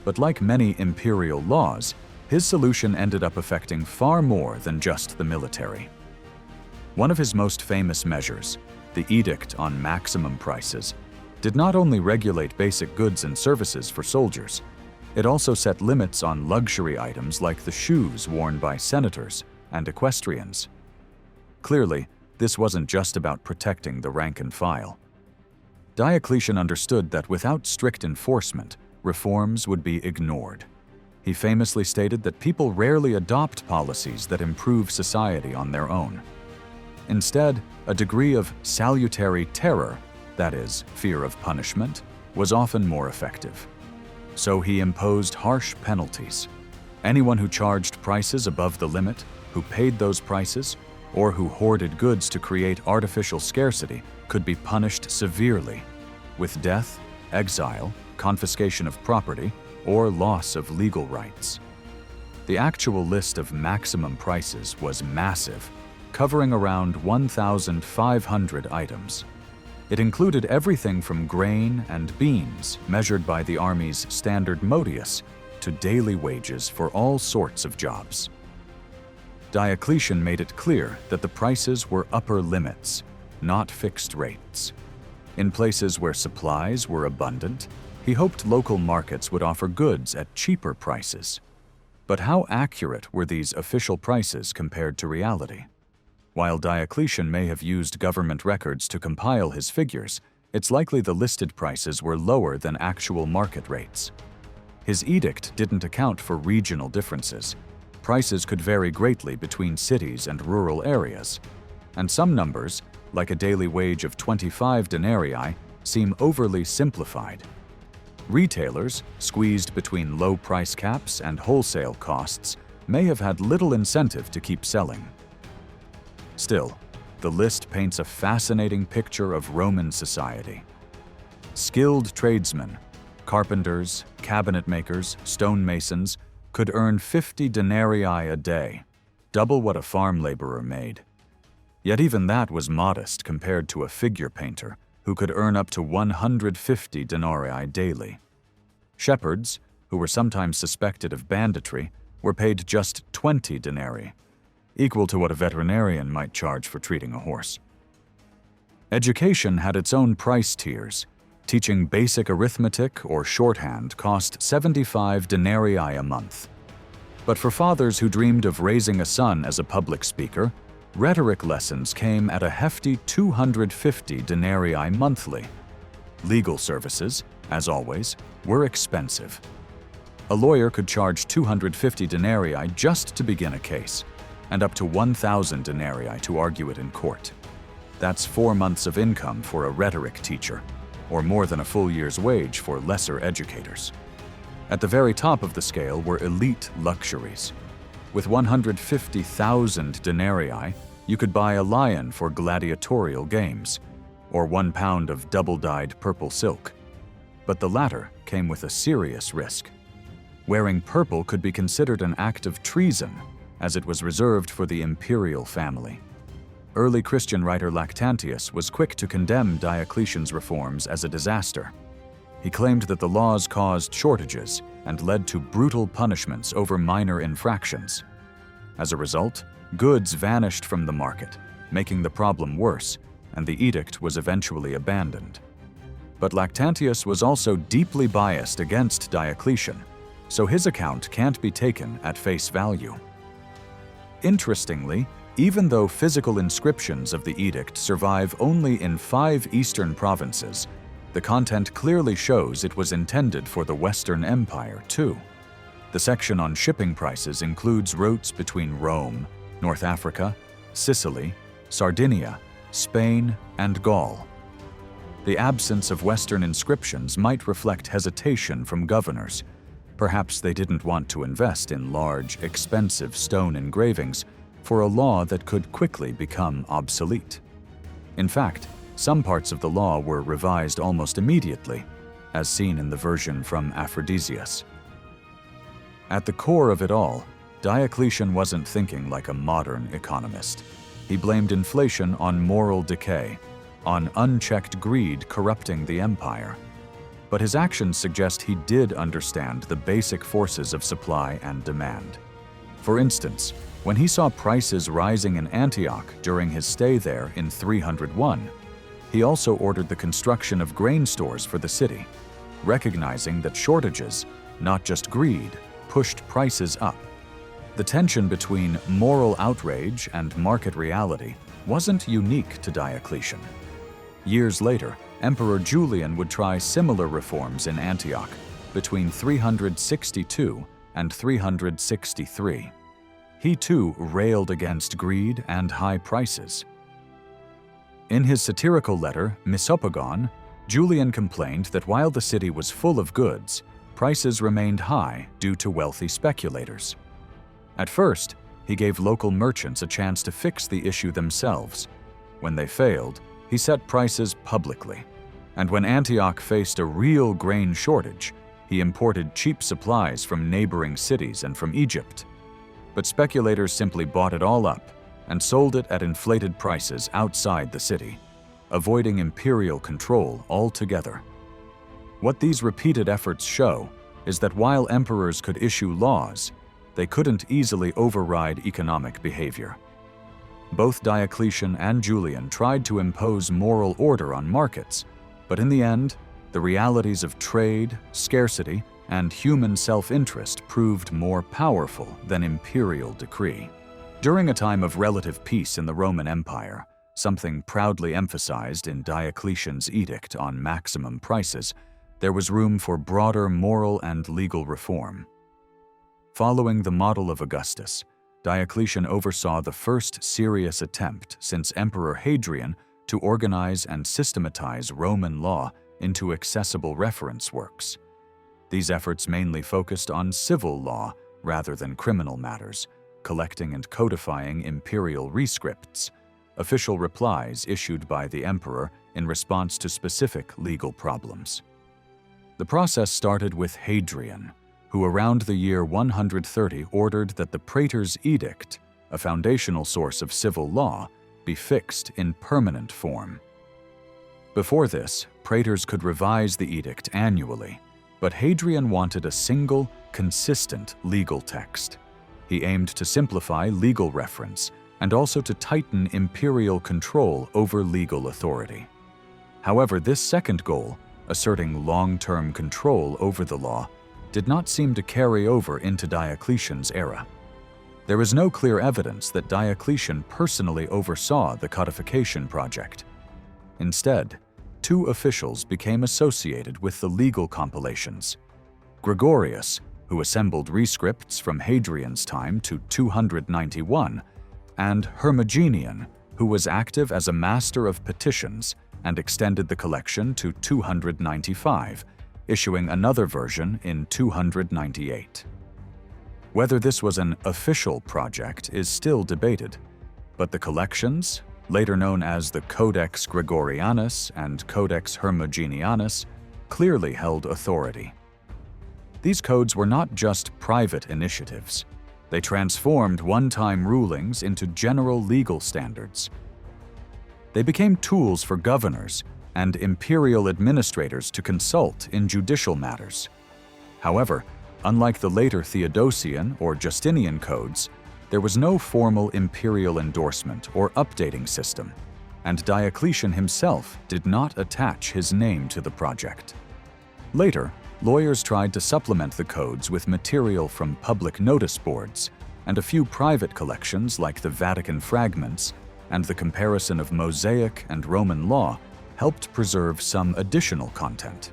but like many imperial laws, his solution ended up affecting far more than just the military. One of his most famous measures, the Edict on Maximum Prices, did not only regulate basic goods and services for soldiers, it also set limits on luxury items like the shoes worn by senators and equestrians. Clearly, this wasn't just about protecting the rank and file. Diocletian understood that without strict enforcement, reforms would be ignored. He famously stated that people rarely adopt policies that improve society on their own. Instead, a degree of salutary terror, that is, fear of punishment, was often more effective. So he imposed harsh penalties. Anyone who charged prices above the limit, who paid those prices, or who hoarded goods to create artificial scarcity could be punished severely, with death, exile, confiscation of property, or loss of legal rights. The actual list of maximum prices was massive, covering around 1,500 items. It included everything from grain and beans, measured by the army's standard modius, to daily wages for all sorts of jobs. Diocletian made it clear that the prices were upper limits, not fixed rates. In places where supplies were abundant, he hoped local markets would offer goods at cheaper prices. But how accurate were these official prices compared to reality? While Diocletian may have used government records to compile his figures, it's likely the listed prices were lower than actual market rates. His edict didn't account for regional differences. Prices could vary greatly between cities and rural areas, and some numbers, like a daily wage of 25 denarii, seem overly simplified. Retailers, squeezed between low price caps and wholesale costs, may have had little incentive to keep selling. Still, the list paints a fascinating picture of Roman society. Skilled tradesmen, carpenters, cabinet makers, stonemasons, could earn 50 denarii a day, double what a farm laborer made. Yet even that was modest compared to a figure painter, who could earn up to 150 denarii daily. Shepherds, who were sometimes suspected of banditry, were paid just 20 denarii, equal to what a veterinarian might charge for treating a horse. Education had its own price tiers. Teaching basic arithmetic or shorthand cost 75 denarii a month. But for fathers who dreamed of raising a son as a public speaker, rhetoric lessons came at a hefty 250 denarii monthly. Legal services, as always, were expensive. A lawyer could charge 250 denarii just to begin a case, and up to 1,000 denarii to argue it in court. That's 4 months of income for a rhetoric teacher, or more than a full year's wage for lesser educators. At the very top of the scale were elite luxuries. With 150,000 denarii, you could buy a lion for gladiatorial games, or 1 pound of double-dyed purple silk. But the latter came with a serious risk. Wearing purple could be considered an act of treason, as it was reserved for the imperial family. Early Christian writer Lactantius was quick to condemn Diocletian's reforms as a disaster. He claimed that the laws caused shortages and led to brutal punishments over minor infractions. As a result, goods vanished from the market, making the problem worse, and the edict was eventually abandoned. But Lactantius was also deeply biased against Diocletian, so his account can't be taken at face value. Interestingly, even though physical inscriptions of the edict survive only in 5 eastern provinces, the content clearly shows it was intended for the Western Empire too. The section on shipping prices includes routes between Rome, North Africa, Sicily, Sardinia, Spain, and Gaul. The absence of Western inscriptions might reflect hesitation from governors. Perhaps they didn't want to invest in large, expensive stone engravings for a law that could quickly become obsolete. In fact, some parts of the law were revised almost immediately, as seen in the version from Aphrodisias. At the core of it all, Diocletian wasn't thinking like a modern economist. He blamed inflation on moral decay, on unchecked greed corrupting the empire. But his actions suggest he did understand the basic forces of supply and demand. For instance, when he saw prices rising in Antioch during his stay there in 301, he also ordered the construction of grain stores for the city, recognizing that shortages, not just greed, pushed prices up. The tension between moral outrage and market reality wasn't unique to Diocletian. Years later, Emperor Julian would try similar reforms in Antioch between 362 and 363. He too railed against greed and high prices. In his satirical letter, Misopogon, Julian complained that while the city was full of goods, prices remained high due to wealthy speculators. At first, he gave local merchants a chance to fix the issue themselves. When they failed, he set prices publicly. And when Antioch faced a real grain shortage, he imported cheap supplies from neighboring cities and from Egypt. But speculators simply bought it all up and sold it at inflated prices outside the city, avoiding imperial control altogether. What these repeated efforts show is that while emperors could issue laws, they couldn't easily override economic behavior. Both Diocletian and Julian tried to impose moral order on markets, but in the end, the realities of trade, scarcity, and human self-interest proved more powerful than imperial decree. During a time of relative peace in the Roman Empire, something proudly emphasized in Diocletian's edict on maximum prices, there was room for broader moral and legal reform. Following the model of Augustus, Diocletian oversaw the first serious attempt since Emperor Hadrian to organize and systematize Roman law into accessible reference works. These efforts mainly focused on civil law rather than criminal matters, collecting and codifying imperial rescripts, official replies issued by the emperor in response to specific legal problems. The process started with Hadrian, who around the year 130 ordered that the praetor's edict, a foundational source of civil law, be fixed in permanent form. Before this, praetors could revise the edict annually, but Hadrian wanted a single, consistent legal text. He aimed to simplify legal reference and also to tighten imperial control over legal authority. However, this second goal, asserting long-term control over the law, did not seem to carry over into Diocletian's era. There is no clear evidence that Diocletian personally oversaw the codification project. Instead, two officials became associated with the legal compilations: Gregorius, who assembled rescripts from Hadrian's time to 291, and Hermogenian, who was active as a master of petitions and extended the collection to 295, issuing another version in 298. Whether this was an official project is still debated, but the collections, later known as the Codex Gregorianus and Codex Hermogenianus, clearly held authority. These codes were not just private initiatives. They transformed one-time rulings into general legal standards. They became tools for governors and imperial administrators to consult in judicial matters. However, unlike the later Theodosian or Justinian codes, there was no formal imperial endorsement or updating system, and Diocletian himself did not attach his name to the project. Later, lawyers tried to supplement the codes with material from public notice boards, and a few private collections like the Vatican Fragments and the comparison of Mosaic and Roman law helped preserve some additional content.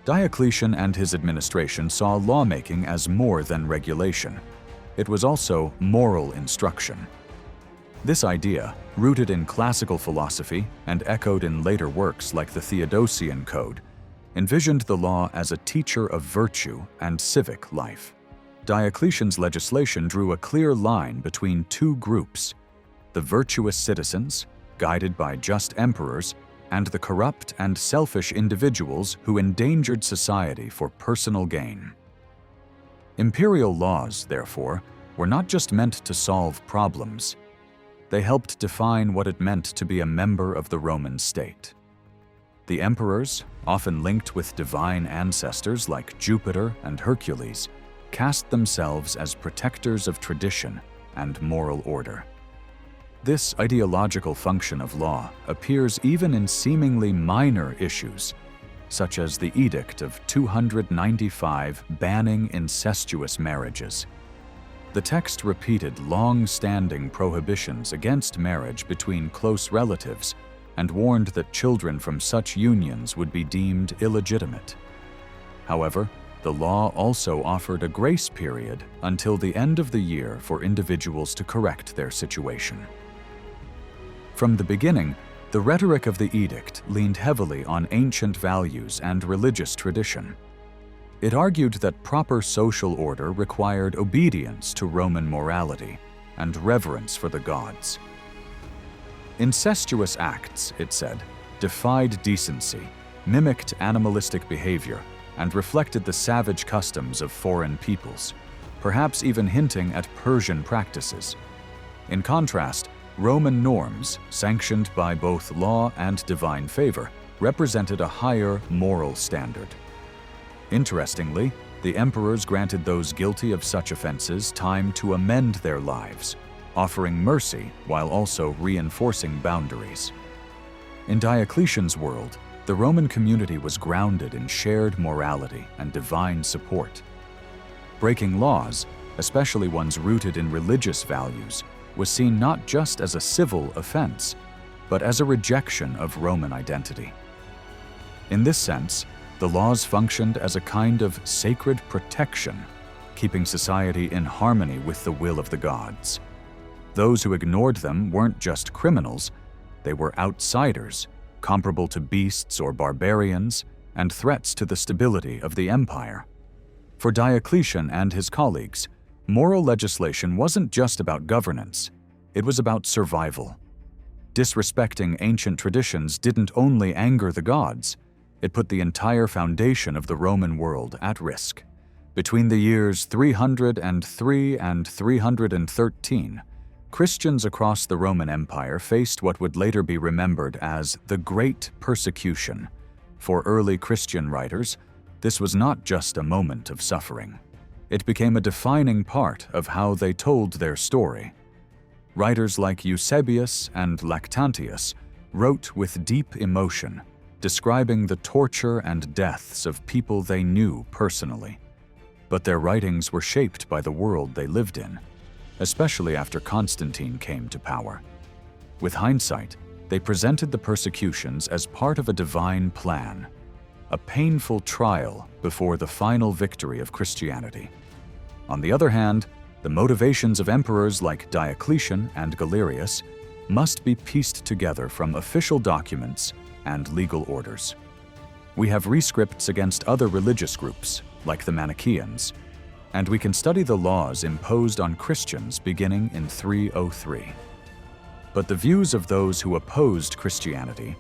Diocletian and his administration saw lawmaking as more than regulation. It was also moral instruction. This idea, rooted in classical philosophy and echoed in later works like the Theodosian Code, envisioned the law as a teacher of virtue and civic life. Diocletian's legislation drew a clear line between two groups: the virtuous citizens, guided by just emperors, and the corrupt and selfish individuals who endangered society for personal gain. Imperial laws, therefore, were not just meant to solve problems. They helped define what it meant to be a member of the Roman state. The emperors, often linked with divine ancestors like Jupiter and Hercules, cast themselves as protectors of tradition and moral order. This ideological function of law appears even in seemingly minor issues, such as the Edict of 295 banning incestuous marriages. The text repeated long-standing prohibitions against marriage between close relatives and warned that children from such unions would be deemed illegitimate. However, the law also offered a grace period until the end of the year for individuals to correct their situation. From the beginning, the rhetoric of the edict leaned heavily on ancient values and religious tradition. It argued that proper social order required obedience to Roman morality and reverence for the gods. Incestuous acts, it said, defied decency, mimicked animalistic behavior, and reflected the savage customs of foreign peoples, perhaps even hinting at Persian practices. In contrast, Roman norms, sanctioned by both law and divine favor, represented a higher moral standard. Interestingly, the emperors granted those guilty of such offenses time to amend their lives, offering mercy while also reinforcing boundaries. In Diocletian's world, The Roman community was grounded in shared morality and divine support. Breaking laws, especially ones rooted in religious values, was seen not just as a civil offense, but as a rejection of Roman identity. In this sense, the laws functioned as a kind of sacred protection, keeping society in harmony with the will of the gods. Those who ignored them weren't just criminals, they were outsiders, comparable to beasts or barbarians, and threats to the stability of the empire. For Diocletian and his colleagues, moral legislation wasn't just about governance, it was about survival. Disrespecting ancient traditions didn't only anger the gods, it put the entire foundation of the Roman world at risk. Between the years 303 and 313, Christians across the Roman Empire faced what would later be remembered as the Great Persecution. For early Christian writers, this was not just a moment of suffering. It became a defining part of how they told their story. Writers like Eusebius and Lactantius wrote with deep emotion, describing the torture and deaths of people they knew personally. But their writings were shaped by the world they lived in, especially after Constantine came to power. With hindsight, they presented the persecutions as part of a divine plan, a painful trial before the final victory of Christianity. On the other hand, the motivations of emperors like Diocletian and Galerius must be pieced together from official documents and legal orders. We have rescripts against other religious groups, like the Manichaeans, and we can study the laws imposed on Christians beginning in 303. But the views of those who opposed Christianity,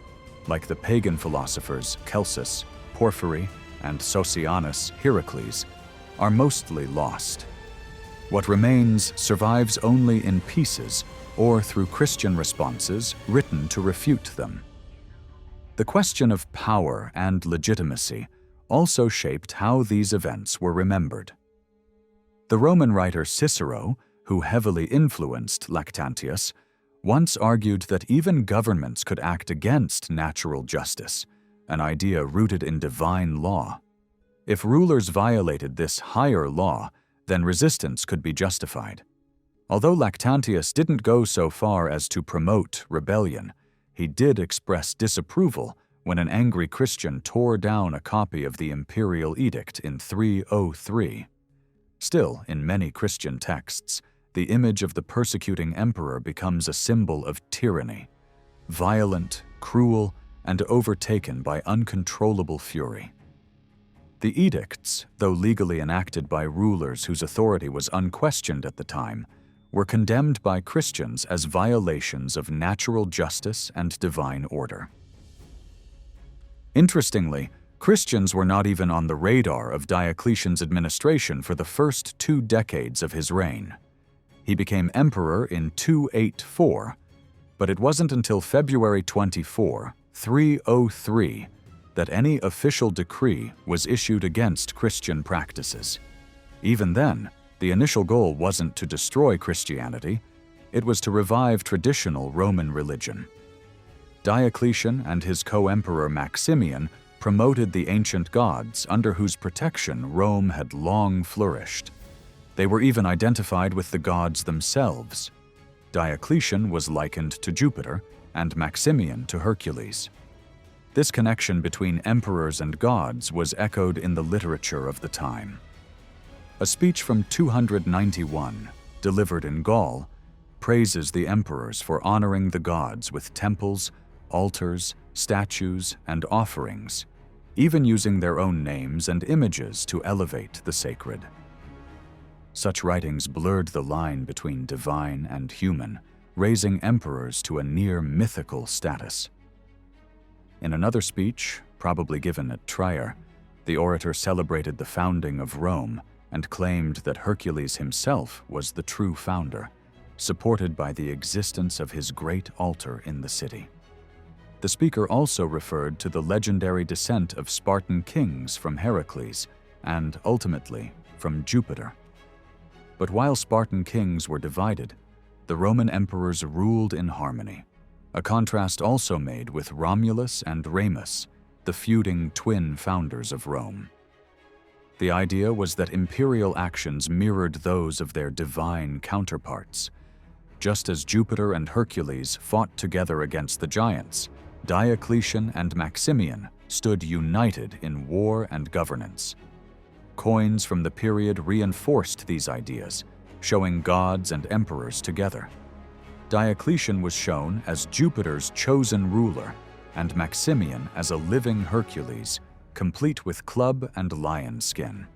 like the pagan philosophers Celsus, Porphyry, and Socianus Hierocles, are mostly lost. What remains survives only in pieces or through Christian responses written to refute them. The question of power and legitimacy also shaped how these events were remembered. The Roman writer Cicero, who heavily influenced Lactantius, once argued that even governments could act against natural justice, an idea rooted in divine law. If rulers violated this higher law, then resistance could be justified. Although Lactantius didn't go so far as to promote rebellion, he did express disapproval when an angry Christian tore down a copy of the imperial edict in 303. Still, in many Christian texts, the image of the persecuting emperor becomes a symbol of tyranny, violent, cruel, and overtaken by uncontrollable fury. The edicts, though legally enacted by rulers whose authority was unquestioned at the time, were condemned by Christians as violations of natural justice and divine order. Interestingly, Christians were not even on the radar of Diocletian's administration for the first 2 decades of his reign. He became emperor in 284, but it wasn't until February 24, 303, that any official decree was issued against Christian practices. Even then, the initial goal wasn't to destroy Christianity, it was to revive traditional Roman religion. Diocletian and his co-emperor Maximian promoted the ancient gods under whose protection Rome had long flourished. They were even identified with the gods themselves. Diocletian was likened to Jupiter and Maximian to Hercules. This connection between emperors and gods was echoed in the literature of the time. A speech from 291, delivered in Gaul, praises the emperors for honoring the gods with temples, altars, statues, and offerings, even using their own names and images to elevate the sacred. Such writings blurred the line between divine and human, raising emperors to a near mythical status. In another speech, probably given at Trier, the orator celebrated the founding of Rome and claimed that Hercules himself was the true founder, supported by the existence of his great altar in the city. The speaker also referred to the legendary descent of Spartan kings from Heracles and, ultimately, from Jupiter. But while Spartan kings were divided, the Roman emperors ruled in harmony, a contrast also made with Romulus and Remus, the feuding twin founders of Rome. The idea was that imperial actions mirrored those of their divine counterparts. Just as Jupiter and Hercules fought together against the giants, Diocletian and Maximian stood united in war and governance. Coins from the period reinforced these ideas, showing gods and emperors together. Diocletian was shown as Jupiter's chosen ruler, and Maximian as a living Hercules, complete with club and lion skin.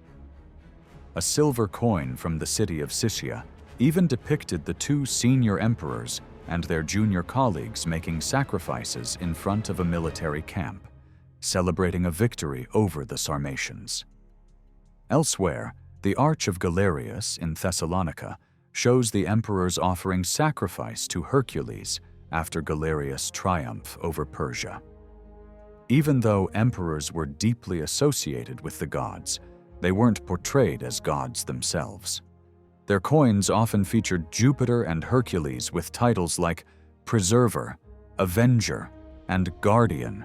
A silver coin from the city of Siccia even depicted the two senior emperors and their junior colleagues making sacrifices in front of a military camp, celebrating a victory over the Sarmatians. Elsewhere, the Arch of Galerius in Thessalonica shows the emperors offering sacrifice to Hercules after Galerius' triumph over Persia. Even though emperors were deeply associated with the gods, they weren't portrayed as gods themselves. Their coins often featured Jupiter and Hercules with titles like Preserver, Avenger, and Guardian,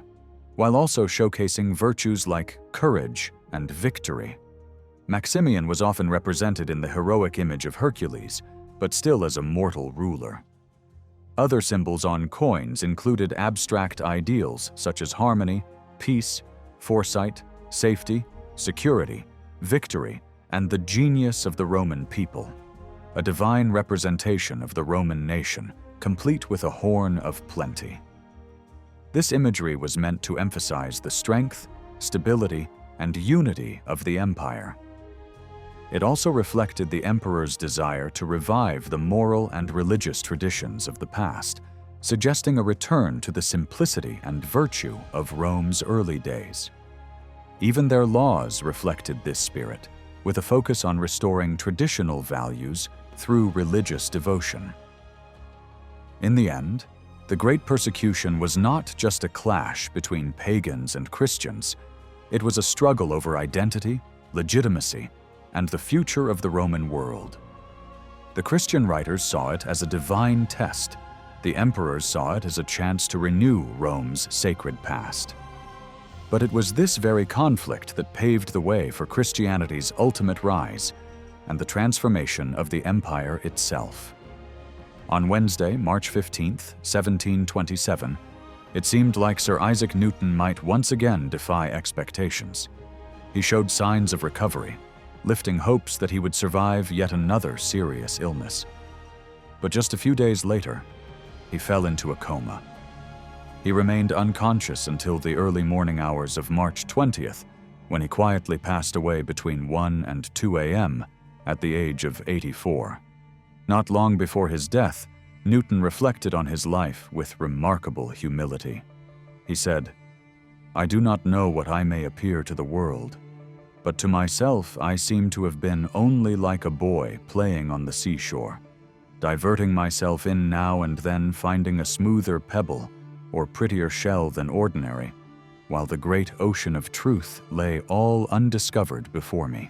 while also showcasing virtues like courage and victory. Maximian was often represented in the heroic image of Hercules, but still as a mortal ruler. Other symbols on coins included abstract ideals such as harmony, peace, foresight, safety, security, victory, and the genius of the Roman people, a divine representation of the Roman nation, complete with a horn of plenty. This imagery was meant to emphasize the strength, stability, and unity of the empire. It also reflected the emperor's desire to revive the moral and religious traditions of the past, suggesting a return to the simplicity and virtue of Rome's early days. Even their laws reflected this spirit, with a focus on restoring traditional values through religious devotion. In the end, the Great Persecution was not just a clash between pagans and Christians. It was a struggle over identity, legitimacy, and the future of the Roman world. The Christian writers saw it as a divine test. The emperors saw it as a chance to renew Rome's sacred past. But it was this very conflict that paved the way for Christianity's ultimate rise and the transformation of the empire itself. On Wednesday, March 15, 1727, it seemed like Sir Isaac Newton might once again defy expectations. He showed signs of recovery, lifting hopes that he would survive yet another serious illness. But just a few days later, he fell into a coma. He remained unconscious until the early morning hours of March 20th, when he quietly passed away between 1 and 2 a.m. at the age of 84. Not long before his death, Newton reflected on his life with remarkable humility. He said, "I do not know what I may appear to the world, but to myself I seem to have been only like a boy playing on the seashore, diverting myself in now and then finding a smoother pebble or prettier shell than ordinary, while the great ocean of truth lay all undiscovered before me."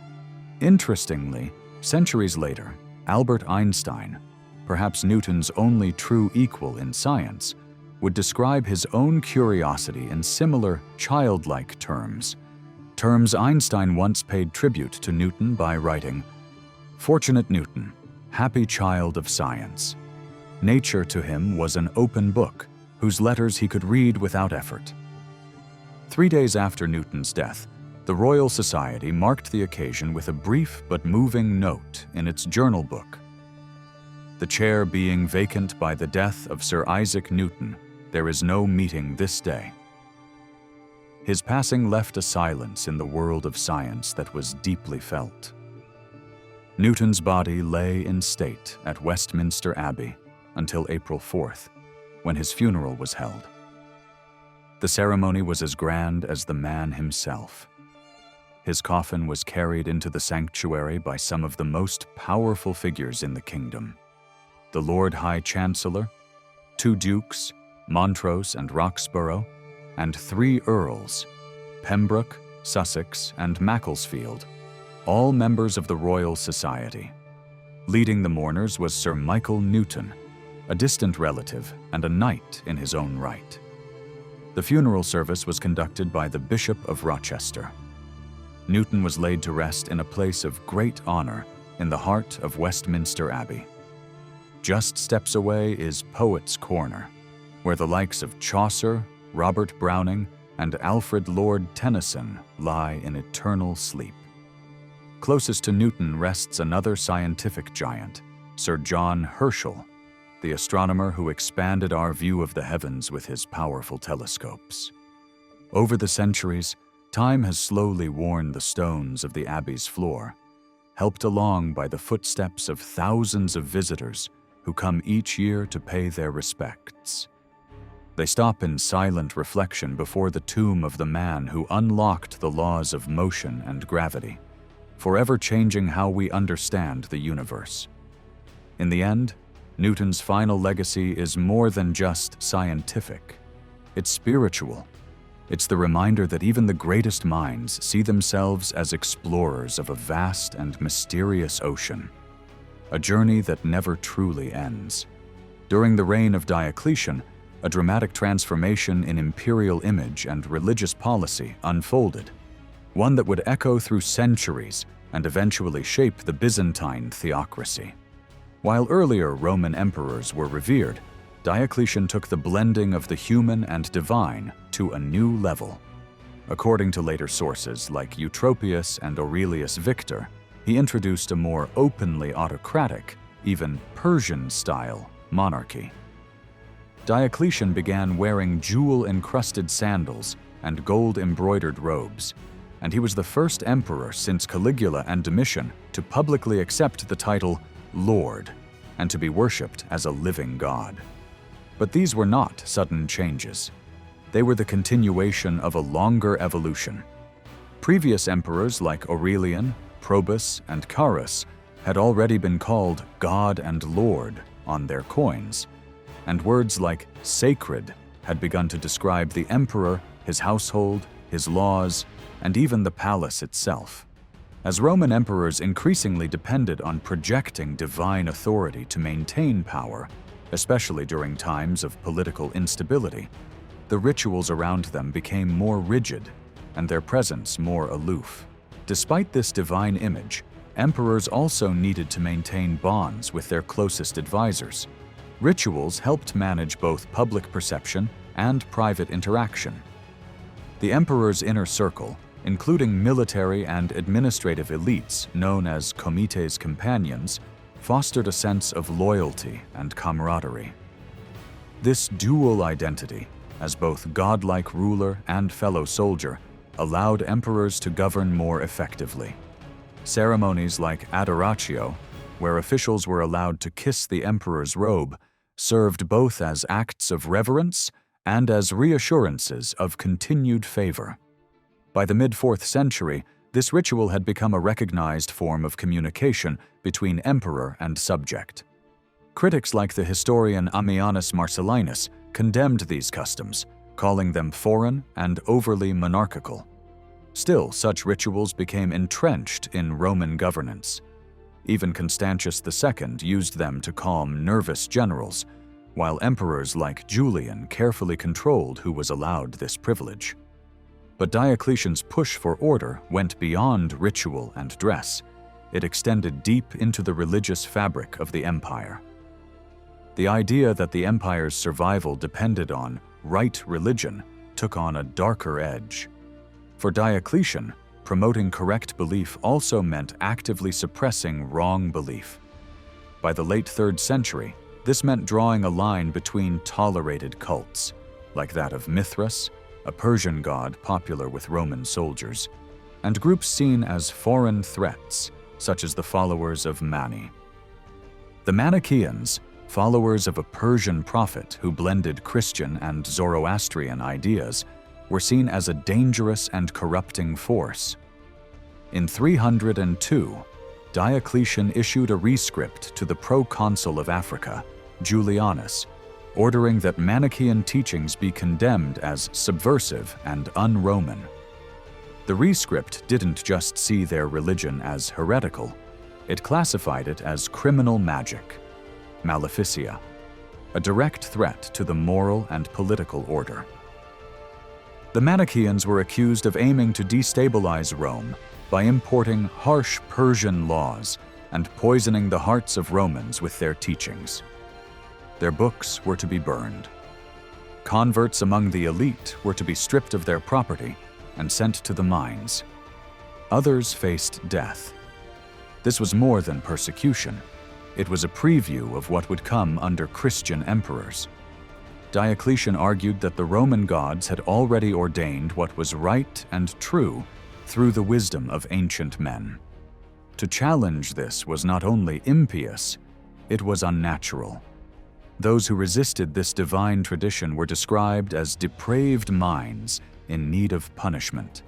Interestingly, centuries later, Albert Einstein, perhaps Newton's only true equal in science, would describe his own curiosity in similar childlike terms Einstein once paid tribute to Newton by writing, "Fortunate Newton, happy child of science. Nature to him was an open book, whose letters he could read without effort." 3 days after Newton's death, the Royal Society marked the occasion with a brief but moving note in its journal book. "The chair being vacant by the death of Sir Isaac Newton, there is no meeting this day." His passing left a silence in the world of science that was deeply felt. Newton's body lay in state at Westminster Abbey until April 4th, when his funeral was held. The ceremony was as grand as the man himself. His coffin was carried into the sanctuary by some of the most powerful figures in the kingdom: the Lord High Chancellor, 2 dukes, Montrose and Roxburgh, and 3 earls, Pembroke, Sussex, and Macclesfield, all members of the Royal Society. Leading the mourners was Sir Michael Newton, a distant relative and a knight in his own right. The funeral service was conducted by the Bishop of Rochester. Newton was laid to rest in a place of great honor in the heart of Westminster Abbey. Just steps away is Poets' Corner, where the likes of Chaucer, Robert Browning, and Alfred Lord Tennyson lie in eternal sleep. Closest to Newton rests another scientific giant, Sir John Herschel, the astronomer who expanded our view of the heavens with his powerful telescopes. Over the centuries, time has slowly worn the stones of the Abbey's floor, helped along by the footsteps of thousands of visitors who come each year to pay their respects. They stop in silent reflection before the tomb of the man who unlocked the laws of motion and gravity, forever changing how we understand the universe. In the end, Newton's final legacy is more than just scientific. It's spiritual. It's the reminder that even the greatest minds see themselves as explorers of a vast and mysterious ocean, a journey that never truly ends. During the reign of Diocletian, a dramatic transformation in imperial image and religious policy unfolded, one that would echo through centuries and eventually shape the Byzantine theocracy. While earlier Roman emperors were revered, Diocletian took the blending of the human and divine to a new level. According to later sources like Eutropius and Aurelius Victor, he introduced a more openly autocratic, even Persian-style monarchy. Diocletian began wearing jewel-encrusted sandals and gold-embroidered robes, and he was the first emperor since Caligula and Domitian to publicly accept the title Lord and to be worshipped as a living god. But these were not sudden changes. They were the continuation of a longer evolution. Previous emperors like Aurelian, Probus, and Carus had already been called God and Lord on their coins, and words like sacred had begun to describe the emperor, his household, his laws, and even the palace itself. As Roman emperors increasingly depended on projecting divine authority to maintain power, especially during times of political instability, the rituals around them became more rigid and their presence more aloof. Despite this divine image, emperors also needed to maintain bonds with their closest advisors. Rituals helped manage both public perception and private interaction. The emperor's inner circle, including military and administrative elites known as comites companions, fostered a sense of loyalty and camaraderie. This dual identity, as both godlike ruler and fellow soldier, allowed emperors to govern more effectively. Ceremonies like adoratio, where officials were allowed to kiss the emperor's robe, served both as acts of reverence and as reassurances of continued favor. By the mid-4th century, this ritual had become a recognized form of communication between emperor and subject. Critics like the historian Ammianus Marcellinus condemned these customs, calling them foreign and overly monarchical. Still, such rituals became entrenched in Roman governance. Even Constantius II used them to calm nervous generals, while emperors like Julian carefully controlled who was allowed this privilege. But Diocletian's push for order went beyond ritual and dress. It extended deep into the religious fabric of the empire. The idea that the empire's survival depended on right religion took on a darker edge. For Diocletian, promoting correct belief also meant actively suppressing wrong belief. By the late 3rd century, this meant drawing a line between tolerated cults, like that of Mithras, a Persian god popular with Roman soldiers, and groups seen as foreign threats, such as the followers of Mani. The Manichaeans, followers of a Persian prophet who blended Christian and Zoroastrian ideas, were seen as a dangerous and corrupting force. In 302, Diocletian issued a rescript to the proconsul of Africa, Julianus, ordering that Manichaean teachings be condemned as subversive and un-Roman. The rescript didn't just see their religion as heretical, it classified it as criminal magic, maleficia, a direct threat to the moral and political order. The Manichaeans were accused of aiming to destabilize Rome by importing harsh Persian laws and poisoning the hearts of Romans with their teachings. Their books were to be burned. Converts among the elite were to be stripped of their property and sent to the mines. Others faced death. This was more than persecution. It was a preview of what would come under Christian emperors. Diocletian argued that the Roman gods had already ordained what was right and true through the wisdom of ancient men. To challenge this was not only impious, it was unnatural. Those who resisted this divine tradition were described as depraved minds in need of punishment.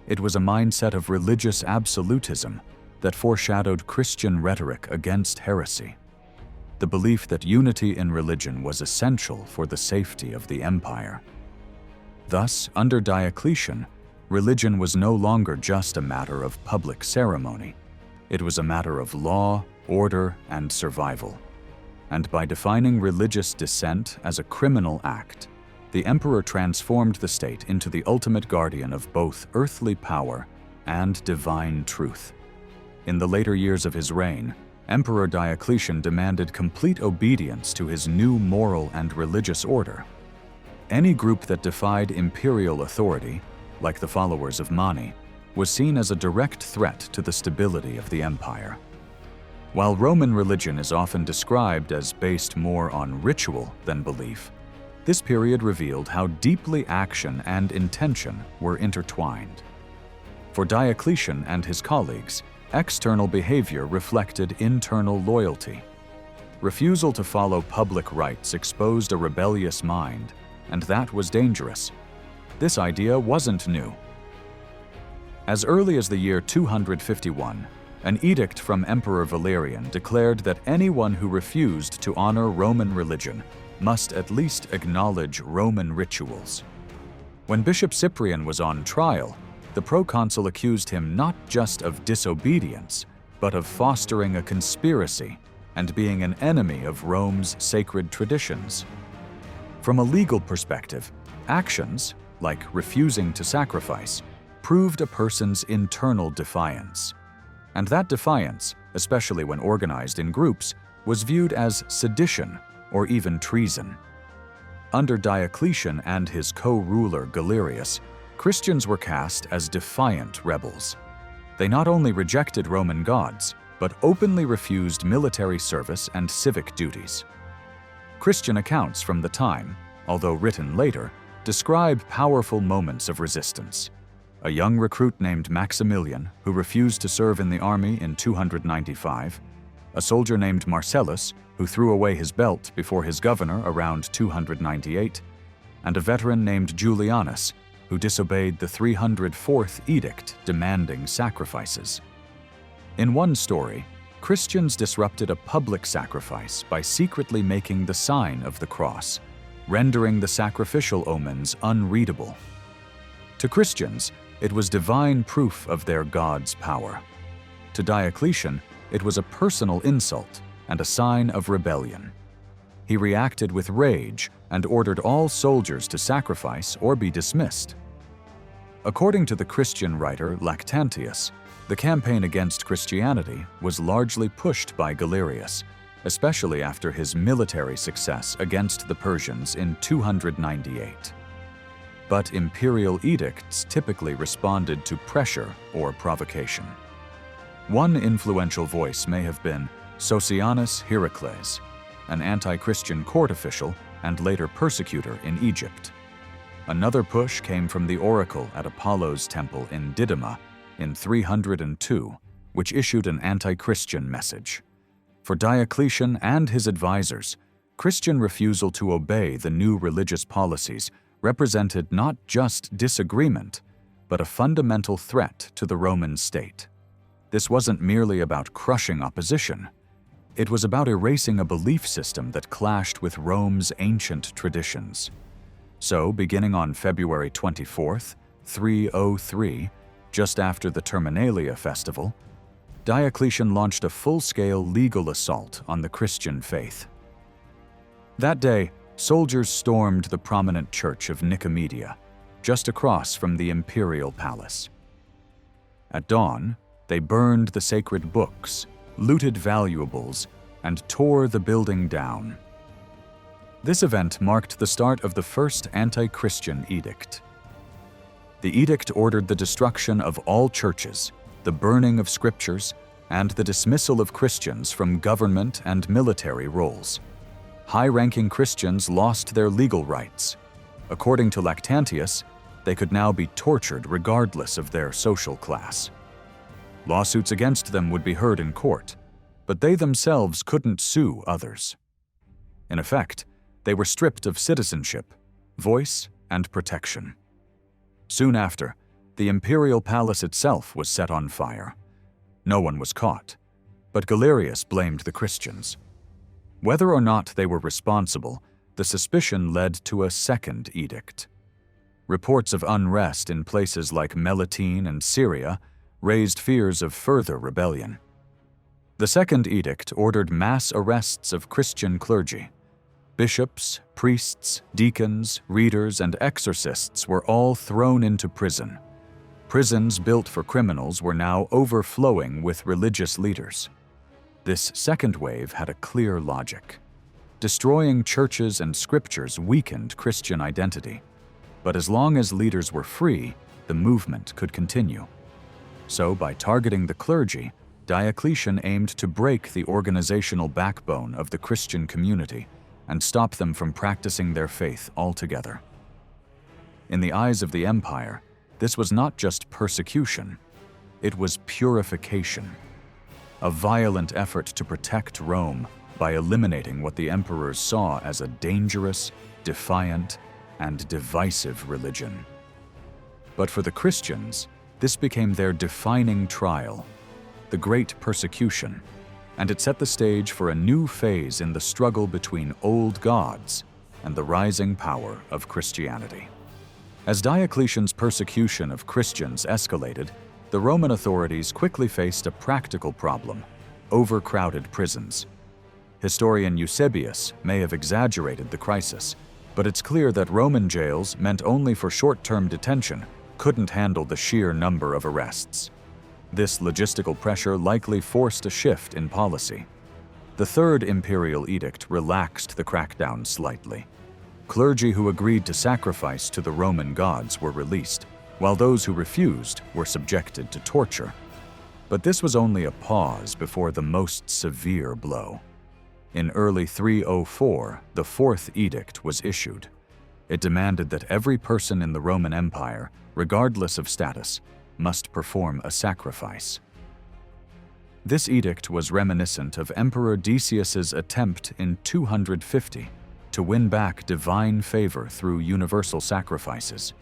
It was a mindset of religious absolutism that foreshadowed Christian rhetoric against heresy. The belief that unity in religion was essential for the safety of the empire. Thus, under Diocletian, religion was no longer just a matter of public ceremony. It was a matter of law, order, and survival. And by defining religious dissent as a criminal act, the emperor transformed the state into the ultimate guardian of both earthly power and divine truth. In the later years of his reign, Emperor Diocletian demanded complete obedience to his new moral and religious order. Any group that defied imperial authority, like the followers of Mani, was seen as a direct threat to the stability of the empire. While Roman religion is often described as based more on ritual than belief, this period revealed how deeply action and intention were intertwined. For Diocletian and his colleagues, external behavior reflected internal loyalty. Refusal to follow public rites exposed a rebellious mind, and that was dangerous. This idea wasn't new. As early as the year 251, an edict from Emperor Valerian declared that anyone who refused to honor Roman religion must at least acknowledge Roman rituals. When Bishop Cyprian was on trial, the proconsul accused him not just of disobedience, but of fostering a conspiracy and being an enemy of Rome's sacred traditions. From a legal perspective, actions, like refusing to sacrifice, proved a person's internal defiance. And that defiance, especially when organized in groups, was viewed as sedition or even treason. Under Diocletian and his co-ruler Galerius, Christians were cast as defiant rebels. They not only rejected Roman gods, but openly refused military service and civic duties. Christian accounts from the time, although written later, describe powerful moments of resistance. A young recruit named Maximilian, who refused to serve in the army in 295, a soldier named Marcellus, who threw away his belt before his governor around 298, and a veteran named Julianus, who disobeyed the 304th edict demanding sacrifices. In one story, Christians disrupted a public sacrifice by secretly making the sign of the cross, rendering the sacrificial omens unreadable. To Christians, it was divine proof of their God's power. To Diocletian, it was a personal insult and a sign of rebellion. He reacted with rage and ordered all soldiers to sacrifice or be dismissed. According to the Christian writer Lactantius, the campaign against Christianity was largely pushed by Galerius, especially after his military success against the Persians in 298. But imperial edicts typically responded to pressure or provocation. One influential voice may have been Socianus Hierocles, an anti-Christian court official and later persecutor in Egypt. Another push came from the oracle at Apollo's temple in Didyma in 302, which issued an anti-Christian message. For Diocletian and his advisors, Christian refusal to obey the new religious policies represented not just disagreement, but a fundamental threat to the Roman state. This wasn't merely about crushing opposition. It was about erasing a belief system that clashed with Rome's ancient traditions. So, beginning on February 24th, 303, just after the Terminalia festival, Diocletian launched a full-scale legal assault on the Christian faith. That day, soldiers stormed the prominent church of Nicomedia, just across from the imperial palace. At dawn, they burned the sacred books, looted valuables, and tore the building down. This event marked the start of the first anti-Christian edict. The edict ordered the destruction of all churches, the burning of scriptures, and the dismissal of Christians from government and military roles. High-ranking Christians lost their legal rights. According to Lactantius, they could now be tortured regardless of their social class. Lawsuits against them would be heard in court, but they themselves couldn't sue others. In effect, they were stripped of citizenship, voice, and protection. Soon after, the imperial palace itself was set on fire. No one was caught, but Galerius blamed the Christians. Whether or not they were responsible, the suspicion led to a second edict. Reports of unrest in places like Melitene and Syria raised fears of further rebellion. The second edict ordered mass arrests of Christian clergy. Bishops, priests, deacons, readers, and exorcists were all thrown into prison. Prisons built for criminals were now overflowing with religious leaders. This second wave had a clear logic. Destroying churches and scriptures weakened Christian identity, but as long as leaders were free, the movement could continue. So, by targeting the clergy, Diocletian aimed to break the organizational backbone of the Christian community and stop them from practicing their faith altogether. In the eyes of the empire, this was not just persecution, it was purification, a violent effort to protect Rome by eliminating what the emperors saw as a dangerous, defiant, and divisive religion. But for the Christians, this became their defining trial, the Great Persecution, and it set the stage for a new phase in the struggle between old gods and the rising power of Christianity. As Diocletian's persecution of Christians escalated, the Roman authorities quickly faced a practical problem: overcrowded prisons. Historian Eusebius may have exaggerated the crisis, but it's clear that Roman jails, meant only for short-term detention, couldn't handle the sheer number of arrests. This logistical pressure likely forced a shift in policy. The Third Imperial Edict relaxed the crackdown slightly. Clergy who agreed to sacrifice to the Roman gods were released, while those who refused were subjected to torture. But this was only a pause before the most severe blow. In early 304, the Fourth Edict was issued. It demanded that every person in the Roman Empire, regardless of status, must perform a sacrifice. This edict was reminiscent of Emperor Decius's attempt in 250 to win back divine favor through universal sacrifices.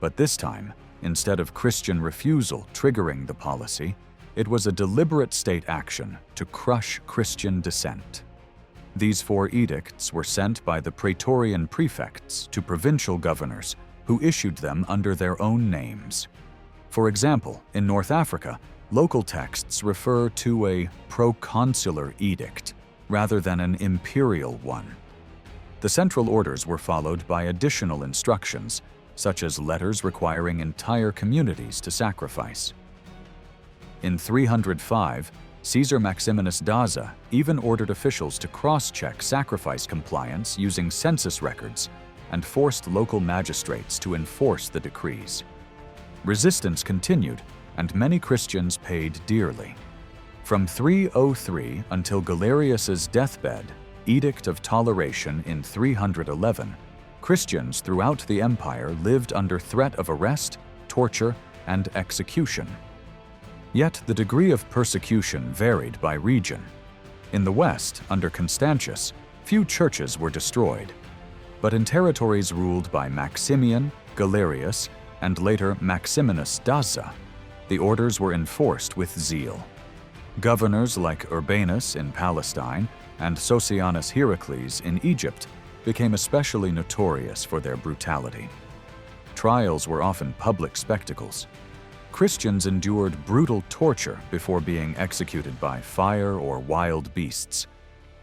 But this time, instead of Christian refusal triggering the policy, it was a deliberate state action to crush Christian dissent. These 4 edicts were sent by the Praetorian prefects to provincial governors, who issued them under their own names. For example, in North Africa, local texts refer to a proconsular edict rather than an imperial one. The central orders were followed by additional instructions, such as letters requiring entire communities to sacrifice. In 305, Caesar Maximinus Daza even ordered officials to cross-check sacrifice compliance using census records and forced local magistrates to enforce the decrees. Resistance continued, and many Christians paid dearly. From 303 until Galerius's deathbed, Edict of Toleration in 311, Christians throughout the empire lived under threat of arrest, torture, and execution. Yet the degree of persecution varied by region. In the West, under Constantius, few churches were destroyed. But in territories ruled by Maximian, Galerius, and later Maximinus Daza, the orders were enforced with zeal. Governors like Urbanus in Palestine and Socianus Hierocles in Egypt became especially notorious for their brutality. Trials were often public spectacles. Christians endured brutal torture before being executed by fire or wild beasts,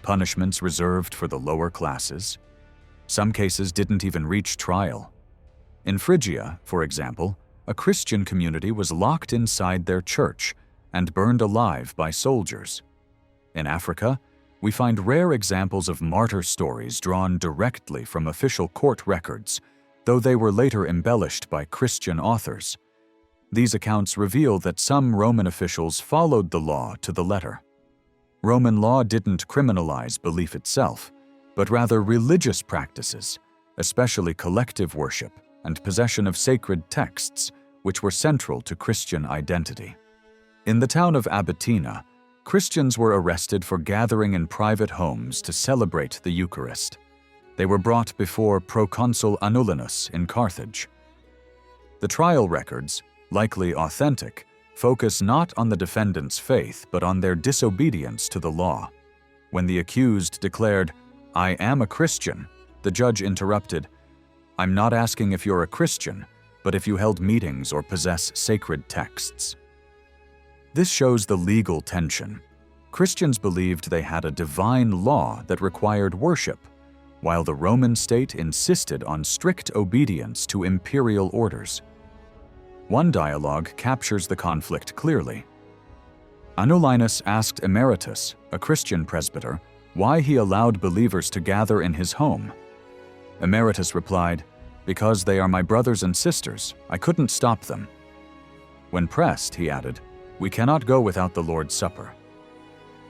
punishments reserved for the lower classes. Some cases didn't even reach trial. In Phrygia, for example, a Christian community was locked inside their church and burned alive by soldiers. In Africa, we find rare examples of martyr stories drawn directly from official court records, though they were later embellished by Christian authors. These accounts reveal that some Roman officials followed the law to the letter. Roman law didn't criminalize belief itself, but rather religious practices, especially collective worship and possession of sacred texts, which were central to Christian identity. In the town of Abitina, Christians were arrested for gathering in private homes to celebrate the Eucharist. They were brought before Proconsul Anulinus in Carthage. The trial records, likely authentic, focus not on the defendants' faith but on their disobedience to the law. When the accused declared, "I am a Christian," the judge interrupted, "I'm not asking if you're a Christian, but if you held meetings or possess sacred texts." This shows the legal tension. Christians believed they had a divine law that required worship, while the Roman state insisted on strict obedience to imperial orders. One dialogue captures the conflict clearly. Anulinus asked Emeritus, a Christian presbyter, why he allowed believers to gather in his home. Emeritus replied, "Because they are my brothers and sisters, I couldn't stop them." When pressed, he added, "We cannot go without the Lord's Supper."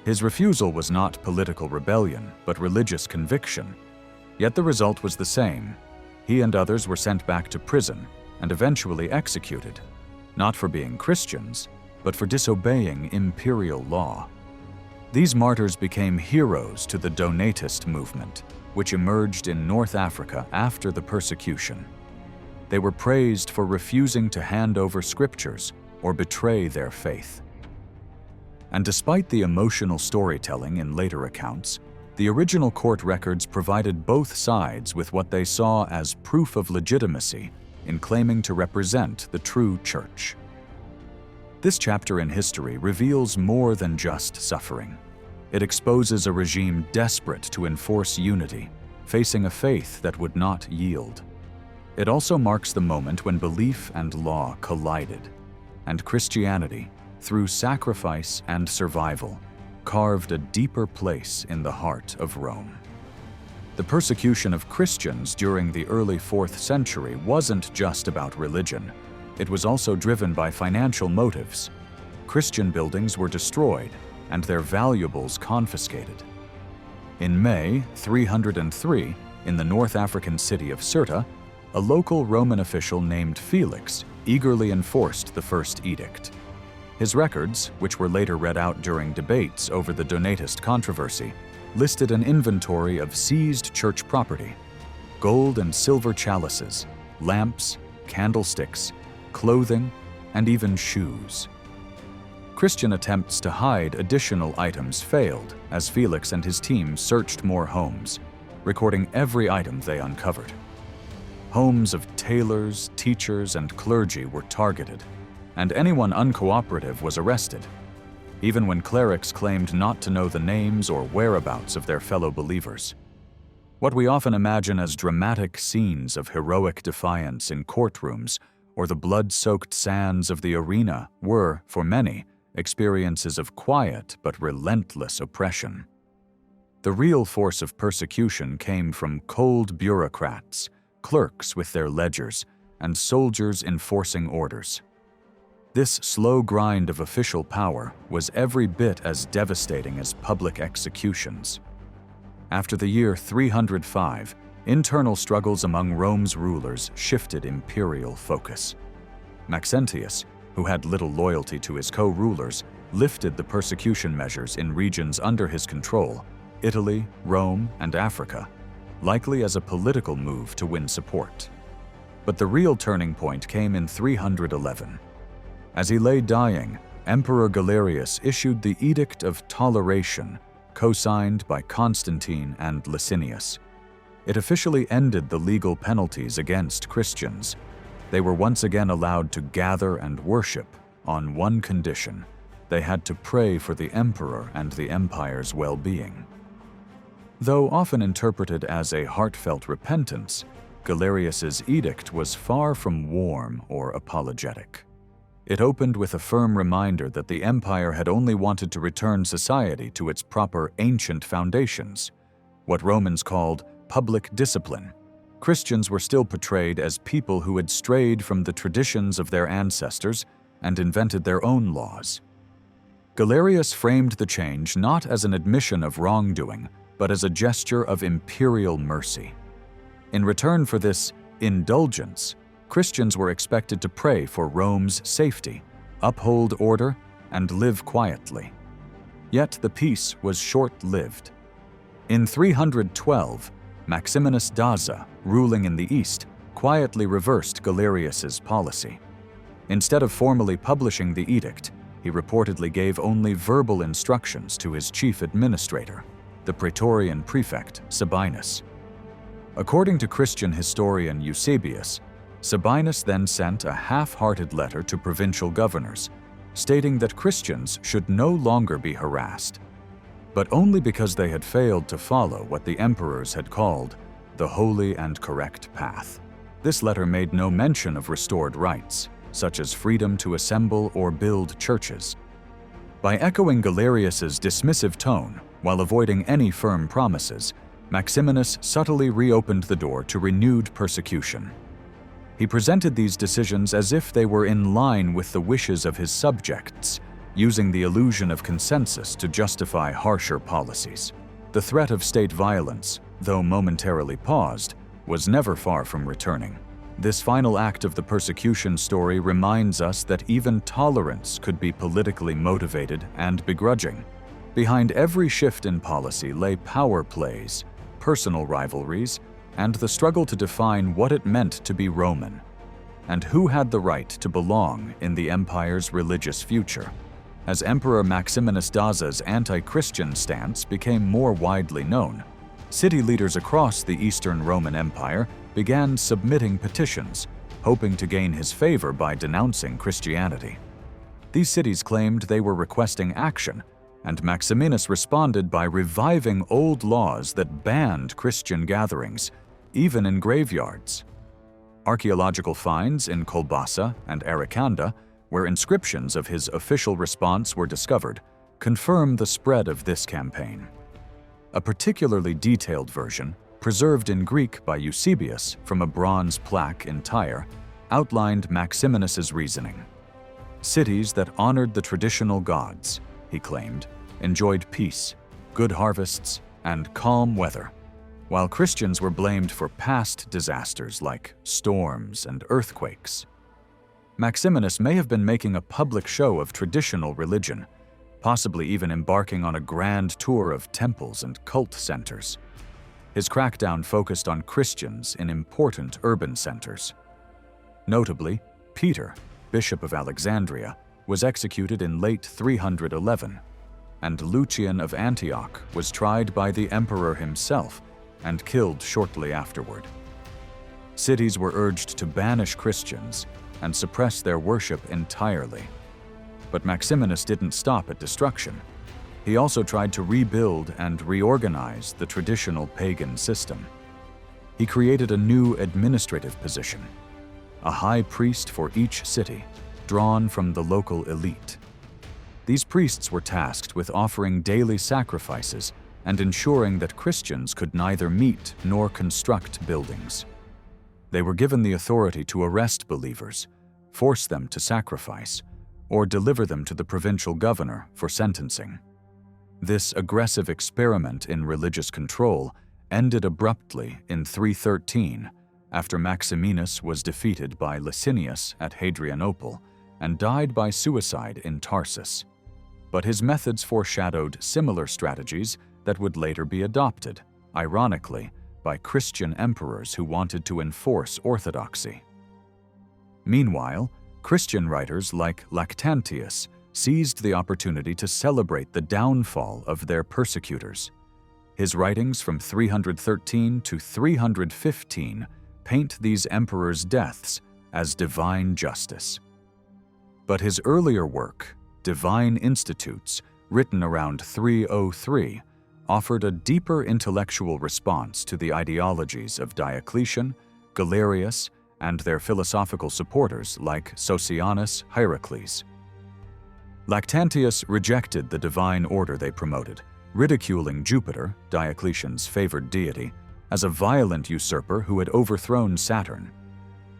His refusal was not political rebellion, but religious conviction. Yet the result was the same. He and others were sent back to prison and eventually executed, not for being Christians, but for disobeying imperial law. These martyrs became heroes to the Donatist movement, which emerged in North Africa after the persecution. They were praised for refusing to hand over scriptures or betray their faith. And despite the emotional storytelling in later accounts, the original court records provided both sides with what they saw as proof of legitimacy in claiming to represent the true church. This chapter in history reveals more than just suffering. It exposes a regime desperate to enforce unity, facing a faith that would not yield. It also marks the moment when belief and law collided, and Christianity, through sacrifice and survival, carved a deeper place in the heart of Rome. The persecution of Christians during the early 4th century wasn't just about religion. It was also driven by financial motives. Christian buildings were destroyed and their valuables confiscated. In May 303, in the North African city of Cirta, a local Roman official named Felix eagerly enforced the first edict. His records, which were later read out during debates over the Donatist controversy, listed an inventory of seized church property: gold and silver chalices, lamps, candlesticks, clothing, and even shoes. Christian attempts to hide additional items failed as Felix and his team searched more homes, recording every item they uncovered. Homes of tailors, teachers, and clergy were targeted, and anyone uncooperative was arrested, even when clerics claimed not to know the names or whereabouts of their fellow believers. What we often imagine as dramatic scenes of heroic defiance in courtrooms or the blood-soaked sands of the arena were, for many, experiences of quiet but relentless oppression. The real force of persecution came from cold bureaucrats, clerks with their ledgers, and soldiers enforcing orders. This slow grind of official power was every bit as devastating as public executions. After the year 305, internal struggles among Rome's rulers shifted imperial focus. Maxentius, who had little loyalty to his co-rulers, lifted the persecution measures in regions under his control, Italy, Rome, and Africa, likely as a political move to win support. But the real turning point came in 311. As he lay dying, Emperor Galerius issued the Edict of Toleration, co-signed by Constantine and Licinius. It officially ended the legal penalties against Christians. They were once again allowed to gather and worship on one condition: they had to pray for the emperor and the empire's well-being. Though often interpreted as a heartfelt repentance, Galerius's edict was far from warm or apologetic. It opened with a firm reminder that the empire had only wanted to return society to its proper ancient foundations, what Romans called public discipline. Christians were still portrayed as people who had strayed from the traditions of their ancestors and invented their own laws. Galerius framed the change not as an admission of wrongdoing, but as a gesture of imperial mercy. In return for this indulgence, Christians were expected to pray for Rome's safety, uphold order, and live quietly. Yet the peace was short-lived. In 312, Maximinus Daza, ruling in the east, quietly reversed Galerius's policy. Instead of formally publishing the edict, he reportedly gave only verbal instructions to his chief administrator, the Praetorian prefect Sabinus. According to Christian historian Eusebius, Sabinus then sent a half-hearted letter to provincial governors, stating that Christians should no longer be harassed, but only because they had failed to follow what the emperors had called the holy and correct path. This letter made no mention of restored rights, such as freedom to assemble or build churches. By echoing Galerius's dismissive tone while avoiding any firm promises, Maximinus subtly reopened the door to renewed persecution. He presented these decisions as if they were in line with the wishes of his subjects, using the illusion of consensus to justify harsher policies. The threat of state violence, though momentarily paused, was never far from returning. This final act of the persecution story reminds us that even tolerance could be politically motivated and begrudging. Behind every shift in policy lay power plays, personal rivalries, and the struggle to define what it meant to be Roman, and who had the right to belong in the empire's religious future. As Emperor Maximinus Daza's anti-Christian stance became more widely known, city leaders across the Eastern Roman Empire began submitting petitions, hoping to gain his favor by denouncing Christianity. These cities claimed they were requesting action, and Maximinus responded by reviving old laws that banned Christian gatherings, even in graveyards. Archaeological finds in Kolbassa and Arakanda, where inscriptions of his official response were discovered, confirm the spread of this campaign. A particularly detailed version, preserved in Greek by Eusebius from a bronze plaque in Tyre, outlined Maximinus's reasoning. Cities that honored the traditional gods, he claimed, enjoyed peace, good harvests, and calm weather, while Christians were blamed for past disasters like storms and earthquakes. Maximinus may have been making a public show of traditional religion, possibly even embarking on a grand tour of temples and cult centers. His crackdown focused on Christians in important urban centers. Notably, Peter, Bishop of Alexandria, was executed in late 311, and Lucian of Antioch was tried by the emperor himself and killed shortly afterward. Cities were urged to banish Christians and suppress their worship entirely. But Maximinus didn't stop at destruction. He also tried to rebuild and reorganize the traditional pagan system. He created a new administrative position, a high priest for each city, drawn from the local elite. These priests were tasked with offering daily sacrifices and ensuring that Christians could neither meet nor construct buildings. They were given the authority to arrest believers, force them to sacrifice, or deliver them to the provincial governor for sentencing. This aggressive experiment in religious control ended abruptly in 313 after Maximinus was defeated by Licinius at Hadrianople and died by suicide in Tarsus. But his methods foreshadowed similar strategies that would later be adopted, ironically, by Christian emperors who wanted to enforce orthodoxy. Meanwhile, Christian writers like Lactantius seized the opportunity to celebrate the downfall of their persecutors. His writings from 313 to 315 paint these emperors' deaths as divine justice. But his earlier work, Divine Institutes, written around 303, offered a deeper intellectual response to the ideologies of Diocletian Galerius, and their philosophical supporters like Socianus, Hierocles. Lactantius rejected the divine order they promoted, ridiculing Jupiter, Diocletian's favored deity, as a violent usurper who had overthrown Saturn.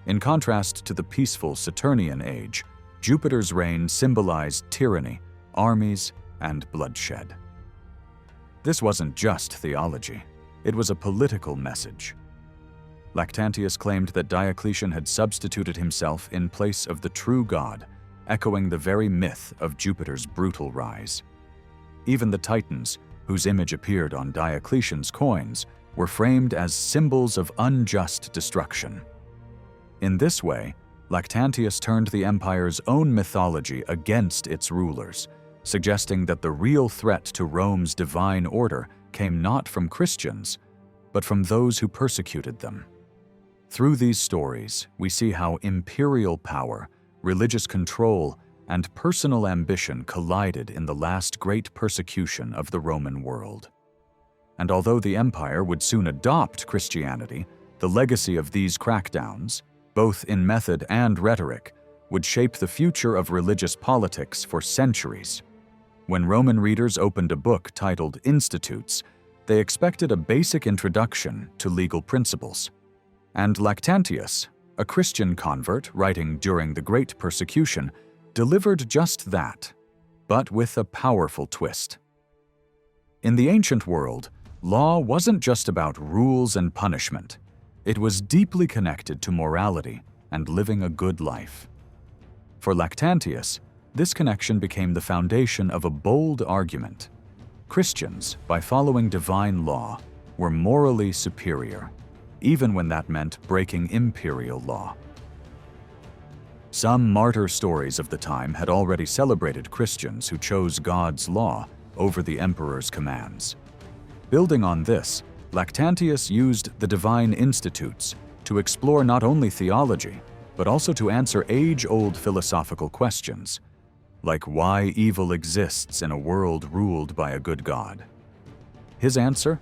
In contrast to the peaceful Saturnian age, Jupiter's reign symbolized tyranny, armies, and bloodshed. This wasn't just theology, it was a political message. Lactantius claimed that Diocletian had substituted himself in place of the true god, echoing the very myth of Jupiter's brutal rise. Even the Titans, whose image appeared on Diocletian's coins, were framed as symbols of unjust destruction. In this way, Lactantius turned the empire's own mythology against its rulers, suggesting that the real threat to Rome's divine order came not from Christians, but from those who persecuted them. Through these stories, we see how imperial power, religious control, and personal ambition collided in the last great persecution of the Roman world. And although the empire would soon adopt Christianity, the legacy of these crackdowns, both in method and rhetoric, would shape the future of religious politics for centuries. When Roman readers opened a book titled Institutes, they expected a basic introduction to legal principles. And Lactantius, a Christian convert writing during the Great Persecution, delivered just that, but with a powerful twist. In the ancient world, law wasn't just about rules and punishment. It was deeply connected to morality and living a good life. For Lactantius, this connection became the foundation of a bold argument. Christians, by following divine law, were morally superior, even when that meant breaking imperial law. Some martyr stories of the time had already celebrated Christians who chose God's law over the emperor's commands. Building on this, Lactantius used the divine institutes to explore not only theology, but also to answer age-old philosophical questions, like why evil exists in a world ruled by a good God. His answer?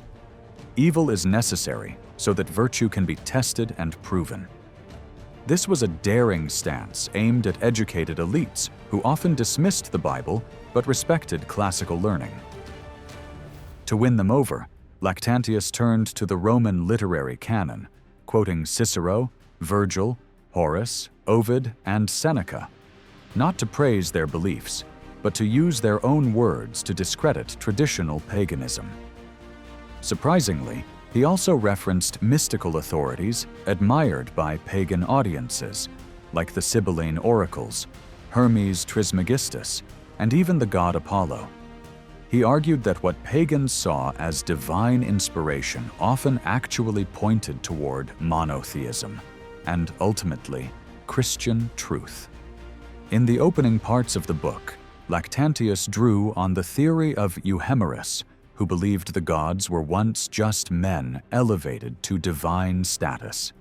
Evil is necessary so that virtue can be tested and proven. This was a daring stance aimed at educated elites who often dismissed the Bible but respected classical learning. To win them over, Lactantius turned to the Roman literary canon, quoting Cicero, Virgil, Horace, Ovid, and Seneca, not to praise their beliefs, but to use their own words to discredit traditional paganism. Surprisingly, he also referenced mystical authorities admired by pagan audiences, like the Sibylline oracles, Hermes Trismegistus, and even the god Apollo. He argued that what pagans saw as divine inspiration often actually pointed toward monotheism, and ultimately, Christian truth. In the opening parts of the book, Lactantius drew on the theory of Euhemerus, who believed the gods were once just men elevated to divine status.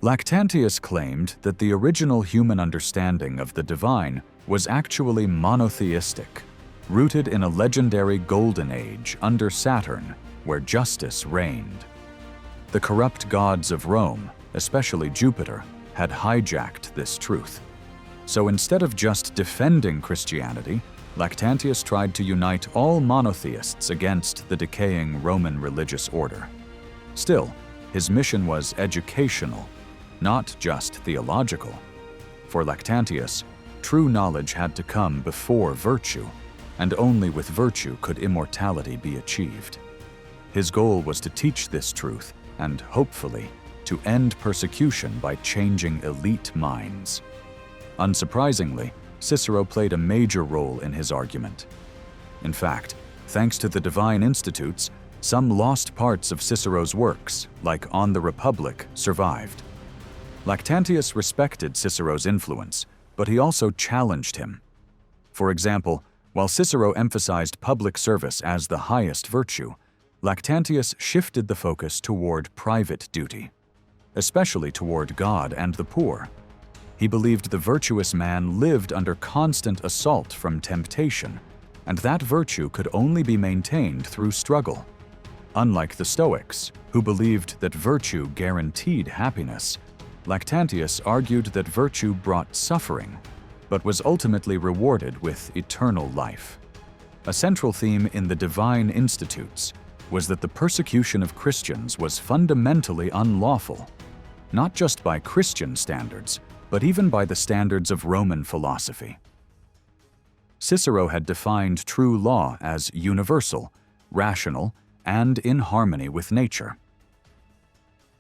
Lactantius claimed that the original human understanding of the divine was actually monotheistic, rooted in a legendary golden age under Saturn, where justice reigned. The corrupt gods of Rome, especially Jupiter, had hijacked this truth. So instead of just defending Christianity, Lactantius tried to unite all monotheists against the decaying Roman religious order. Still, his mission was educational, not just theological. For Lactantius, true knowledge had to come before virtue, and only with virtue could immortality be achieved. His goal was to teach this truth and, hopefully, to end persecution by changing elite minds. Unsurprisingly, Cicero played a major role in his argument. In fact, thanks to the divine institutes, some lost parts of Cicero's works, like On the Republic, survived. Lactantius respected Cicero's influence, but he also challenged him. For example, while Cicero emphasized public service as the highest virtue, Lactantius shifted the focus toward private duty, especially toward God and the poor. He believed the virtuous man lived under constant assault from temptation, and that virtue could only be maintained through struggle. Unlike the Stoics, who believed that virtue guaranteed happiness, Lactantius argued that virtue brought suffering, but was ultimately rewarded with eternal life. A central theme in the Divine Institutes was that the persecution of Christians was fundamentally unlawful, not just by Christian standards, but even by the standards of Roman philosophy. Cicero had defined true law as universal, rational, and in harmony with nature.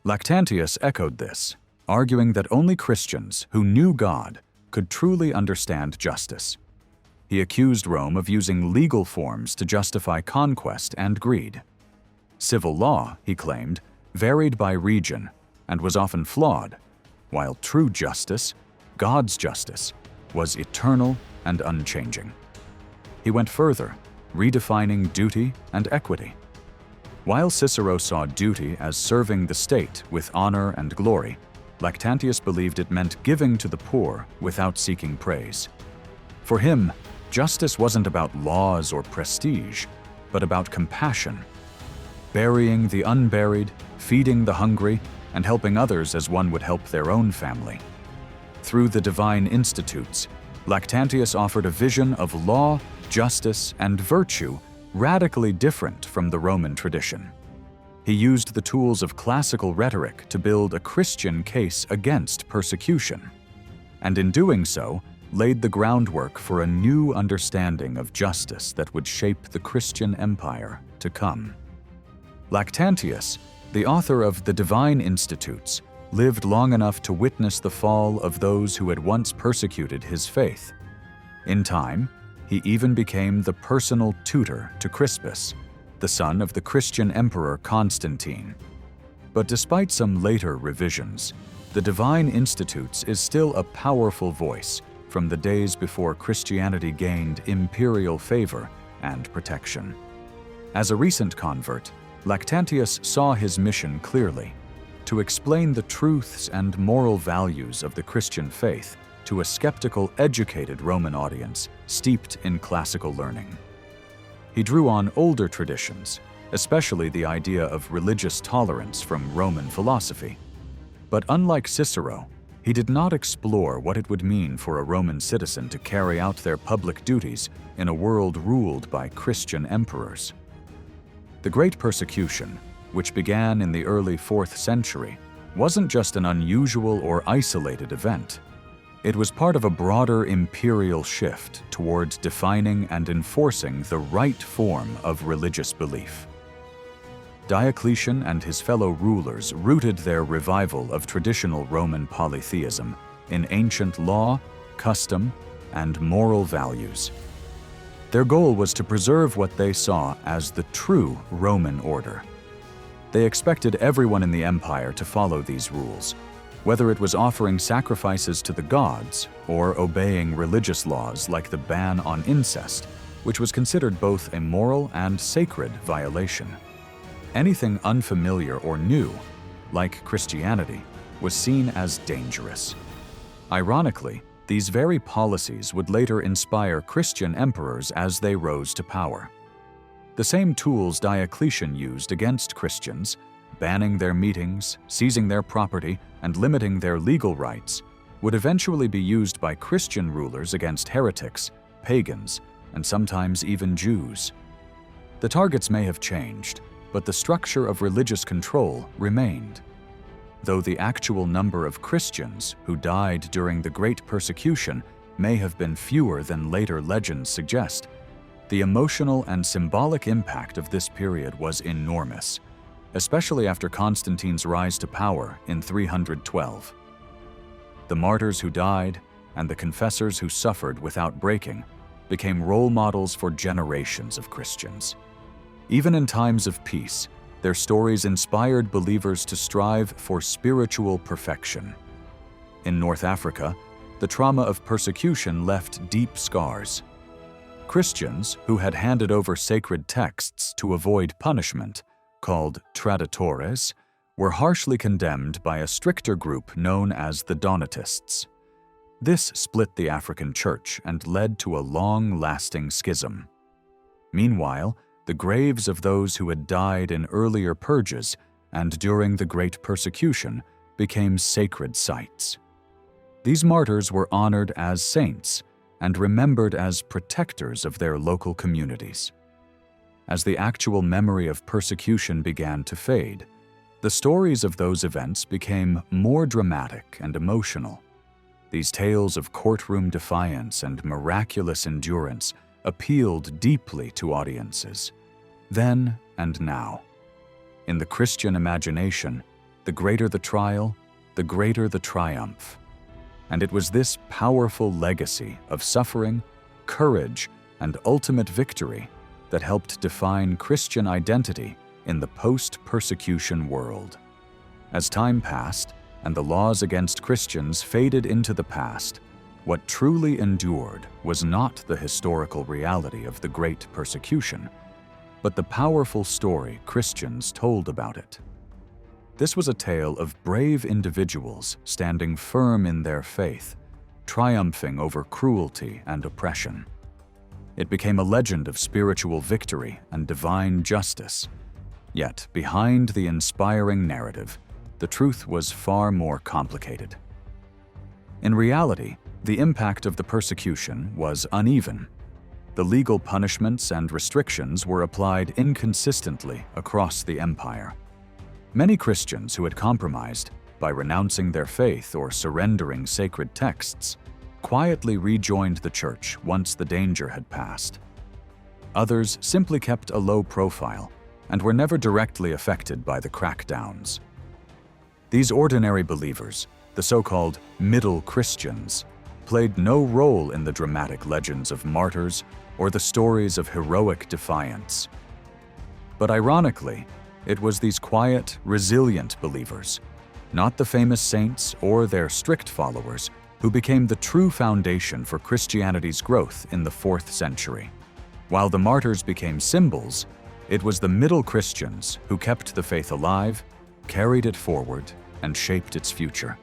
Lactantius echoed this, arguing that only Christians who knew God could truly understand justice. He accused Rome of using legal forms to justify conquest and greed. Civil law, he claimed, varied by region and was often flawed, while true justice, God's justice, was eternal and unchanging. He went further, redefining duty and equity. While Cicero saw duty as serving the state with honor and glory, Lactantius believed it meant giving to the poor without seeking praise. For him, justice wasn't about laws or prestige, but about compassion. Burying the unburied, feeding the hungry, and helping others as one would help their own family. Through the Divine Institutes, Lactantius offered a vision of law, justice, and virtue radically different from the Roman tradition. He used the tools of classical rhetoric to build a Christian case against persecution, and in doing so, laid the groundwork for a new understanding of justice that would shape the Christian empire to come. Lactantius, the author of the Divine Institutes, lived long enough to witness the fall of those who had once persecuted his faith. In time, he even became the personal tutor to Crispus, the son of the Christian emperor Constantine. But despite some later revisions, the Divine Institutes is still a powerful voice from the days before Christianity gained imperial favor and protection. As a recent convert, Lactantius saw his mission clearly: to explain the truths and moral values of the Christian faith to a skeptical, educated Roman audience steeped in classical learning. He drew on older traditions, especially the idea of religious tolerance from Roman philosophy. But unlike Cicero, he did not explore what it would mean for a Roman citizen to carry out their public duties in a world ruled by Christian emperors. The Great Persecution, which began in the early 4th century, wasn't just an unusual or isolated event. It was part of a broader imperial shift toward defining and enforcing the right form of religious belief. Diocletian and his fellow rulers rooted their revival of traditional Roman polytheism in ancient law, custom, and moral values. Their goal was to preserve what they saw as the true Roman order. They expected everyone in the empire to follow these rules, whether it was offering sacrifices to the gods or obeying religious laws like the ban on incest, which was considered both a moral and sacred violation. Anything unfamiliar or new, like Christianity, was seen as dangerous. Ironically, these very policies would later inspire Christian emperors as they rose to power. The same tools Diocletian used against Christians, banning their meetings, seizing their property, and limiting their legal rights, would eventually be used by Christian rulers against heretics, pagans, and sometimes even Jews. The targets may have changed, but the structure of religious control remained. Though the actual number of Christians who died during the Great Persecution may have been fewer than later legends suggest, the emotional and symbolic impact of this period was enormous, especially after Constantine's rise to power in 312. The martyrs who died and the confessors who suffered without breaking became role models for generations of Christians. Even in times of peace, their stories inspired believers to strive for spiritual perfection. In North Africa, the trauma of persecution left deep scars. Christians who had handed over sacred texts to avoid punishment, called traditores, were harshly condemned by a stricter group known as the Donatists. This split the African church and led to a long-lasting schism. Meanwhile, the graves of those who had died in earlier purges and during the Great Persecution became sacred sites. These martyrs were honored as saints and remembered as protectors of their local communities. As the actual memory of persecution began to fade, the stories of those events became more dramatic and emotional. These tales of courtroom defiance and miraculous endurance appealed deeply to audiences, then and now. In the Christian imagination, the greater the trial, the greater the triumph. And it was this powerful legacy of suffering, courage, and ultimate victory that helped define Christian identity in the post-persecution world. As time passed and the laws against Christians faded into the past, what truly endured was not the historical reality of the Great Persecution, but the powerful story Christians told about it. This was a tale of brave individuals standing firm in their faith, triumphing over cruelty and oppression. It became a legend of spiritual victory and divine justice. Yet, behind the inspiring narrative, the truth was far more complicated. In reality, the impact of the persecution was uneven. The legal punishments and restrictions were applied inconsistently across the empire. Many Christians who had compromised by renouncing their faith or surrendering sacred texts quietly rejoined the church once the danger had passed. Others simply kept a low profile and were never directly affected by the crackdowns. These ordinary believers, the so-called middle Christians, played no role in the dramatic legends of martyrs or the stories of heroic defiance. But ironically, it was these quiet, resilient believers, not the famous saints or their strict followers, who became the true foundation for Christianity's growth in the 4th century. While the martyrs became symbols, it was the middle Christians who kept the faith alive, carried it forward, and shaped its future.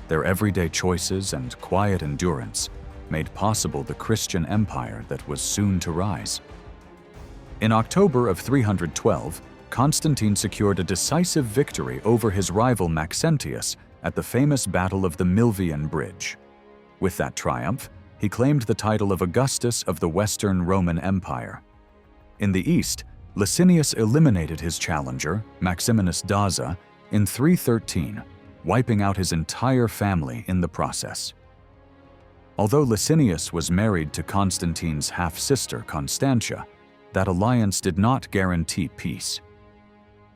Their everyday choices and quiet endurance made possible the Christian empire that was soon to rise. In October of 312, Constantine secured a decisive victory over his rival Maxentius at the famous Battle of the Milvian Bridge. With that triumph, he claimed the title of Augustus of the Western Roman Empire. In the east, Licinius eliminated his challenger, Maximinus Daza, in 313, wiping out his entire family in the process. Although Licinius was married to Constantine's half-sister Constantia, that alliance did not guarantee peace.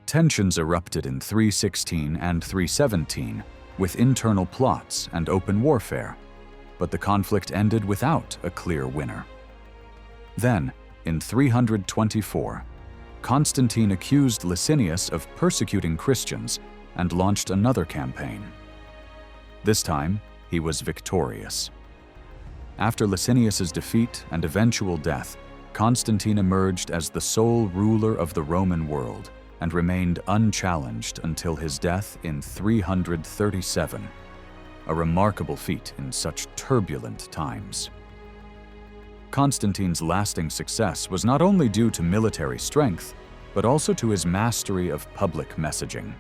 Tensions erupted in 316 and 317 with internal plots and open warfare, but the conflict ended without a clear winner. Then, in 324, Constantine accused Licinius of persecuting Christians and launched another campaign. This time, he was victorious. After Licinius's defeat and eventual death, Constantine emerged as the sole ruler of the Roman world and remained unchallenged until his death in 337, a remarkable feat in such turbulent times. Constantine's lasting success was not only due to military strength, but also to his mastery of public messaging.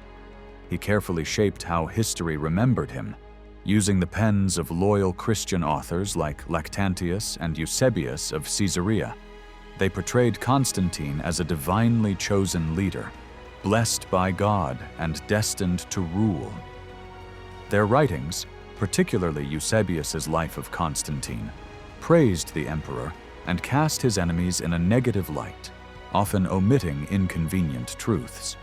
He carefully shaped how history remembered him, using the pens of loyal Christian authors like Lactantius and Eusebius of Caesarea. They portrayed Constantine as a divinely chosen leader, blessed by God and destined to rule. Their writings, particularly Eusebius's Life of Constantine, praised the emperor and cast his enemies in a negative light, often omitting inconvenient truths.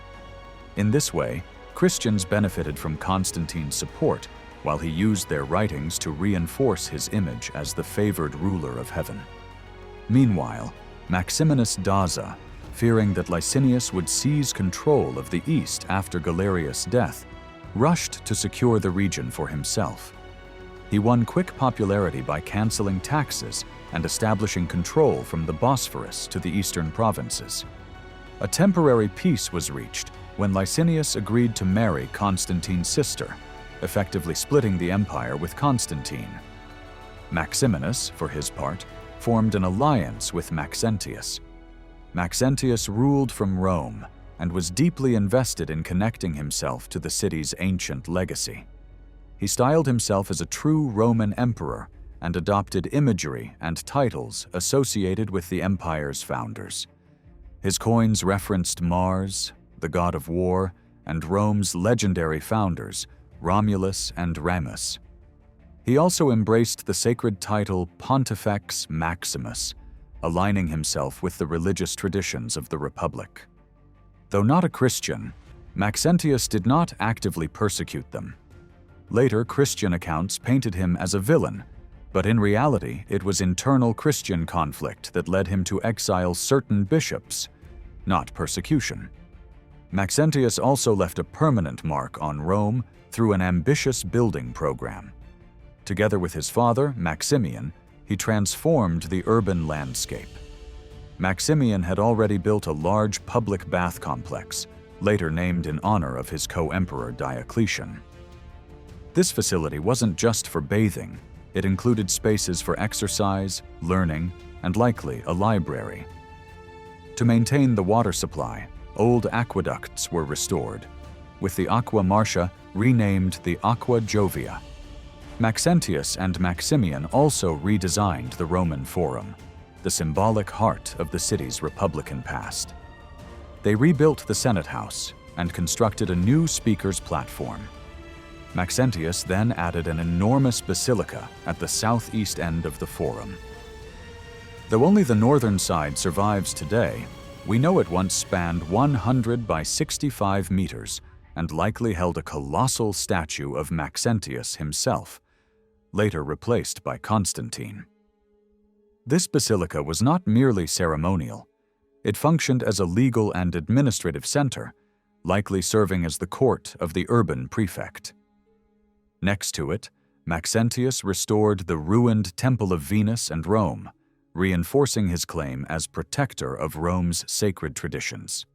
In this way, Christians benefited from Constantine's support, while he used their writings to reinforce his image as the favored ruler of heaven. Meanwhile, Maximinus Daza, fearing that Licinius would seize control of the east after Galerius' death, rushed to secure the region for himself. He won quick popularity by canceling taxes and establishing control from the Bosphorus to the eastern provinces. A temporary peace was reached when Licinius agreed to marry Constantine's sister, effectively splitting the empire with Constantine. Maximinus, for his part, formed an alliance with Maxentius. Maxentius ruled from Rome and was deeply invested in connecting himself to the city's ancient legacy. He styled himself as a true Roman emperor and adopted imagery and titles associated with the empire's founders. His coins referenced Mars, the god of war, and Rome's legendary founders, Romulus and Remus. He also embraced the sacred title Pontifex Maximus, aligning himself with the religious traditions of the Republic. Though not a Christian, Maxentius did not actively persecute them. Later, Christian accounts painted him as a villain, but in reality, it was internal Christian conflict that led him to exile certain bishops, not persecution. Maxentius also left a permanent mark on Rome through an ambitious building program. Together with his father, Maximian, he transformed the urban landscape. Maximian had already built a large public bath complex, later named in honor of his co-emperor Diocletian. This facility wasn't just for bathing, it included spaces for exercise, learning, and likely a library. To maintain the water supply, old aqueducts were restored, with the Aqua Marcia renamed the Aqua Jovia. Maxentius and Maximian also redesigned the Roman Forum, the symbolic heart of the city's Republican past. They rebuilt the Senate House and constructed a new speaker's platform. Maxentius then added an enormous basilica at the southeast end of the Forum. Though only the northern side survives today, we know it once spanned 100 by 65 meters and likely held a colossal statue of Maxentius himself, later replaced by Constantine. This basilica was not merely ceremonial. It functioned as a legal and administrative center, likely serving as the court of the urban prefect. Next to it, Maxentius restored the ruined Temple of Venus and Rome, reinforcing his claim as protector of Rome's sacred traditions.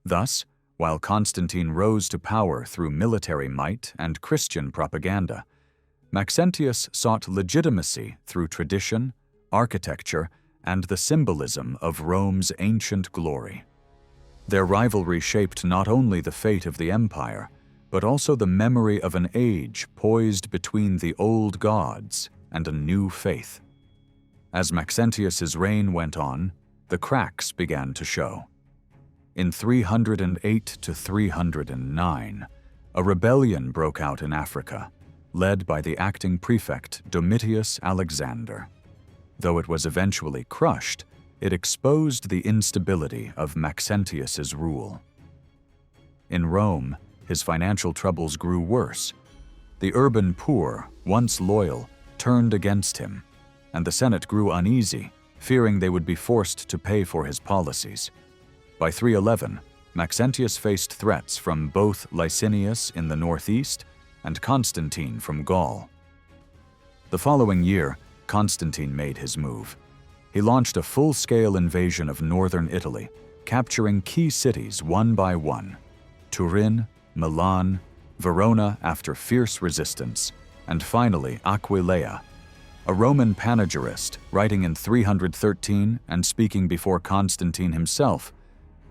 Thus, while Constantine rose to power through military might and Christian propaganda, Maxentius sought legitimacy through tradition, architecture, and the symbolism of Rome's ancient glory. Their rivalry shaped not only the fate of the empire, but also the memory of an age poised between the old gods and a new faith. As Maxentius's reign went on, the cracks began to show. In 308 to 309, a rebellion broke out in Africa, led by the acting prefect Domitius Alexander. Though it was eventually crushed, it exposed the instability of Maxentius's rule. In Rome, his financial troubles grew worse. The urban poor, once loyal, turned against him, and the Senate grew uneasy, fearing they would be forced to pay for his policies. By 311, Maxentius faced threats from both Licinius in the northeast and Constantine from Gaul. The following year, Constantine made his move. He launched a full-scale invasion of northern Italy, capturing key cities one by one: Turin, Milan, Verona after fierce resistance, and finally Aquileia. A Roman panegyrist, writing in 313 and speaking before Constantine himself,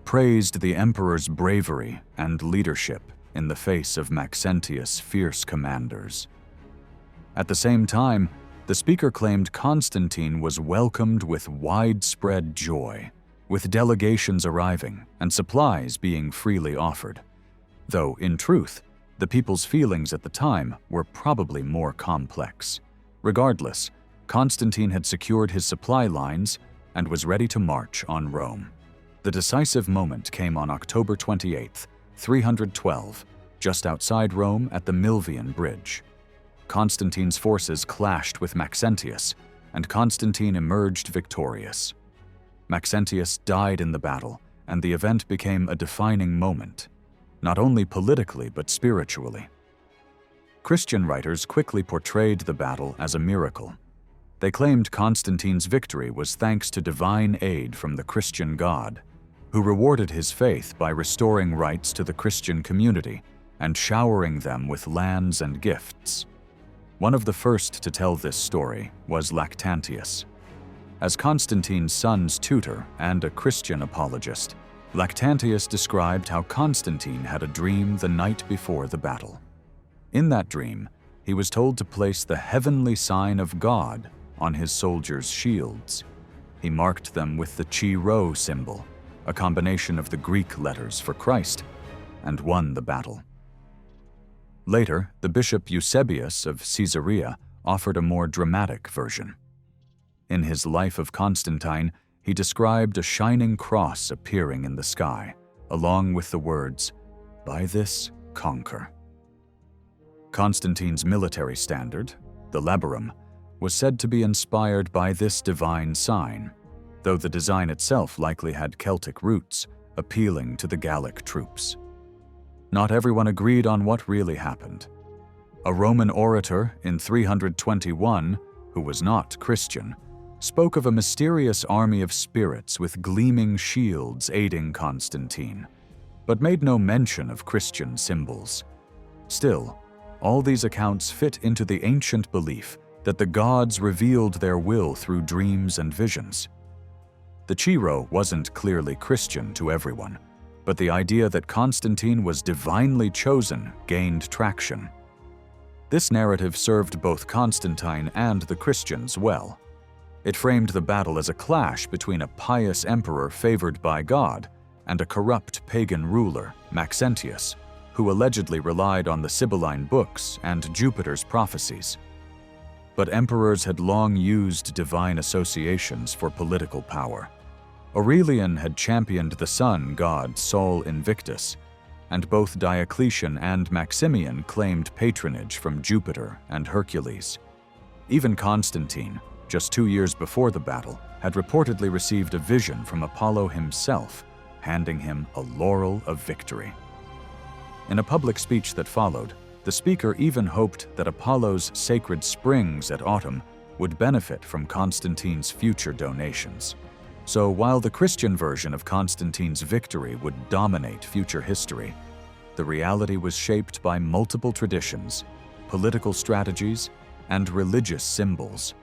praised the emperor's bravery and leadership in the face of Maxentius' fierce commanders. At the same time, the speaker claimed Constantine was welcomed with widespread joy, with delegations arriving and supplies being freely offered. Though, in truth, the people's feelings at the time were probably more complex. Regardless, Constantine had secured his supply lines and was ready to march on Rome. The decisive moment came on October 28, 312, just outside Rome at the Milvian Bridge. Constantine's forces clashed with Maxentius, and Constantine emerged victorious. Maxentius died in the battle, and the event became a defining moment, not only politically but spiritually. Christian writers quickly portrayed the battle as a miracle. They claimed Constantine's victory was thanks to divine aid from the Christian God, who rewarded his faith by restoring rights to the Christian community and showering them with lands and gifts. One of the first to tell this story was Lactantius. As Constantine's son's tutor and a Christian apologist, Lactantius described how Constantine had a dream the night before the battle. In that dream, he was told to place the heavenly sign of God on his soldiers' shields. He marked them with the Chi Rho symbol, a combination of the Greek letters for Christ, and won the battle. Later, the bishop Eusebius of Caesarea offered a more dramatic version. In his Life of Constantine, he described a shining cross appearing in the sky, along with the words, "By this, conquer." Constantine's military standard, the labarum, was said to be inspired by this divine sign, though the design itself likely had Celtic roots, appealing to the Gallic troops. Not everyone agreed on what really happened. A Roman orator in 321, who was not Christian, spoke of a mysterious army of spirits with gleaming shields aiding Constantine, but made no mention of Christian symbols. Still, all these accounts fit into the ancient belief that the gods revealed their will through dreams and visions. The Chi Rho wasn't clearly Christian to everyone, but the idea that Constantine was divinely chosen gained traction. This narrative served both Constantine and the Christians well. It framed the battle as a clash between a pious emperor favored by God and a corrupt pagan ruler, Maxentius, who allegedly relied on the Sibylline books and Jupiter's prophecies. But emperors had long used divine associations for political power. Aurelian had championed the sun god Sol Invictus, and both Diocletian and Maximian claimed patronage from Jupiter and Hercules. Even Constantine, just 2 years before the battle, had reportedly received a vision from Apollo himself, handing him a laurel of victory. In a public speech that followed, the speaker even hoped that Apollo's sacred springs at autumn would benefit from Constantine's future donations. So while the Christian version of Constantine's victory would dominate future history, the reality was shaped by multiple traditions, political strategies, and religious symbols,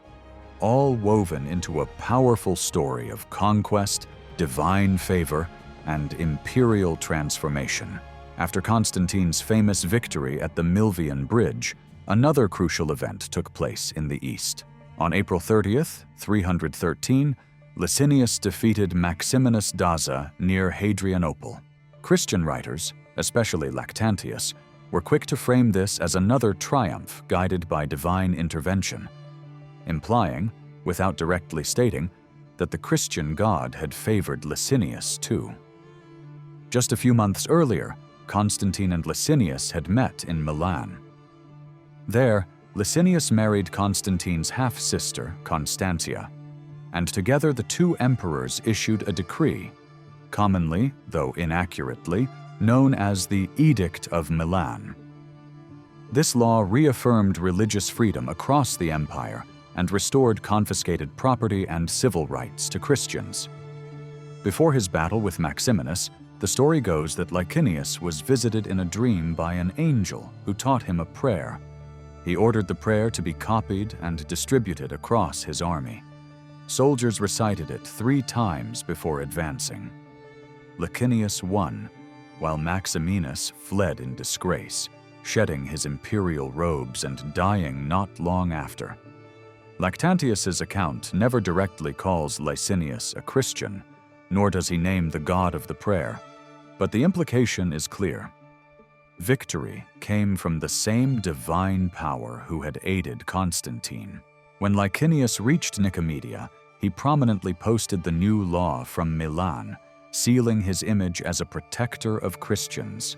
all woven into a powerful story of conquest, divine favor, and imperial transformation. After Constantine's famous victory at the Milvian Bridge, another crucial event took place in the east. On April 30th, 313, Licinius defeated Maximinus Daza near Hadrianople. Christian writers, especially Lactantius, were quick to frame this as another triumph guided by divine intervention, implying, without directly stating, that the Christian god had favored Licinius too. Just a few months earlier, Constantine and Licinius had met in Milan. There, Licinius married Constantine's half-sister, Constantia, and together the two emperors issued a decree, commonly, though inaccurately, known as the Edict of Milan. This law reaffirmed religious freedom across the empire and restored confiscated property and civil rights to Christians. Before his battle with Maximinus, the story goes that Licinius was visited in a dream by an angel who taught him a prayer. He ordered the prayer to be copied and distributed across his army. Soldiers recited it 3 times before advancing. Licinius won, while Maximinus fled in disgrace, shedding his imperial robes and dying not long after. Lactantius's account never directly calls Licinius a Christian, nor does he name the god of the prayer, but the implication is clear. Victory came from the same divine power who had aided Constantine. When Licinius reached Nicomedia, he prominently posted the new law from Milan, sealing his image as a protector of Christians.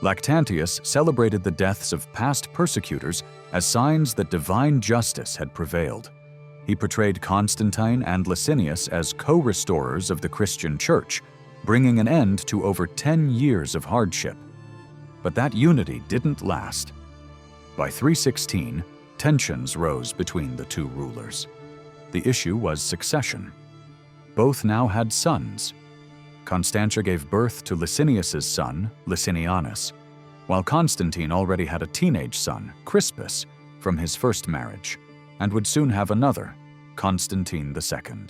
Lactantius celebrated the deaths of past persecutors as signs that divine justice had prevailed. He portrayed Constantine and Licinius as co-restorers of the Christian Church, bringing an end to over 10 years of hardship. But that unity didn't last. By 316, tensions rose between the two rulers. The issue was succession. Both now had sons. Constantia gave birth to Licinius's son, Licinianus, while Constantine already had a teenage son, Crispus, from his first marriage, and would soon have another, Constantine II.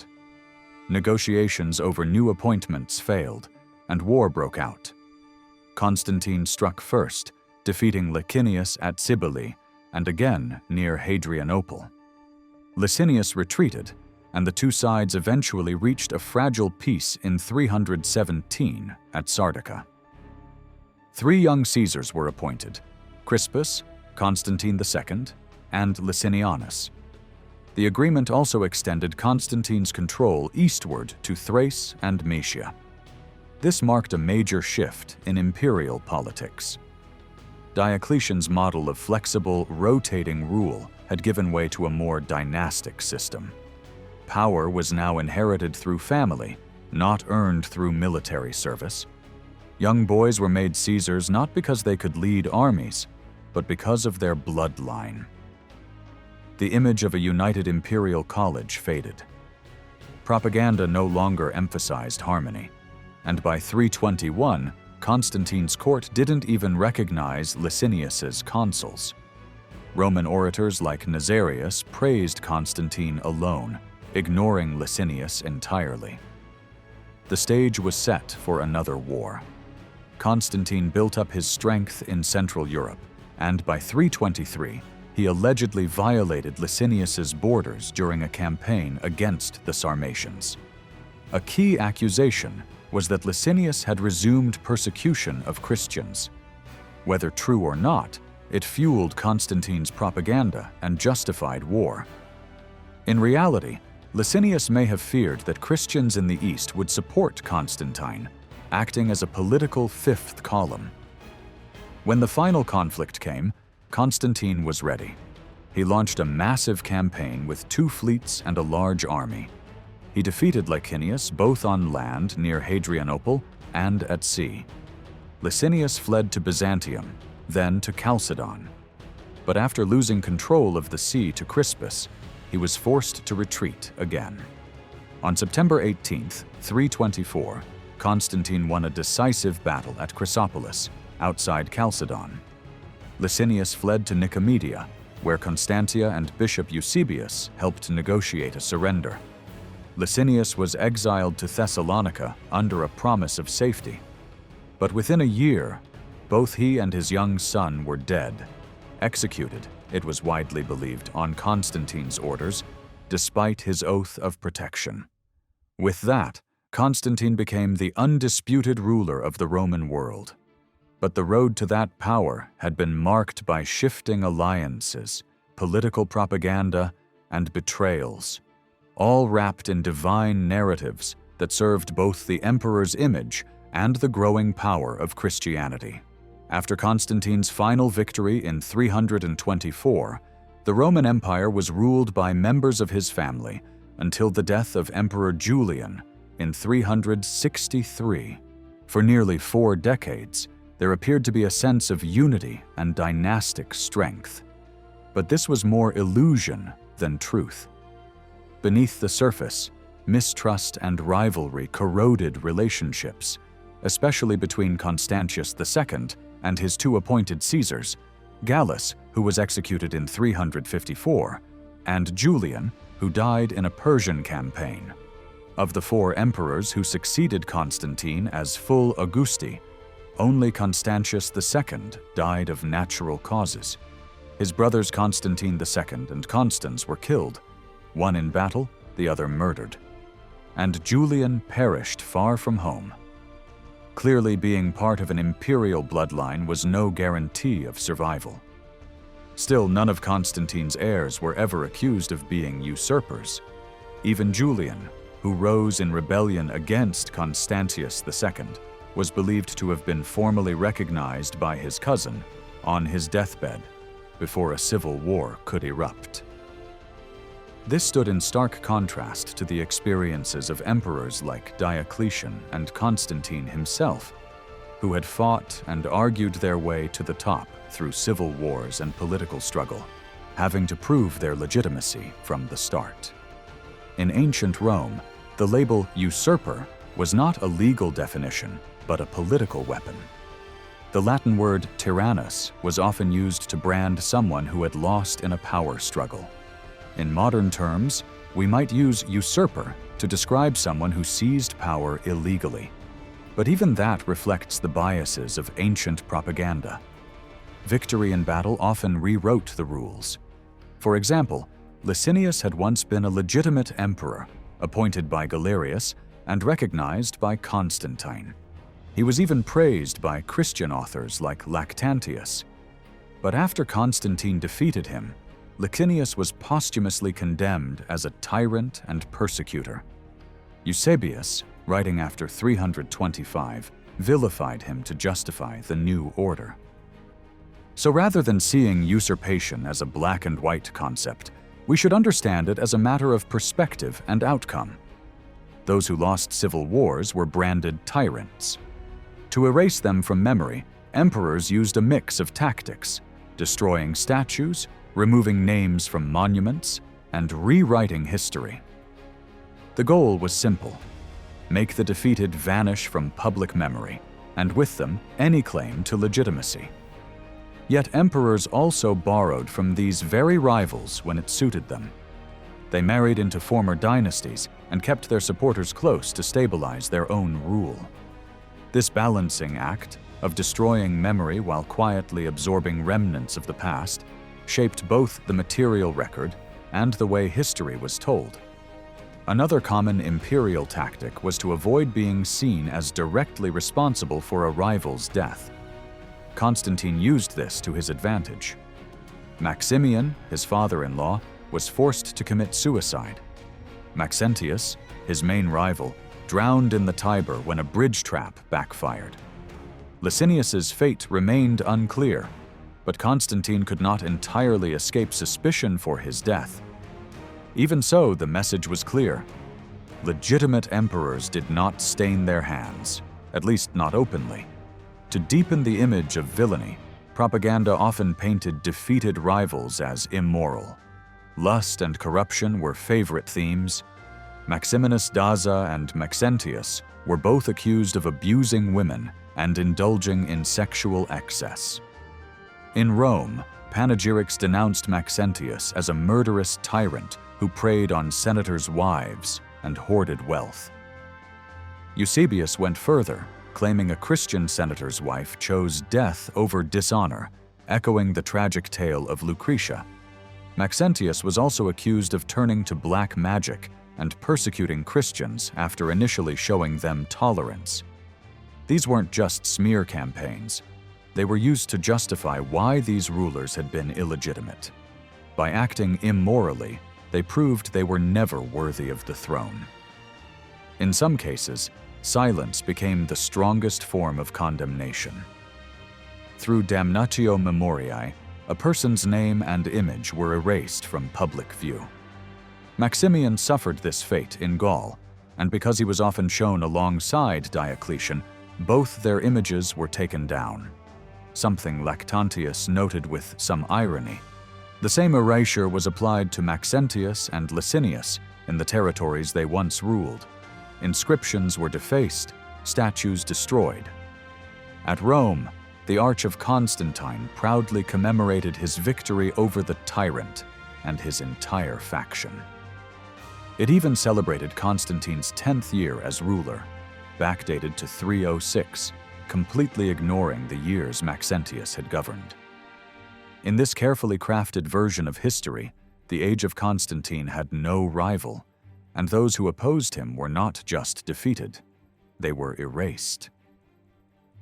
Negotiations over new appointments failed, and war broke out. Constantine struck first, defeating Licinius at Cybele and again near Hadrianople. Licinius retreated, and the two sides eventually reached a fragile peace in 317 at Sardica. 3 young Caesars were appointed: Crispus, Constantine II, and Licinianus. The agreement also extended Constantine's control eastward to Thrace and Maesia. This marked a major shift in imperial politics. Diocletian's model of flexible, rotating rule had given way to a more dynastic system. Power was now inherited through family, not earned through military service. Young boys were made Caesars not because they could lead armies, but because of their bloodline. The image of a united imperial college faded. Propaganda no longer emphasized harmony, and by 321, Constantine's court didn't even recognize Licinius's consuls. Roman orators like Nazarius praised Constantine alone, ignoring Licinius entirely. The stage was set for another war. Constantine built up his strength in Central Europe, and by 323, he allegedly violated Licinius's borders during a campaign against the Sarmatians. A key accusation was that Licinius had resumed persecution of Christians. Whether true or not, it fueled Constantine's propaganda and justified war. In reality, Licinius may have feared that Christians in the East would support Constantine, acting as a political fifth column. When the final conflict came, Constantine was ready. He launched a massive campaign with 2 fleets and a large army. He defeated Licinius both on land near Hadrianople and at sea. Licinius fled to Byzantium, then to Chalcedon. But after losing control of the sea to Crispus, he was forced to retreat again. On September 18, 324, Constantine won a decisive battle at Chrysopolis, outside Chalcedon. Licinius fled to Nicomedia, where Constantia and Bishop Eusebius helped negotiate a surrender. Licinius was exiled to Thessalonica under a promise of safety. But within a year, both he and his young son were dead, executed, it was widely believed, on Constantine's orders, despite his oath of protection. With that, Constantine became the undisputed ruler of the Roman world. But the road to that power had been marked by shifting alliances, political propaganda, and betrayals, all wrapped in divine narratives that served both the emperor's image and the growing power of Christianity. After Constantine's final victory in 324, the Roman Empire was ruled by members of his family until the death of Emperor Julian in 363. For nearly 4 decades, there appeared to be a sense of unity and dynastic strength. But this was more illusion than truth. Beneath the surface, mistrust and rivalry corroded relationships, especially between Constantius II and his 2 appointed Caesars, Gallus, who was executed in 354, and Julian, who died in a Persian campaign. Of the 4 emperors who succeeded Constantine as full Augusti, only Constantius II died of natural causes. His brothers Constantine II and Constans were killed, one in battle, the other murdered. And Julian perished far from home. Clearly, being part of an imperial bloodline was no guarantee of survival. Still, none of Constantine's heirs were ever accused of being usurpers. Even Julian, who rose in rebellion against Constantius II, was believed to have been formally recognized by his cousin on his deathbed before a civil war could erupt. This stood in stark contrast to the experiences of emperors like Diocletian and Constantine himself, who had fought and argued their way to the top through civil wars and political struggle, having to prove their legitimacy from the start. In ancient Rome, the label usurper was not a legal definition, but a political weapon. The Latin word tyrannus was often used to brand someone who had lost in a power struggle. In modern terms, We might use usurper to describe someone who seized power illegally. But even that reflects the biases of ancient propaganda. Victory in battle often rewrote the rules. For example, Licinius had once been a legitimate emperor, appointed by Galerius and recognized by Constantine. He was even praised by Christian authors like Lactantius. But after Constantine defeated him, Licinius was posthumously condemned as a tyrant and persecutor. Eusebius, writing after 325, vilified him to justify the new order. So rather than seeing usurpation as a black and white concept, we should understand it as a matter of perspective and outcome. Those who lost civil wars were branded tyrants. To erase them from memory, emperors used a mix of tactics, destroying statues, removing names from monuments, and rewriting history. The goal was simple: make the defeated vanish from public memory, and with them, any claim to legitimacy. Yet emperors also borrowed from these very rivals when it suited them. They married into former dynasties and kept their supporters close to stabilize their own rule. This balancing act of destroying memory while quietly absorbing remnants of the past shaped both the material record and the way history was told. Another common imperial tactic was to avoid being seen as directly responsible for a rival's death. Constantine used this to his advantage. Maximian, his father-in-law, was forced to commit suicide. Maxentius, his main rival, drowned in the Tiber when a bridge trap backfired. Licinius's fate remained unclear, but Constantine could not entirely escape suspicion for his death. Even so, the message was clear. Legitimate emperors did not stain their hands, at least not openly. To deepen the image of villainy, propaganda often painted defeated rivals as immoral. Lust and corruption were favorite themes. Maximinus Daza and Maxentius were both accused of abusing women and indulging in sexual excess. In Rome, panegyrics denounced Maxentius as a murderous tyrant who preyed on senators' wives and hoarded wealth. Eusebius went further, claiming a Christian senator's wife chose death over dishonor, echoing the tragic tale of Lucretia. Maxentius was also accused of turning to black magic and persecuting Christians after initially showing them tolerance. These weren't just smear campaigns. They were used to justify why these rulers had been illegitimate. By acting immorally, they proved they were never worthy of the throne. In some cases, silence became the strongest form of condemnation. Through damnatio memoriae, a person's name and image were erased from public view. Maximian suffered this fate in Gaul, and because he was often shown alongside Diocletian, both their images were taken down. Something Lactantius noted with some irony. The same erasure was applied to Maxentius and Licinius in the territories they once ruled. Inscriptions were defaced, statues destroyed. At Rome, the Arch of Constantine proudly commemorated his victory over the tyrant and his entire faction. It even celebrated Constantine's 10th year as ruler, backdated to 306, completely ignoring the years Maxentius had governed. In this carefully crafted version of history, the age of Constantine had no rival, and those who opposed him were not just defeated, they were erased.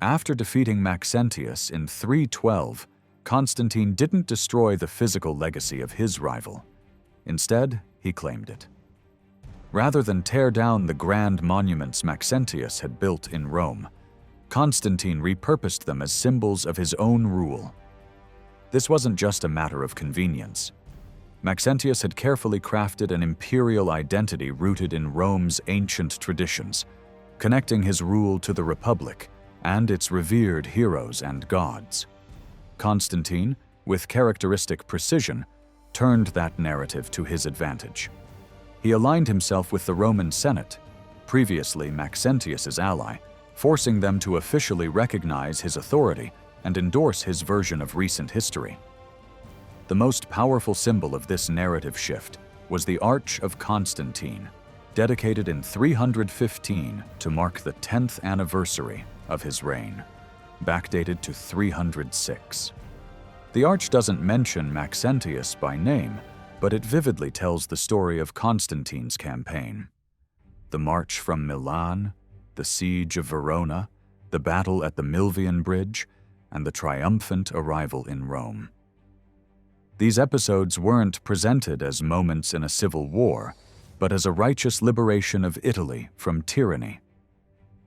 After defeating Maxentius in 312, Constantine didn't destroy the physical legacy of his rival. Instead, he claimed it. Rather than tear down the grand monuments Maxentius had built in Rome, Constantine repurposed them as symbols of his own rule. This wasn't just a matter of convenience. Maxentius had carefully crafted an imperial identity rooted in Rome's ancient traditions, connecting his rule to the Republic and its revered heroes and gods. Constantine, with characteristic precision, turned that narrative to his advantage. He aligned himself with the Roman Senate, previously Maxentius's ally, forcing them to officially recognize his authority and endorse his version of recent history. The most powerful symbol of this narrative shift was the Arch of Constantine, dedicated in 315 to mark the 10th anniversary of his reign, backdated to 306. The arch doesn't mention Maxentius by name, but it vividly tells the story of Constantine's campaign. The march from Milan, the siege of Verona, the battle at the Milvian Bridge, and the triumphant arrival in Rome. These episodes weren't presented as moments in a civil war, but as a righteous liberation of Italy from tyranny.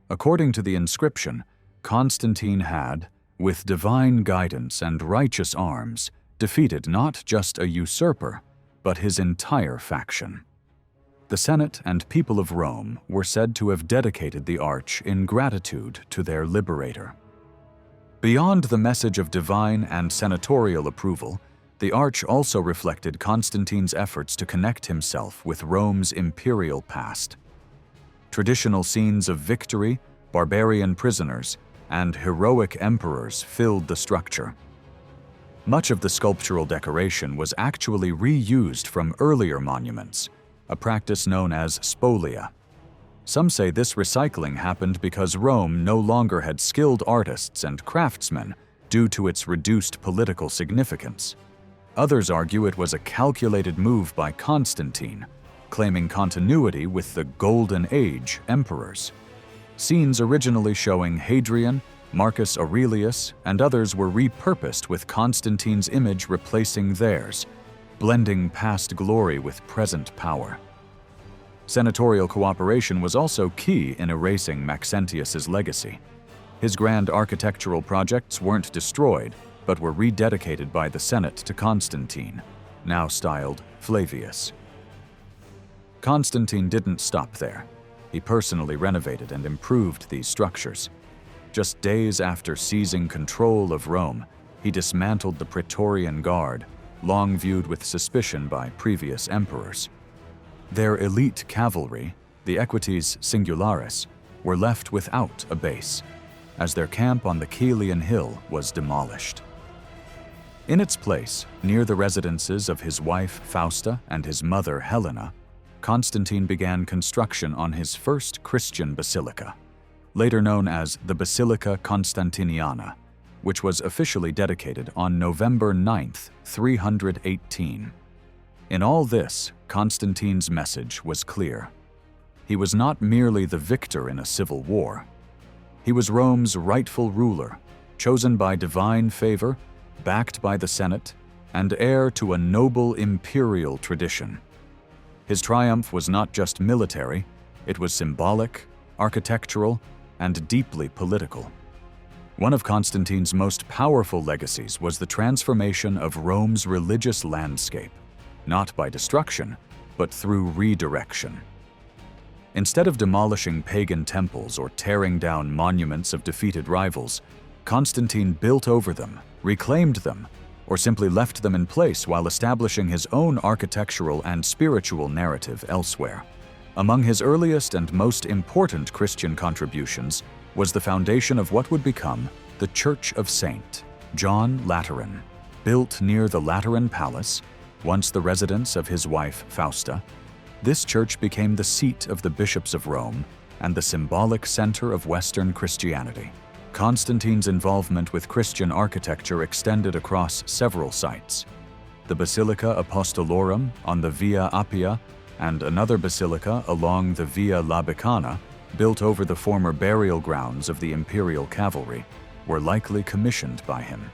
According to the inscription, Constantine had, with divine guidance and righteous arms, defeated not just a usurper, but his entire faction. The Senate and people of Rome were said to have dedicated the arch in gratitude to their liberator. Beyond the message of divine and senatorial approval, the arch also reflected Constantine's efforts to connect himself with Rome's imperial past. Traditional scenes of victory, barbarian prisoners, and heroic emperors filled the structure. Much of the sculptural decoration was actually reused from earlier monuments, a practice known as spolia. Some say this recycling happened because Rome no longer had skilled artists and craftsmen due to its reduced political significance. Others argue it was a calculated move by Constantine, claiming continuity with the Golden Age emperors. Scenes originally showing Hadrian, Marcus Aurelius, and others were repurposed with Constantine's image replacing theirs, blending past glory with present power. Senatorial cooperation was also key in erasing Maxentius's legacy. His grand architectural projects weren't destroyed, but were rededicated by the Senate to Constantine, now styled Flavius. Constantine didn't stop there. He personally renovated and improved these structures. Just days after seizing control of Rome, he dismantled the Praetorian Guard, long viewed with suspicion by previous emperors. Their elite cavalry, the equites singularis, were left without a base, as their camp on the Caelian Hill was demolished. In its place, near the residences of his wife Fausta and his mother Helena, Constantine began construction on his first Christian basilica, later known as the Basilica Constantiniana, which was officially dedicated on November 9, 318. In all this, Constantine's message was clear. He was not merely the victor in a civil war. He was Rome's rightful ruler, chosen by divine favor, backed by the Senate, and heir to a noble imperial tradition. His triumph was not just military, it was symbolic, architectural, and deeply political. One of Constantine's most powerful legacies was the transformation of Rome's religious landscape, not by destruction, but through redirection. Instead of demolishing pagan temples or tearing down monuments of defeated rivals, Constantine built over them, reclaimed them, or simply left them in place while establishing his own architectural and spiritual narrative elsewhere. Among his earliest and most important Christian contributions was the foundation of what would become the Church of St. John Lateran. Built near the Lateran Palace, once the residence of his wife Fausta, this church became the seat of the bishops of Rome and the symbolic center of Western Christianity. Constantine's involvement with Christian architecture extended across several sites. The Basilica Apostolorum on the Via Appia and another basilica along the Via Labicana, built over the former burial grounds of the imperial cavalry, were likely commissioned by him.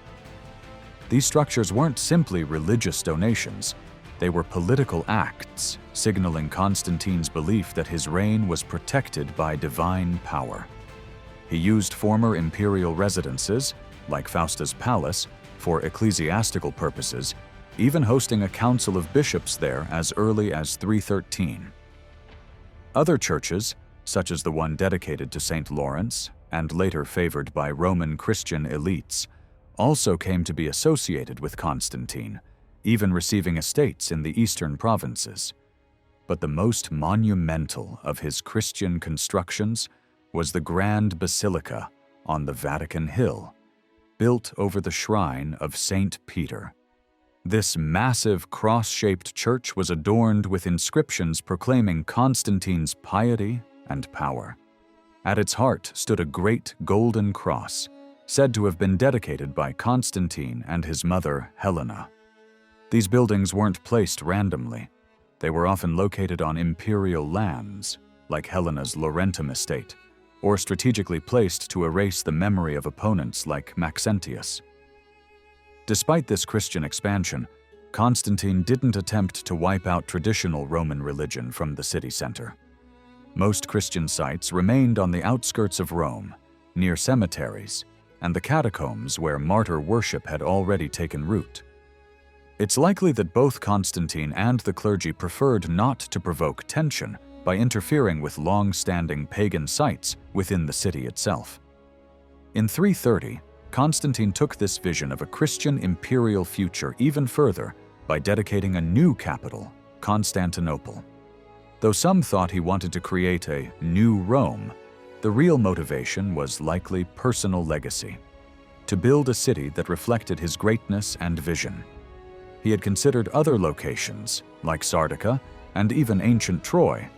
These structures weren't simply religious donations, they were political acts, signaling Constantine's belief that his reign was protected by divine power. He used former imperial residences, like Fausta's palace, for ecclesiastical purposes, even hosting a council of bishops there as early as 313. Other churches, such as the one dedicated to St. Lawrence and later favored by Roman Christian elites, also came to be associated with Constantine, even receiving estates in the eastern provinces. But the most monumental of his Christian constructions was the Grand Basilica on the Vatican Hill, built over the shrine of St. Peter. This massive cross-shaped church was adorned with inscriptions proclaiming Constantine's piety and power. At its heart stood a great golden cross, said to have been dedicated by Constantine and his mother Helena. These buildings weren't placed randomly. They were often located on imperial lands, like Helena's Laurentum estate, or strategically placed to erase the memory of opponents like Maxentius. Despite this Christian expansion, Constantine didn't attempt to wipe out traditional Roman religion from the city center. Most Christian sites remained on the outskirts of Rome, near cemeteries, and the catacombs where martyr worship had already taken root. It's likely that both Constantine and the clergy preferred not to provoke tension by interfering with long-standing pagan sites within the city itself. In 330, Constantine took this vision of a Christian imperial future even further by dedicating a new capital, Constantinople. Though some thought he wanted to create a new Rome, the real motivation was likely personal legacy, to build a city that reflected his greatness and vision. He had considered other locations, like Sardica and even ancient Troy,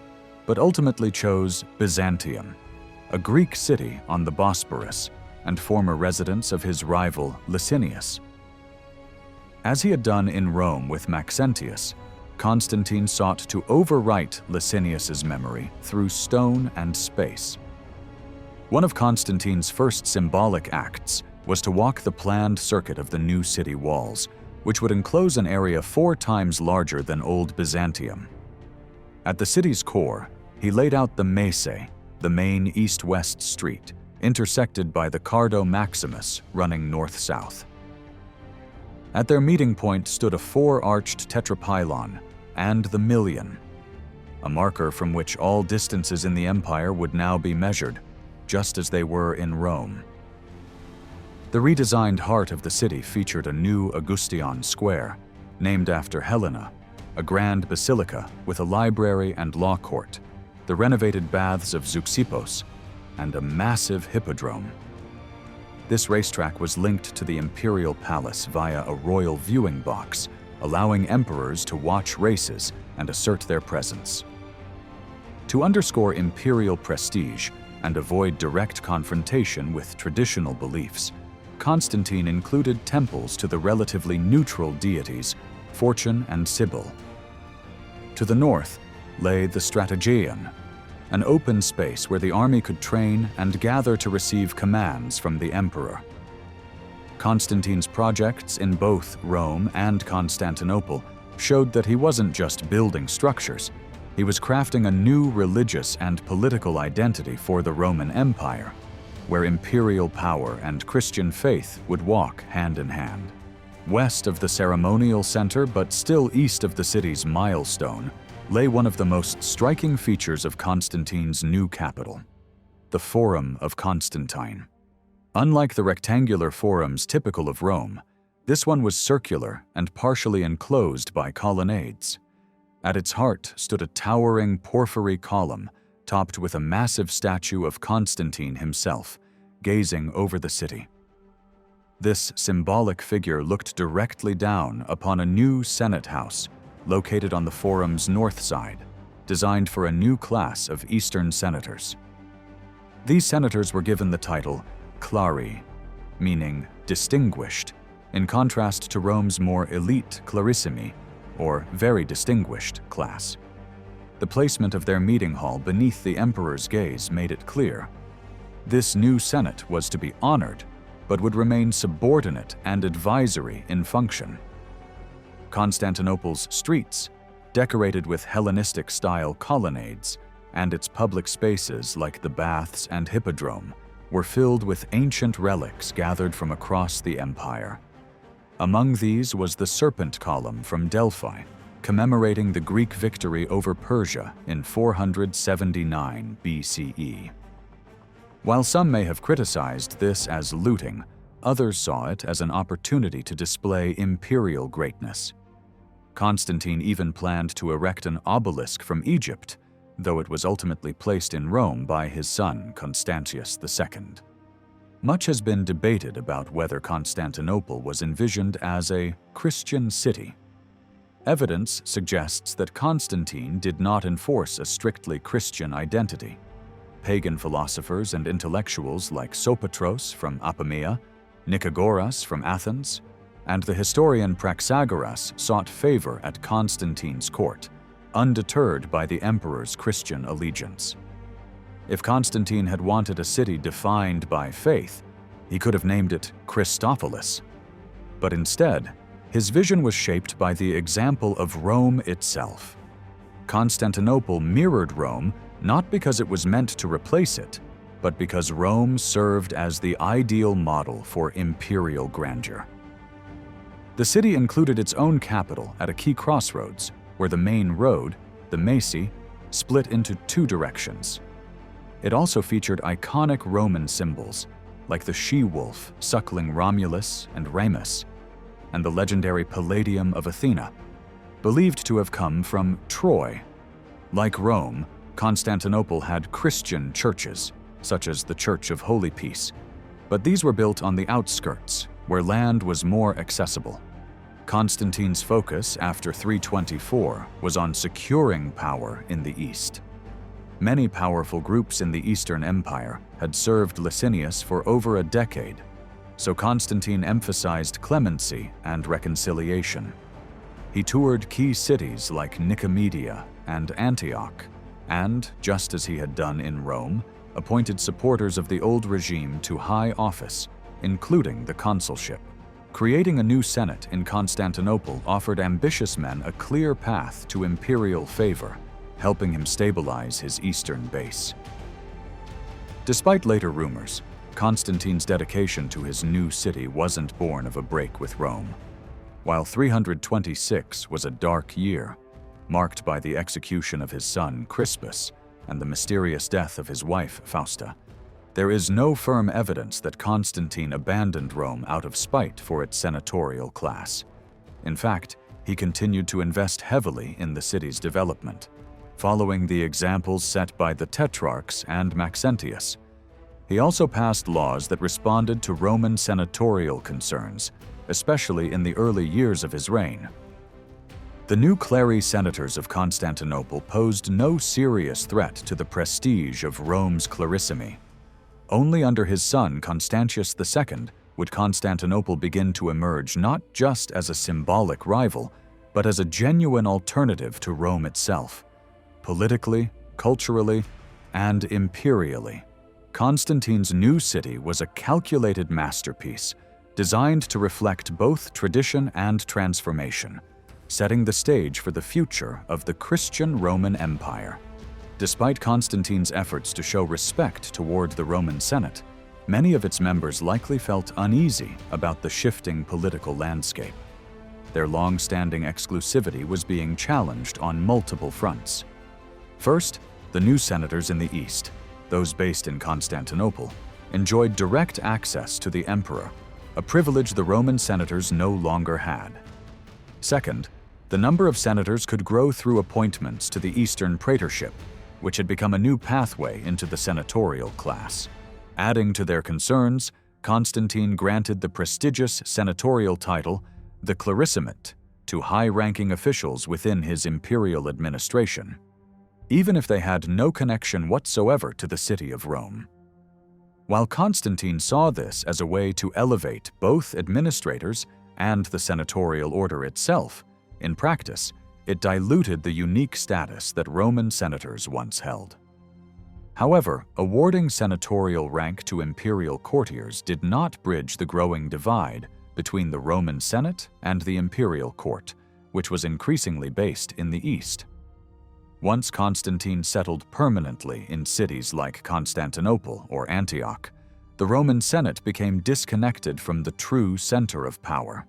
but ultimately chose Byzantium, a Greek city on the Bosporus and former residence of his rival Licinius. As he had done in Rome with Maxentius, Constantine sought to overwrite Licinius's memory through stone and space. One of Constantine's first symbolic acts was to walk the planned circuit of the new city walls, which would enclose an area 4 times larger than Old Byzantium. At the city's core, he laid out the Mese, the main east-west street, intersected by the Cardo Maximus running north-south. At their meeting point stood a 4-arched tetrapylon and the Million, a marker from which all distances in the empire would now be measured, just as they were in Rome. The redesigned heart of the city featured a new Augustion Square, named after Helena, a grand basilica with a library and law court, the renovated baths of Zeuxippos, and a massive hippodrome. This racetrack was linked to the imperial palace via a royal viewing box, allowing emperors to watch races and assert their presence. To underscore imperial prestige and avoid direct confrontation with traditional beliefs, Constantine included temples to the relatively neutral deities Fortune and Sibyl. To the north lay the Strategeon, an open space where the army could train and gather to receive commands from the emperor. Constantine's projects in both Rome and Constantinople showed that he wasn't just building structures, he was crafting a new religious and political identity for the Roman Empire, where imperial power and Christian faith would walk hand in hand. West of the ceremonial center, but still east of the city's milestone, lay one of the most striking features of Constantine's new capital, the Forum of Constantine. Unlike the rectangular forums typical of Rome, this one was circular and partially enclosed by colonnades. At its heart stood a towering porphyry column topped with a massive statue of Constantine himself, gazing over the city. This symbolic figure looked directly down upon a new Senate house located on the forum's north side, designed for a new class of Eastern senators. These senators were given the title clari, meaning distinguished, in contrast to Rome's more elite clarissimi, or very distinguished, class. The placement of their meeting hall beneath the emperor's gaze made it clear. This new Senate was to be honored, but would remain subordinate and advisory in function. Constantinople's streets, decorated with Hellenistic-style colonnades, and its public spaces like the baths and hippodrome, were filled with ancient relics gathered from across the empire. Among these was the Serpent Column from Delphi, commemorating the Greek victory over Persia in 479 BCE. While some may have criticized this as looting, others saw it as an opportunity to display imperial greatness. Constantine even planned to erect an obelisk from Egypt, though it was ultimately placed in Rome by his son Constantius II. Much has been debated about whether Constantinople was envisioned as a Christian city. Evidence suggests that Constantine did not enforce a strictly Christian identity. Pagan philosophers and intellectuals like Sopatros from Apamea, Nicagoras from Athens, and the historian Praxagoras sought favor at Constantine's court, undeterred by the emperor's Christian allegiance. If Constantine had wanted a city defined by faith, he could have named it Christopolis. But instead, his vision was shaped by the example of Rome itself. Constantinople mirrored Rome not because it was meant to replace it, but because Rome served as the ideal model for imperial grandeur. The city included its own capital at a key crossroads, where the main road, the Macy, split into two directions. It also featured iconic Roman symbols, like the she-wolf suckling Romulus and Remus, and the legendary Palladium of Athena, believed to have come from Troy. Like Rome, Constantinople had Christian churches, such as the Church of Holy Peace, but these were built on the outskirts, where land was more accessible. Constantine's focus after 324 was on securing power in the east. Many powerful groups in the Eastern Empire had served Licinius for over a decade, so Constantine emphasized clemency and reconciliation. He toured key cities like Nicomedia and Antioch, and, just as he had done in Rome, appointed supporters of the old regime to high office, including the consulship. Creating a new Senate in Constantinople offered ambitious men a clear path to imperial favor, helping him stabilize his eastern base. Despite later rumors, Constantine's dedication to his new city wasn't born of a break with Rome. While 326 was a dark year, marked by the execution of his son Crispus and the mysterious death of his wife Fausta, there is no firm evidence that Constantine abandoned Rome out of spite for its senatorial class. In fact, he continued to invest heavily in the city's development, following the examples set by the Tetrarchs and Maxentius. He also passed laws that responded to Roman senatorial concerns, especially in the early years of his reign. The new cleri senators of Constantinople posed no serious threat to the prestige of Rome's clarissimi. Only under his son Constantius II would Constantinople begin to emerge not just as a symbolic rival, but as a genuine alternative to Rome itself. Politically, culturally, and imperially, Constantine's new city was a calculated masterpiece, designed to reflect both tradition and transformation, setting the stage for the future of the Christian Roman Empire. Despite Constantine's efforts to show respect toward the Roman Senate, many of its members likely felt uneasy about the shifting political landscape. Their long-standing exclusivity was being challenged on multiple fronts. First, the new senators in the east, those based in Constantinople, enjoyed direct access to the emperor, a privilege the Roman senators no longer had. Second, the number of senators could grow through appointments to the Eastern praetorship, which had become a new pathway into the senatorial class. Adding to their concerns, Constantine granted the prestigious senatorial title, the clarissimate, to high-ranking officials within his imperial administration, even if they had no connection whatsoever to the city of Rome. While Constantine saw this as a way to elevate both administrators and the senatorial order itself, in practice, it diluted the unique status that Roman senators once held. However, awarding senatorial rank to imperial courtiers did not bridge the growing divide between the Roman Senate and the imperial court, which was increasingly based in the east. Once Constantine settled permanently in cities like Constantinople or Antioch, the Roman Senate became disconnected from the true center of power.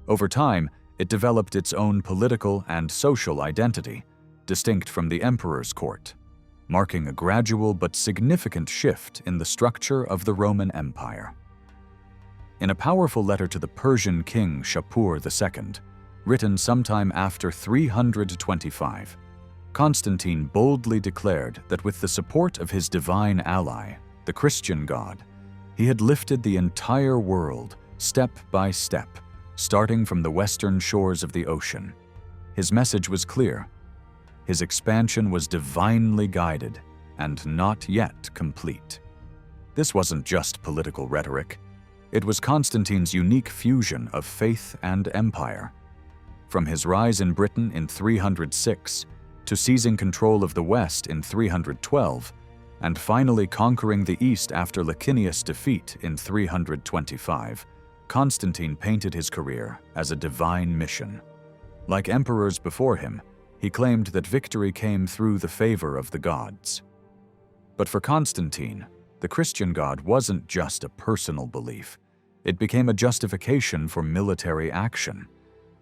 Over time, it developed its own political and social identity, distinct from the emperor's court, marking a gradual but significant shift in the structure of the Roman Empire. In a powerful letter to the Persian king Shapur II, written sometime after 325, Constantine boldly declared that with the support of his divine ally, the Christian God, He had lifted the entire world, step by step, starting from the western shores of the ocean. His message was clear. His expansion was divinely guided and not yet complete. This wasn't just political rhetoric. It was Constantine's unique fusion of faith and empire. From his rise in Britain in 306 to seizing control of the West in 312, and finally conquering the East after Licinius' defeat in 325, Constantine painted his career as a divine mission. Like emperors before him, he claimed that victory came through the favor of the gods. But for Constantine, the Christian God wasn't just a personal belief. It became a justification for military action.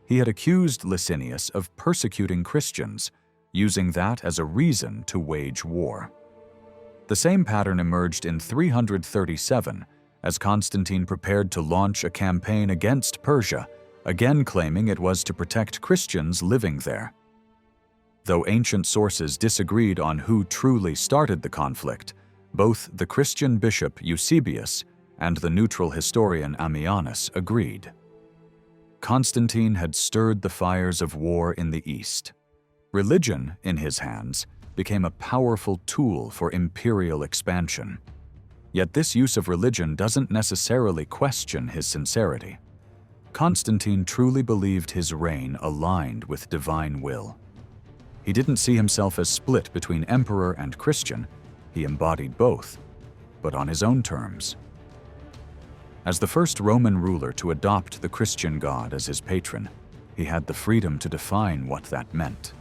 He had accused Licinius of persecuting Christians, using that as a reason to wage war. The same pattern emerged in 337 as Constantine prepared to launch a campaign against Persia, again claiming it was to protect Christians living there. Though ancient sources disagreed on who truly started the conflict, both the Christian bishop Eusebius and the neutral historian Ammianus agreed. Constantine had stirred the fires of war in the East. Religion, in his hands, became a powerful tool for imperial expansion. Yet this use of religion doesn't necessarily question his sincerity. Constantine truly believed his reign aligned with divine will. He didn't see himself as split between emperor and Christian. He embodied both, but on his own terms. As the first Roman ruler to adopt the Christian God as his patron, he had the freedom to define what that meant.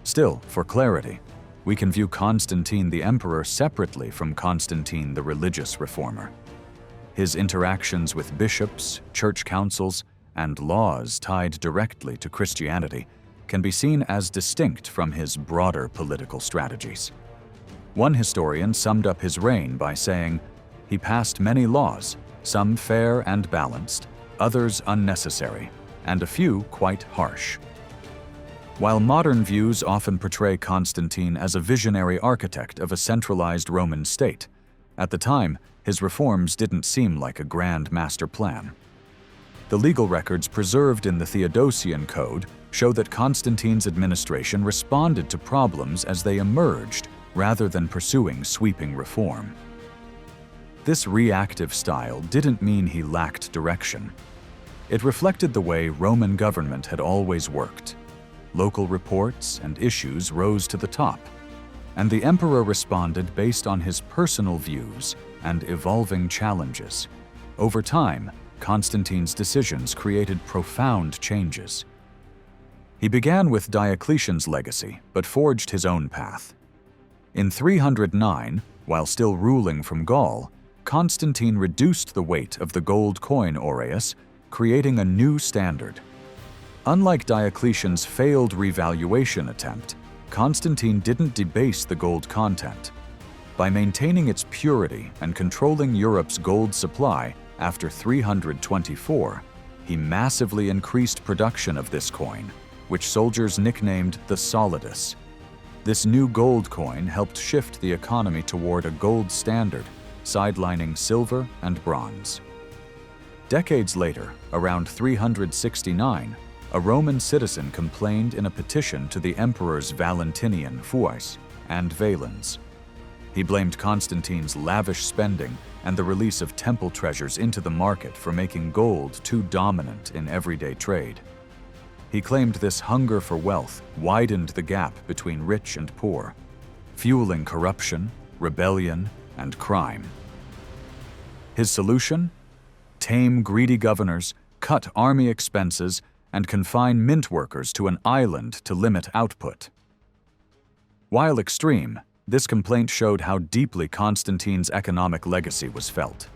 Still, for clarity, we can view Constantine the emperor separately from Constantine the religious reformer. His interactions with bishops, church councils, and laws tied directly to Christianity can be seen as distinct from his broader political strategies. One historian summed up his reign by saying, "He passed many laws, some fair and balanced, others unnecessary, and a few quite harsh." While modern views often portray Constantine as a visionary architect of a centralized Roman state, at the time, his reforms didn't seem like a grand master plan. The legal records preserved in the Theodosian Code show that Constantine's administration responded to problems as they emerged, rather than pursuing sweeping reform. This reactive style didn't mean he lacked direction. It reflected the way Roman government had always worked. Local reports and issues rose to the top, and the emperor responded based on his personal views and evolving challenges. Over time, Constantine's decisions created profound changes. He began with Diocletian's legacy, but forged his own path. In 309, while still ruling from Gaul, Constantine reduced the weight of the gold coin aureus, creating a new standard. Unlike Diocletian's failed revaluation attempt, Constantine didn't debase the gold content. By maintaining its purity and controlling Europe's gold supply after 324, he massively increased production of this coin, which soldiers nicknamed the solidus. This new gold coin helped shift the economy toward a gold standard, sidelining silver and bronze. Decades later, around 369, a Roman citizen complained in a petition to the emperors Valentinian Fues and Valens. He blamed Constantine's lavish spending and the release of temple treasures into the market for making gold too dominant in everyday trade. He claimed this hunger for wealth widened the gap between rich and poor, fueling corruption, rebellion, and crime. His solution? Tame greedy governors, cut army expenses, and confine mint workers to an island to limit output. While extreme, this complaint showed how deeply Constantine's economic legacy was felt.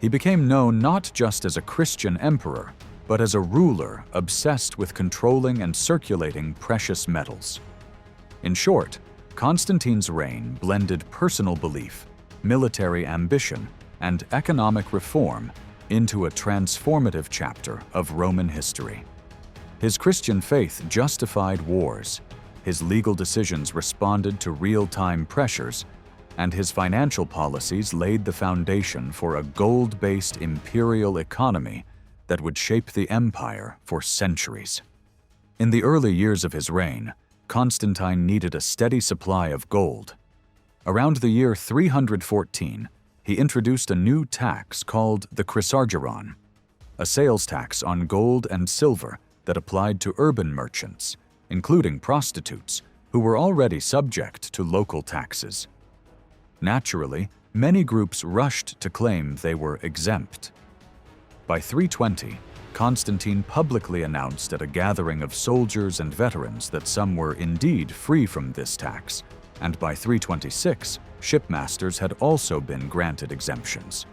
He became known not just as a Christian emperor, but as a ruler obsessed with controlling and circulating precious metals. In short, Constantine's reign blended personal belief, military ambition, and economic reform into a transformative chapter of Roman history. His Christian faith justified wars, his legal decisions responded to real-time pressures, and his financial policies laid the foundation for a gold-based imperial economy that would shape the empire for centuries. In the early years of his reign, Constantine needed a steady supply of gold. Around the year 314, he introduced a new tax called the chrysargeron, a sales tax on gold and silver that applied to urban merchants, including prostitutes, who were already subject to local taxes. Naturally, many groups rushed to claim they were exempt. By 320, Constantine publicly announced at a gathering of soldiers and veterans that some were indeed free from this tax, and by 326, shipmasters had also been granted exemptions.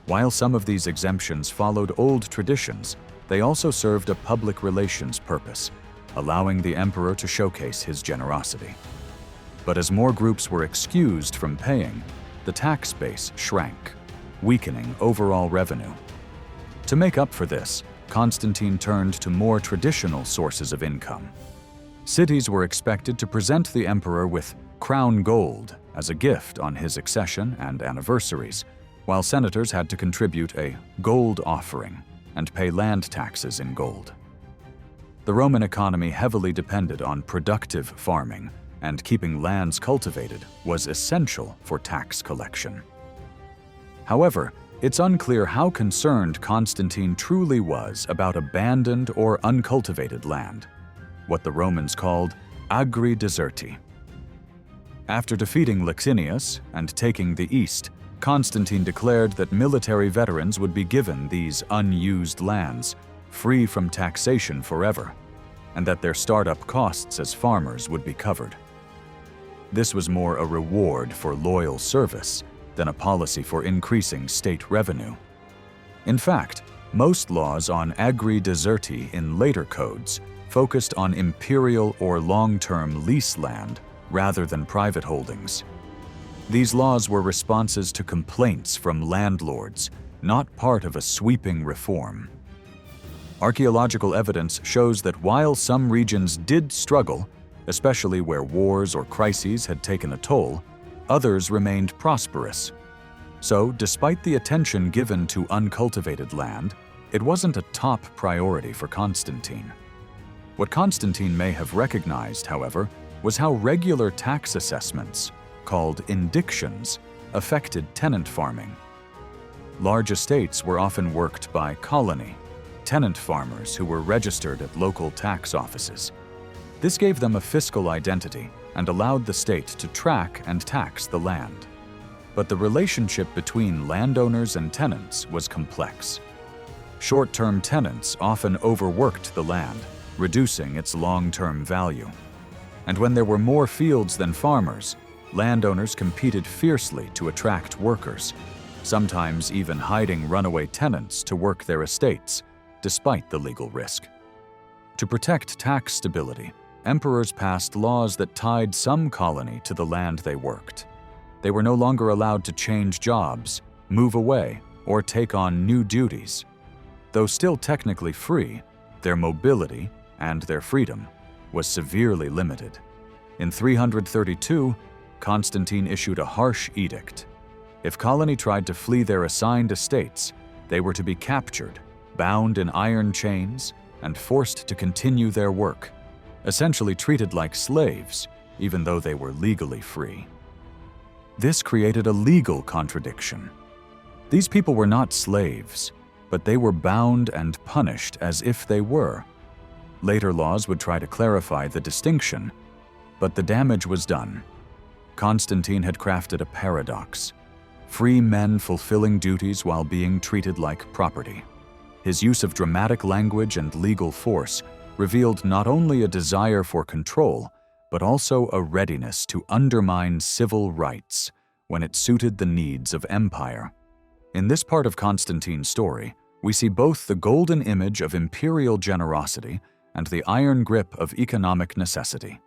While some of these exemptions followed old traditions, they also served a public relations purpose, allowing the emperor to showcase his generosity. But as more groups were excused from paying, the tax base shrank, weakening overall revenue. To make up for this, Constantine turned to more traditional sources of income. Cities were expected to present the emperor with crown gold as a gift on his accession and anniversaries, while senators had to contribute a gold offering and pay land taxes in gold. The Roman economy heavily depended on productive farming, and keeping lands cultivated was essential for tax collection. However, it's unclear how concerned Constantine truly was about abandoned or uncultivated land, what the Romans called agri deserti. After defeating Licinius and taking the east, Constantine declared that military veterans would be given these unused lands, free from taxation forever, and that their startup costs as farmers would be covered. This was more a reward for loyal service than a policy for increasing state revenue. In fact, most laws on agri deserti in later codes focused on imperial or long-term lease land rather than private holdings. These laws were responses to complaints from landlords, not part of a sweeping reform. Archaeological evidence shows that while some regions did struggle, especially where wars or crises had taken a toll, others remained prosperous. So, despite the attention given to uncultivated land, it wasn't a top priority for Constantine. What Constantine may have recognized, however, was how regular tax assessments, called indictions, affected tenant farming. Large estates were often worked by colony, tenant farmers who were registered at local tax offices. This gave them a fiscal identity and allowed the state to track and tax the land. But the relationship between landowners and tenants was complex. Short-term tenants often overworked the land, reducing its long-term value. And when there were more fields than farmers, landowners competed fiercely to attract workers, sometimes even hiding runaway tenants to work their estates, despite the legal risk. To protect tax stability, emperors passed laws that tied some colony to the land they worked. They were no longer allowed to change jobs, move away, or take on new duties. Though still technically free, their mobility and their freedom was severely limited. In 332, Constantine issued a harsh edict. If colony tried to flee their assigned estates, they were to be captured, bound in iron chains, and forced to continue their work, essentially treated like slaves, even though they were legally free. This created a legal contradiction. These people were not slaves, but they were bound and punished as if they were. Later laws would try to clarify the distinction, but the damage was done. Constantine had crafted a paradox: free men fulfilling duties while being treated like property. His use of dramatic language and legal force revealed not only a desire for control, but also a readiness to undermine civil rights when it suited the needs of empire. In this part of Constantine's story, we see both the golden image of imperial generosity and the iron grip of economic necessity.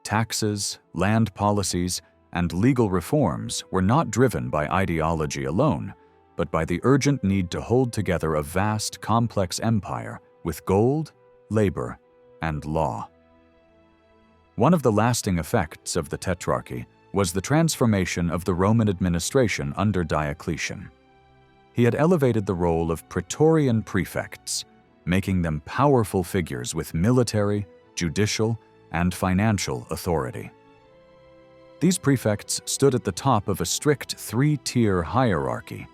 Taxes, land policies, and legal reforms were not driven by ideology alone, but by the urgent need to hold together a vast, complex empire with gold, labor, and law. One of the lasting effects of the Tetrarchy was the transformation of the Roman administration under Diocletian. He had elevated the role of praetorian prefects, making them powerful figures with military, judicial, and financial authority. These prefects stood at the top of a strict three-tier hierarchy,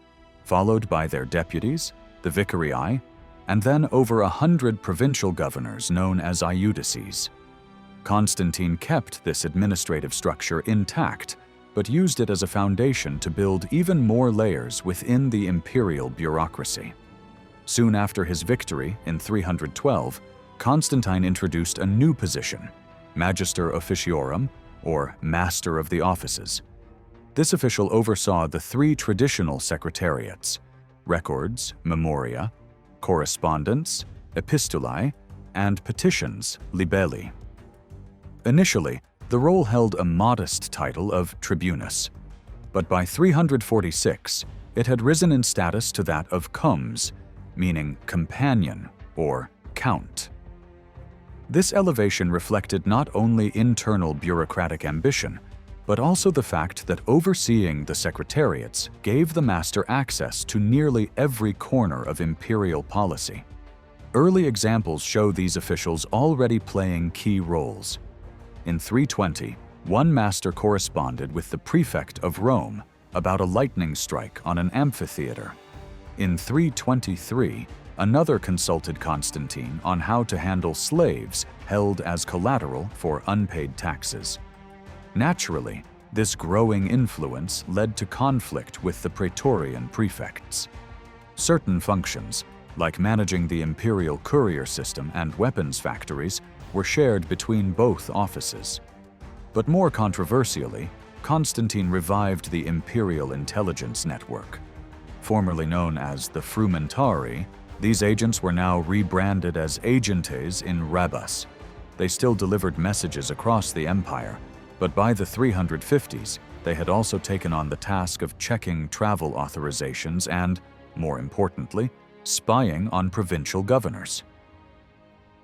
followed by their deputies, the vicarii, and then over 100 provincial governors known as iudices. Constantine kept this administrative structure intact, but used it as a foundation to build even more layers within the imperial bureaucracy. Soon after his victory in 312, Constantine introduced a new position, Magister Officiorum, or Master of the Offices. This official oversaw the three traditional secretariats: records, memoria, correspondence, epistulae, and petitions, libelli. Initially, the role held a modest title of tribunus, but by 346, it had risen in status to that of comes, meaning companion or count. This elevation reflected not only internal bureaucratic ambition, but also the fact that overseeing the secretariats gave the master access to nearly every corner of imperial policy. Early examples show these officials already playing key roles. In 320, one master corresponded with the prefect of Rome about a lightning strike on an amphitheater. In 323, another consulted Constantine on how to handle slaves held as collateral for unpaid taxes. Naturally, this growing influence led to conflict with the praetorian prefects. Certain functions, like managing the imperial courier system and weapons factories, were shared between both offices. But more controversially, Constantine revived the imperial intelligence network. Formerly known as the Frumentari, these agents were now rebranded as agentes in rebus. They still delivered messages across the empire, but by the 350s, they had also taken on the task of checking travel authorizations and, more importantly, spying on provincial governors.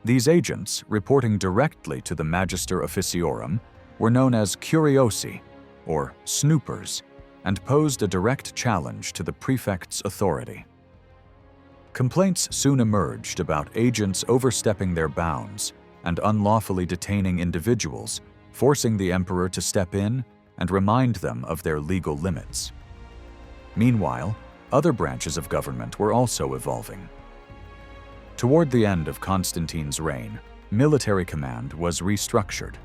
These agents, reporting directly to the Magister Officiorum, were known as curiosi, or snoopers, and posed a direct challenge to the prefect's authority. Complaints soon emerged about agents overstepping their bounds and unlawfully detaining individuals, forcing the emperor to step in and remind them of their legal limits. Meanwhile, other branches of government were also evolving. Toward the end of Constantine's reign, military command was restructured.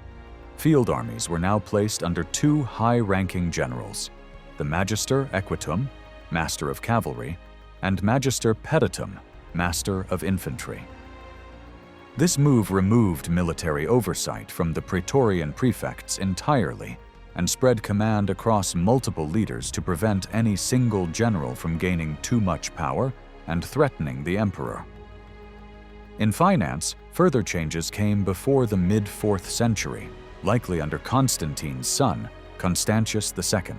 Field armies were now placed under two high-ranking generals, the Magister Equitum, Master of Cavalry, and Magister Peditum, Master of Infantry. This move removed military oversight from the praetorian prefects entirely and spread command across multiple leaders to prevent any single general from gaining too much power and threatening the emperor. In finance, further changes came before the mid-4th century, likely under Constantine's son, Constantius II.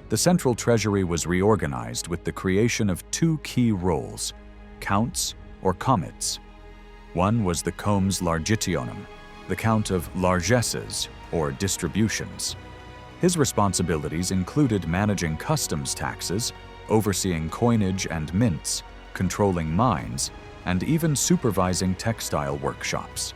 The central treasury was reorganized with the creation of two key roles, counts or comits. One was the comes largitionum, the count of largesses or distributions. His responsibilities included managing customs taxes, overseeing coinage and mints, controlling mines, and even supervising textile workshops.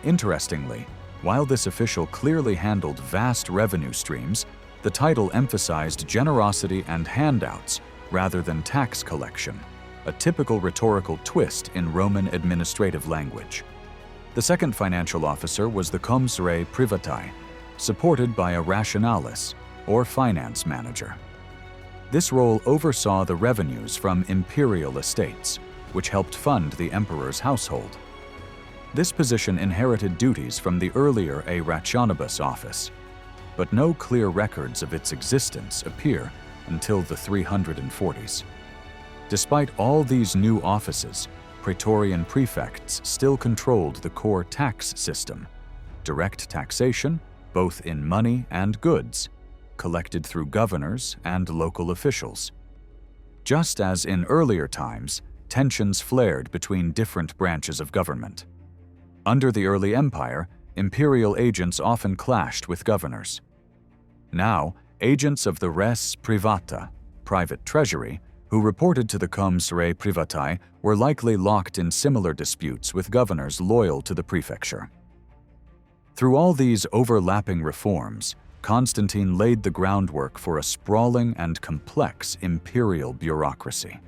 Interestingly, while this official clearly handled vast revenue streams, the title emphasized generosity and handouts rather than tax collection, a typical rhetorical twist in Roman administrative language. The second financial officer was the comes rei privatae, supported by a rationalis, or finance manager. This role oversaw the revenues from imperial estates, which helped fund the emperor's household. This position inherited duties from the earlier a rationibus office, but no clear records of its existence appear until the 340s. Despite all these new offices, praetorian prefects still controlled the core tax system, direct taxation, both in money and goods, collected through governors and local officials. Just as in earlier times, tensions flared between different branches of government. Under the early empire, imperial agents often clashed with governors. Now, agents of the res privata, private treasury, who reported to the comes re privatae were likely locked in similar disputes with governors loyal to the prefecture. Through all these overlapping reforms, Constantine laid the groundwork for a sprawling and complex imperial bureaucracy.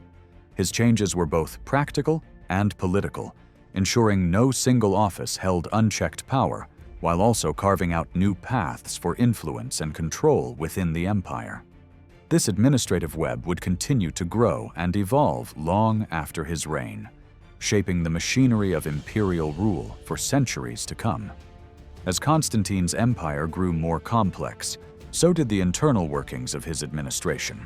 His changes were both practical and political, ensuring no single office held unchecked power, while also carving out new paths for influence and control within the empire. This administrative web would continue to grow and evolve long after his reign, shaping the machinery of imperial rule for centuries to come. As Constantine's empire grew more complex, so did the internal workings of his administration.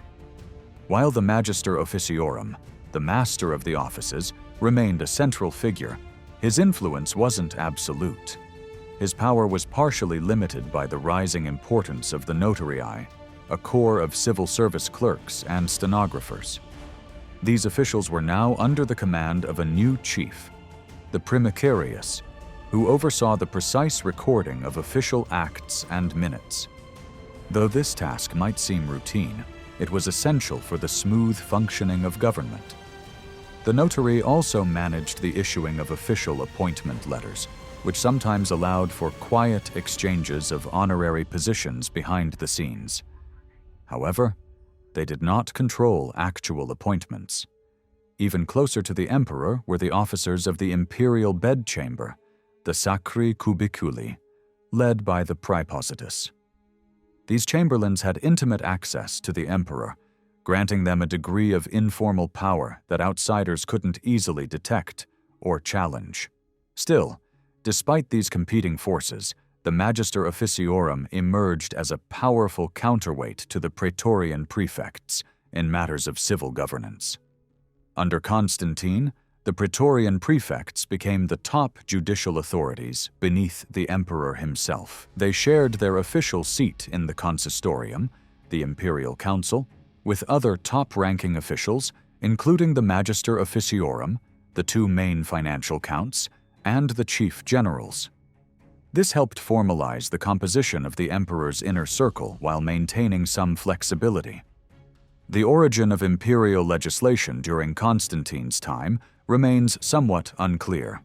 While the Magister Officiorum, the master of the offices, remained a central figure, his influence wasn't absolute. His power was partially limited by the rising importance of the notarii, a corps of civil service clerks and stenographers. These officials were now under the command of a new chief, the primicarius, who oversaw the precise recording of official acts and minutes. Though this task might seem routine, it was essential for the smooth functioning of government. The notary also managed the issuing of official appointment letters, which sometimes allowed for quiet exchanges of honorary positions behind the scenes. However, they did not control actual appointments. Even closer to the emperor were the officers of the imperial bedchamber, the sacri cubiculi, led by the praepositus. These chamberlains had intimate access to the emperor, granting them a degree of informal power that outsiders couldn't easily detect or challenge. Still, despite these competing forces, the Magister Officiorum emerged as a powerful counterweight to the praetorian prefects in matters of civil governance. Under Constantine, the praetorian prefects became the top judicial authorities beneath the emperor himself. They shared their official seat in the consistorium, the imperial council, with other top-ranking officials, including the Magister Officiorum, the two main financial counts, and the chief generals. This helped formalize the composition of the emperor's inner circle while maintaining some flexibility. The origin of imperial legislation during Constantine's time remains somewhat unclear.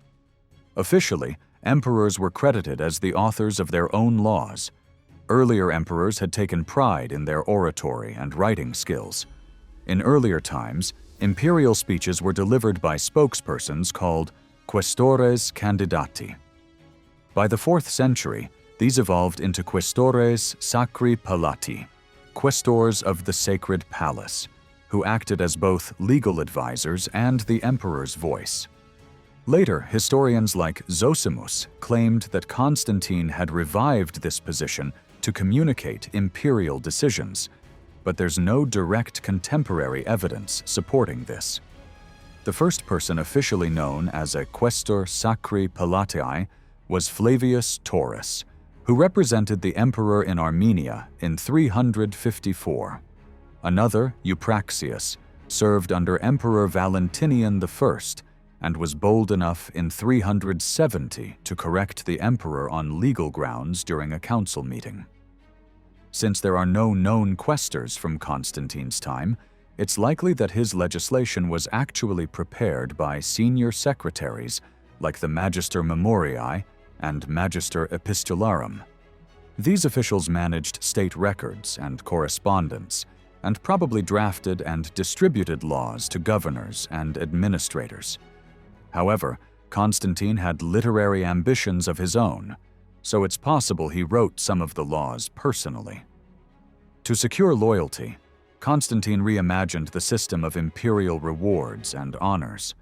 Officially, emperors were credited as the authors of their own laws. Earlier emperors had taken pride in their oratory and writing skills. In earlier times, imperial speeches were delivered by spokespersons called quaestores candidati. By the 4th century, these evolved into quaestores sacri pallati, quaestors of the sacred palace, who acted as both legal advisors and the emperor's voice. Later, historians like Zosimus claimed that Constantine had revived this position to communicate imperial decisions, but there's no direct contemporary evidence supporting this. The first person officially known as a quaestor sacri pallatii was Flavius Taurus, who represented the emperor in Armenia in 354. Another, Eupraxius, served under Emperor Valentinian I and was bold enough in 370 to correct the emperor on legal grounds during a council meeting. Since there are no known quaestors from Constantine's time, it's likely that his legislation was actually prepared by senior secretaries like the Magister Memoriae and Magister Epistularum. These officials managed state records and correspondence, and probably drafted and distributed laws to governors and administrators. However, Constantine had literary ambitions of his own, so it's possible he wrote some of the laws personally. To secure loyalty, Constantine reimagined the system of imperial rewards and honors.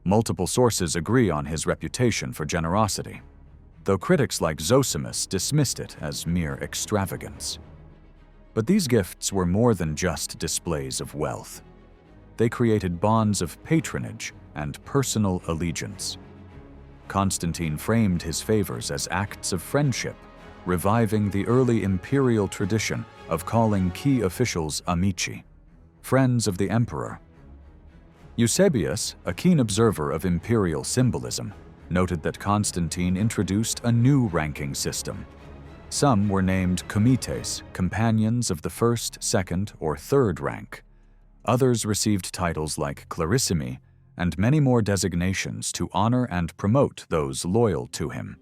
Multiple sources agree on his reputation for generosity, though critics like Zosimus dismissed it as mere extravagance. But these gifts were more than just displays of wealth. They created bonds of patronage and personal allegiance. Constantine framed his favors as acts of friendship, reviving the early imperial tradition of calling key officials amici, friends of the emperor. Eusebius, a keen observer of imperial symbolism, noted that Constantine introduced a new ranking system. Some were named comites, companions of the first, second, or third rank. Others received titles like clarissimi, and many more designations to honor and promote those loyal to him.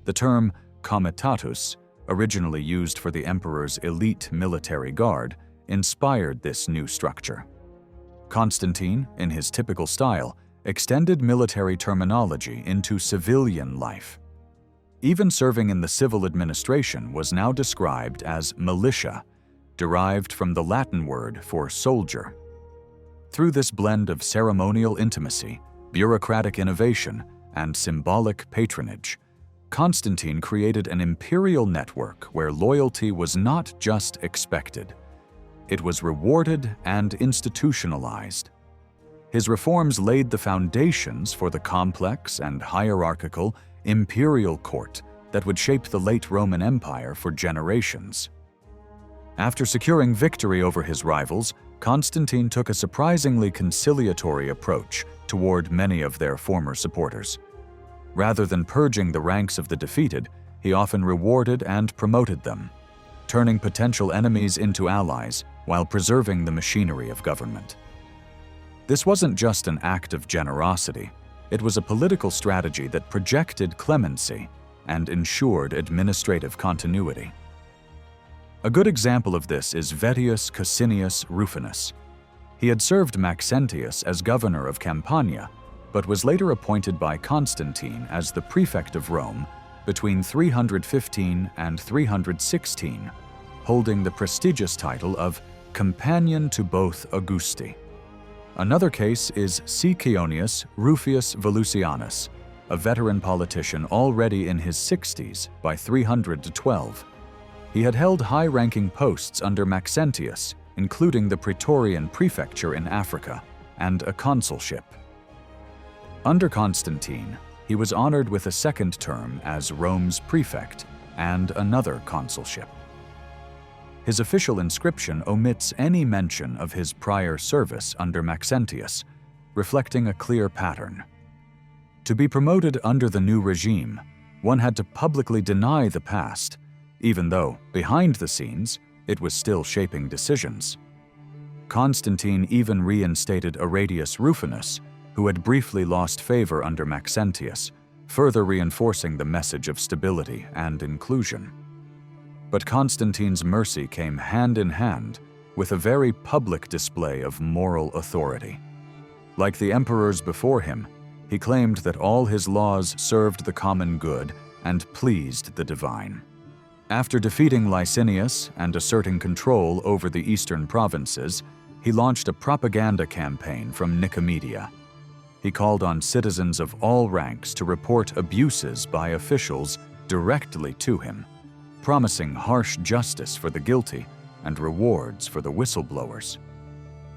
The term comitatus, originally used for the emperor's elite military guard, inspired this new structure. Constantine, in his typical style, extended military terminology into civilian life. Even serving in the civil administration was now described as militia, derived from the Latin word for soldier. Through this blend of ceremonial intimacy, bureaucratic innovation, and symbolic patronage, Constantine created an imperial network where loyalty was not just expected. It was rewarded and institutionalized. His reforms laid the foundations for the complex and hierarchical imperial court that would shape the late Roman Empire for generations. After securing victory over his rivals, Constantine took a surprisingly conciliatory approach toward many of their former supporters. Rather than purging the ranks of the defeated, he often rewarded and promoted them, turning potential enemies into allies while preserving the machinery of government. This wasn't just an act of generosity, it was a political strategy that projected clemency and ensured administrative continuity. A good example of this is Vettius Cassinius Rufinus. He had served Maxentius as governor of Campania, but was later appointed by Constantine as the prefect of Rome between 315 and 316, holding the prestigious title of companion to both Augusti. Another case is Scionius Rufius Volusianus, a veteran politician already in his 60s by 312. He had held high-ranking posts under Maxentius, including the Praetorian prefecture in Africa and a consulship. Under Constantine, he was honored with a second term as Rome's prefect and another consulship. His official inscription omits any mention of his prior service under Maxentius, reflecting a clear pattern. To be promoted under the new regime, one had to publicly deny the past, even though, behind the scenes, it was still shaping decisions. Constantine even reinstated Arradius Rufinus, who had briefly lost favor under Maxentius, further reinforcing the message of stability and inclusion. But Constantine's mercy came hand in hand with a very public display of moral authority. Like the emperors before him, he claimed that all his laws served the common good and pleased the divine. After defeating Licinius and asserting control over the eastern provinces, he launched a propaganda campaign from Nicomedia. He called on citizens of all ranks to report abuses by officials directly to him, promising harsh justice for the guilty and rewards for the whistleblowers.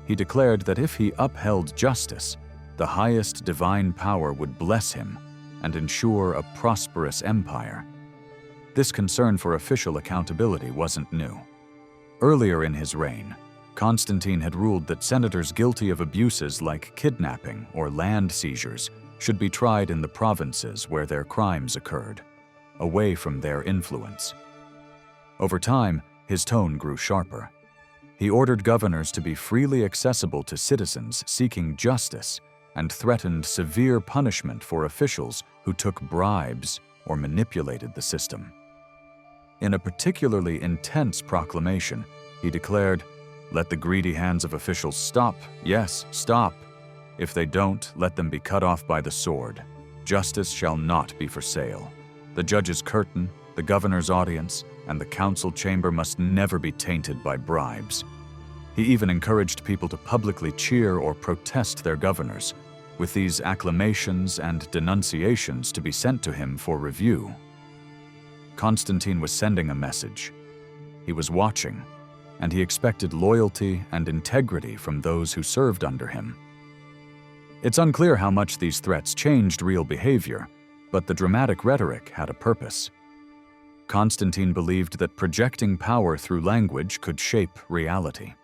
He declared that if he upheld justice, the highest divine power would bless him and ensure a prosperous empire. This concern for official accountability wasn't new. Earlier in his reign, Constantine had ruled that senators guilty of abuses like kidnapping or land seizures should be tried in the provinces where their crimes occurred, away from their influence. Over time, his tone grew sharper. He ordered governors to be freely accessible to citizens seeking justice and threatened severe punishment for officials who took bribes or manipulated the system. In a particularly intense proclamation, he declared, "Let the greedy hands of officials stop, yes, stop. If they don't, let them be cut off by the sword. Justice shall not be for sale. The judge's curtain, the governor's audience, and the council chamber must never be tainted by bribes." He even encouraged people to publicly cheer or protest their governors, with these acclamations and denunciations to be sent to him for review. Constantine was sending a message. He was watching, and he expected loyalty and integrity from those who served under him. It's unclear how much these threats changed real behavior, but the dramatic rhetoric had a purpose. Constantine believed that projecting power through language could shape reality.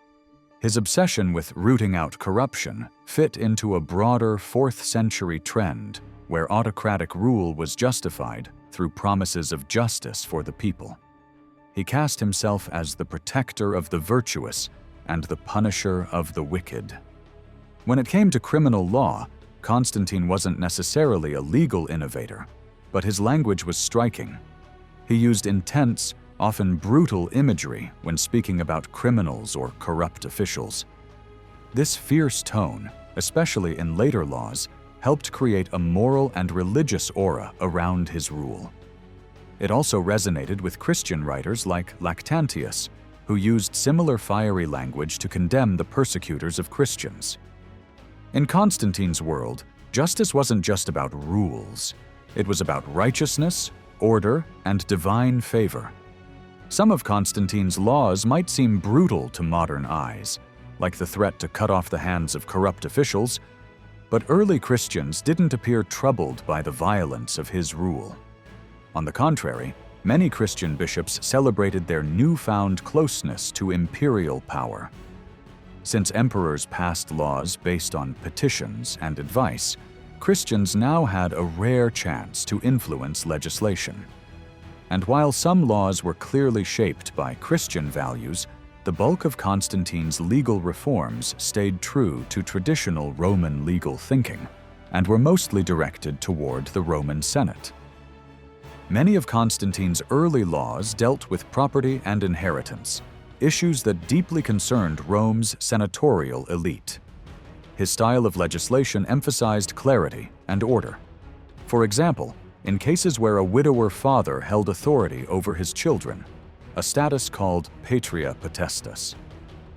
His obsession with rooting out corruption fit into a broader 4th-century trend where autocratic rule was justified through promises of justice for the people. he cast himself as the protector of the virtuous and the punisher of the wicked. When it came to criminal law, Constantine wasn't necessarily a legal innovator, but his language was striking. He used intense, often brutal imagery when speaking about criminals or corrupt officials. This fierce tone, especially in later laws, helped create a moral and religious aura around his rule. It also resonated with Christian writers like Lactantius, who used similar fiery language to condemn the persecutors of Christians. In Constantine's world, justice wasn't just about rules. It was about righteousness, order, and divine favor. Some of Constantine's laws might seem brutal to modern eyes, like the threat to cut off the hands of corrupt officials, but early Christians didn't appear troubled by the violence of his rule. On the contrary, many Christian bishops celebrated their newfound closeness to imperial power. Since emperors passed laws based on petitions and advice, Christians now had a rare chance to influence legislation. And while some laws were clearly shaped by Christian values, the bulk of Constantine's legal reforms stayed true to traditional Roman legal thinking and were mostly directed toward the Roman Senate. Many of Constantine's early laws dealt with property and inheritance, issues that deeply concerned Rome's senatorial elite. His style of legislation emphasized clarity and order. For example, in cases where a widower father held authority over his children, a status called patria potestas,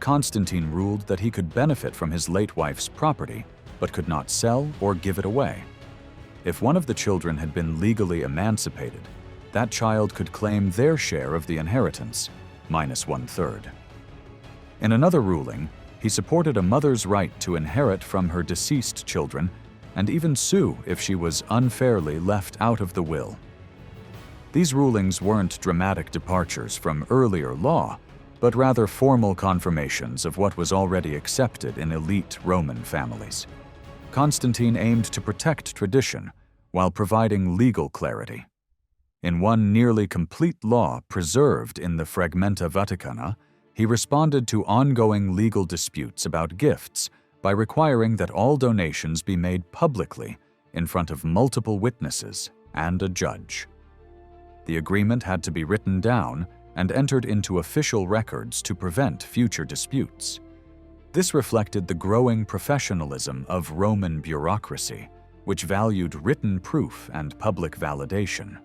Constantine ruled that he could benefit from his late wife's property, but could not sell or give it away. If one of the children had been legally emancipated, that child could claim their share of the inheritance, minus 1/3. In another ruling, he supported a mother's right to inherit from her deceased children and even sue if she was unfairly left out of the will. These rulings weren't dramatic departures from earlier law, but rather formal confirmations of what was already accepted in elite Roman families. Constantine aimed to protect tradition while providing legal clarity. In one nearly complete law preserved in the Fragmenta Vaticana, he responded to ongoing legal disputes about gifts by requiring that all donations be made publicly in front of multiple witnesses and a judge. The agreement had to be written down and entered into official records to prevent future disputes. This reflected the growing professionalism of Roman bureaucracy, which valued written proof and public validation.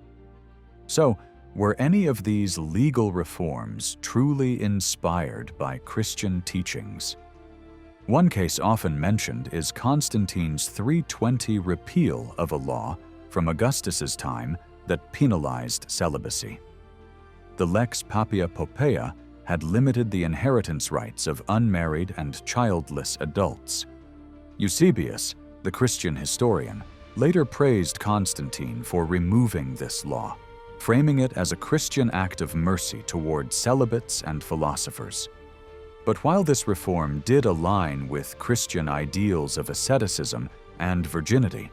So, were any of these legal reforms truly inspired by Christian teachings? One case often mentioned is Constantine's 320 repeal of a law from Augustus's time that penalized celibacy. The Lex Papia Poppaea had limited the inheritance rights of unmarried and childless adults. Eusebius, the Christian historian, later praised Constantine for removing this law, framing it as a Christian act of mercy toward celibates and philosophers. But while this reform did align with Christian ideals of asceticism and virginity,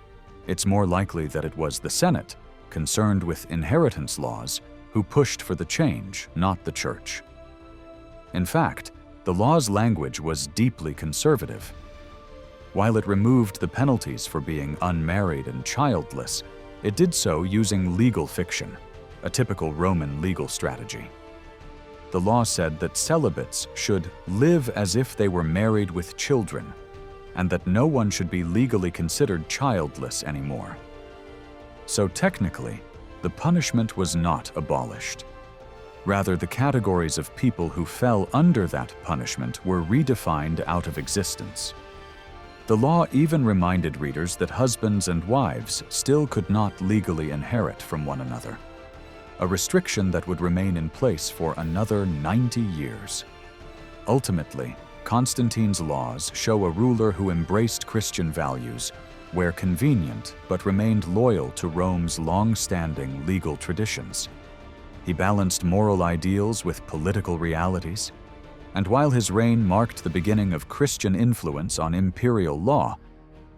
it's more likely that it was the Senate, concerned with inheritance laws, who pushed for the change, not the Church. In fact, the law's language was deeply conservative. While it removed the penalties for being unmarried and childless, it did so using legal fiction, a typical Roman legal strategy. The law said that celibates should live as if they were married with children, and that no one should be legally considered childless anymore. So technically, the punishment was not abolished. Rather, the categories of people who fell under that punishment were redefined out of existence. The law even reminded readers that husbands and wives still could not legally inherit from one another, a restriction that would remain in place for another 90 years. Ultimately, Constantine's laws show a ruler who embraced Christian values where convenient but remained loyal to Rome's long-standing legal traditions. He balanced moral ideals with political realities, and while his reign marked the beginning of Christian influence on imperial law,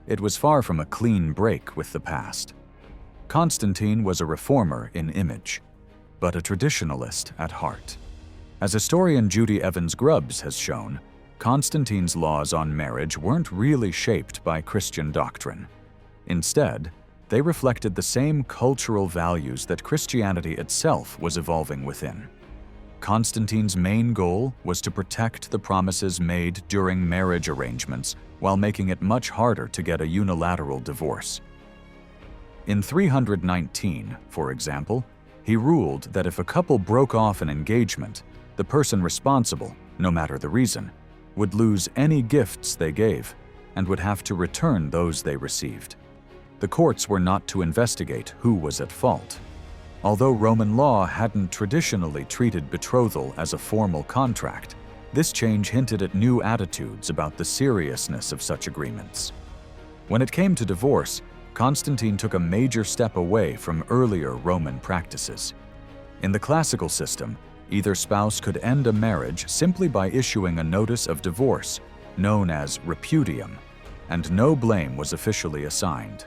it was far from a clean break with the past. Constantine was a reformer in image. but a traditionalist at heart. As historian Judy Evans Grubbs has shown, Constantine's laws on marriage weren't really shaped by Christian doctrine. Instead, they reflected the same cultural values that Christianity itself was evolving within. Constantine's main goal was to protect the promises made during marriage arrangements while making it much harder to get a unilateral divorce. In 319, for example, he ruled that if a couple broke off an engagement, the person responsible, no matter the reason, would lose any gifts they gave and would have to return those they received. The courts were not to investigate who was at fault. Although Roman law hadn't traditionally treated betrothal as a formal contract, this change hinted at new attitudes about the seriousness of such agreements. When it came to divorce, Constantine took a major step away from earlier Roman practices. In the classical system, either spouse could end a marriage simply by issuing a notice of divorce, known as repudium, and no blame was officially assigned.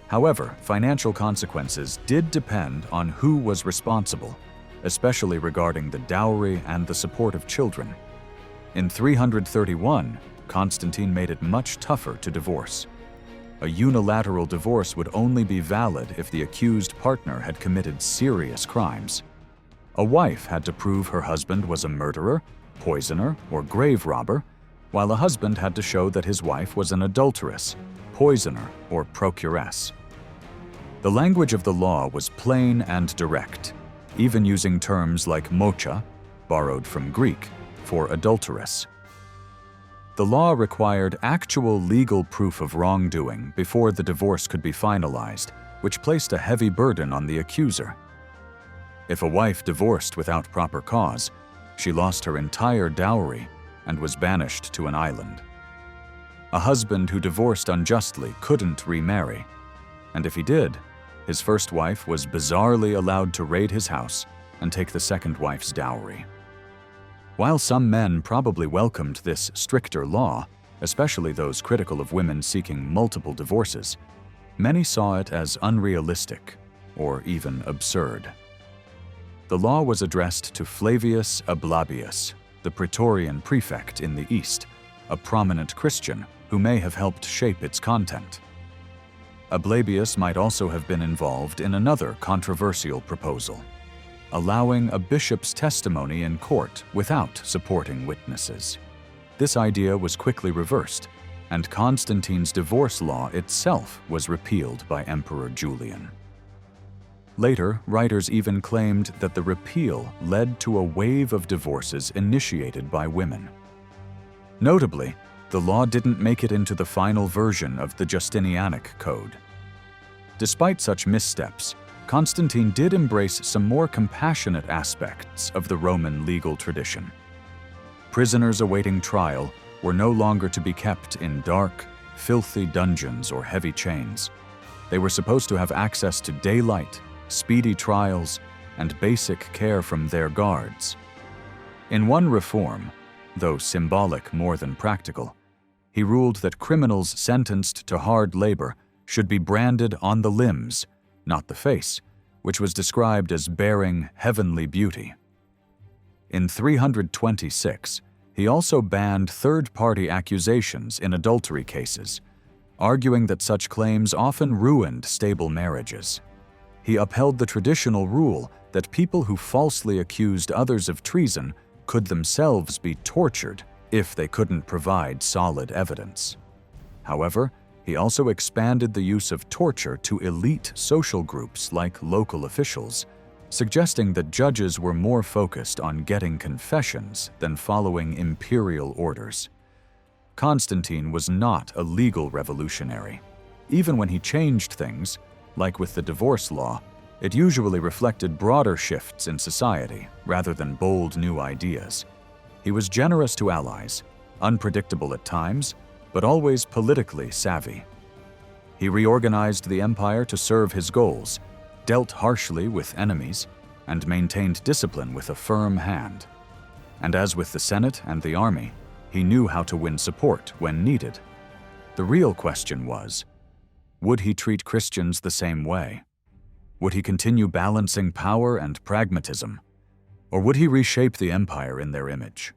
However, financial consequences did depend on who was responsible, especially regarding the dowry and the support of children. In 331, Constantine made it much tougher to divorce. A unilateral divorce would only be valid if the accused partner had committed serious crimes. A wife had to prove her husband was a murderer, poisoner, or grave robber, while a husband had to show that his wife was an adulteress, poisoner, or procuress. The language of the law was plain and direct, even using terms like mocha, borrowed from Greek, for adulteress. The law required actual legal proof of wrongdoing before the divorce could be finalized, which placed a heavy burden on the accuser. If a wife divorced without proper cause, she lost her entire dowry and was banished to an island. A husband who divorced unjustly couldn't remarry, and if he did, his first wife was bizarrely allowed to raid his house and take the second wife's dowry. While some men probably welcomed this stricter law, especially those critical of women seeking multiple divorces, many saw it as unrealistic or even absurd. The law was addressed to Flavius Ablabius, the Praetorian prefect in the East, a prominent Christian who may have helped shape its content. Ablabius might also have been involved in another controversial proposal, allowing a bishop's testimony in court without supporting witnesses. This idea was quickly reversed, and Constantine's divorce law itself was repealed by Emperor Julian. Later, writers even claimed that the repeal led to a wave of divorces initiated by women. Notably, the law didn't make it into the final version of the Justinianic Code. Despite such missteps, Constantine did embrace some more compassionate aspects of the Roman legal tradition. Prisoners awaiting trial were no longer to be kept in dark, filthy dungeons or heavy chains. They were supposed to have access to daylight, speedy trials, and basic care from their guards. In one reform, though symbolic more than practical, he ruled that criminals sentenced to hard labor should be branded on the limbs, not the face, which was described as bearing heavenly beauty. In 326, he also banned third-party accusations in adultery cases, arguing that such claims often ruined stable marriages. He upheld the traditional rule that people who falsely accused others of treason could themselves be tortured if they couldn't provide solid evidence. However, he also expanded the use of torture to elite social groups like local officials, suggesting that judges were more focused on getting confessions than following imperial orders. Constantine was not a legal revolutionary. Even when he changed things, like with the divorce law, it usually reflected broader shifts in society rather than bold new ideas. He was generous to allies, unpredictable at times, but always politically savvy. He reorganized the empire to serve his goals, dealt harshly with enemies, and maintained discipline with a firm hand. And as with the Senate and the army, he knew how to win support when needed. The real question was, would he treat Christians the same way? Would he continue balancing power and pragmatism? Or would he reshape the empire in their image?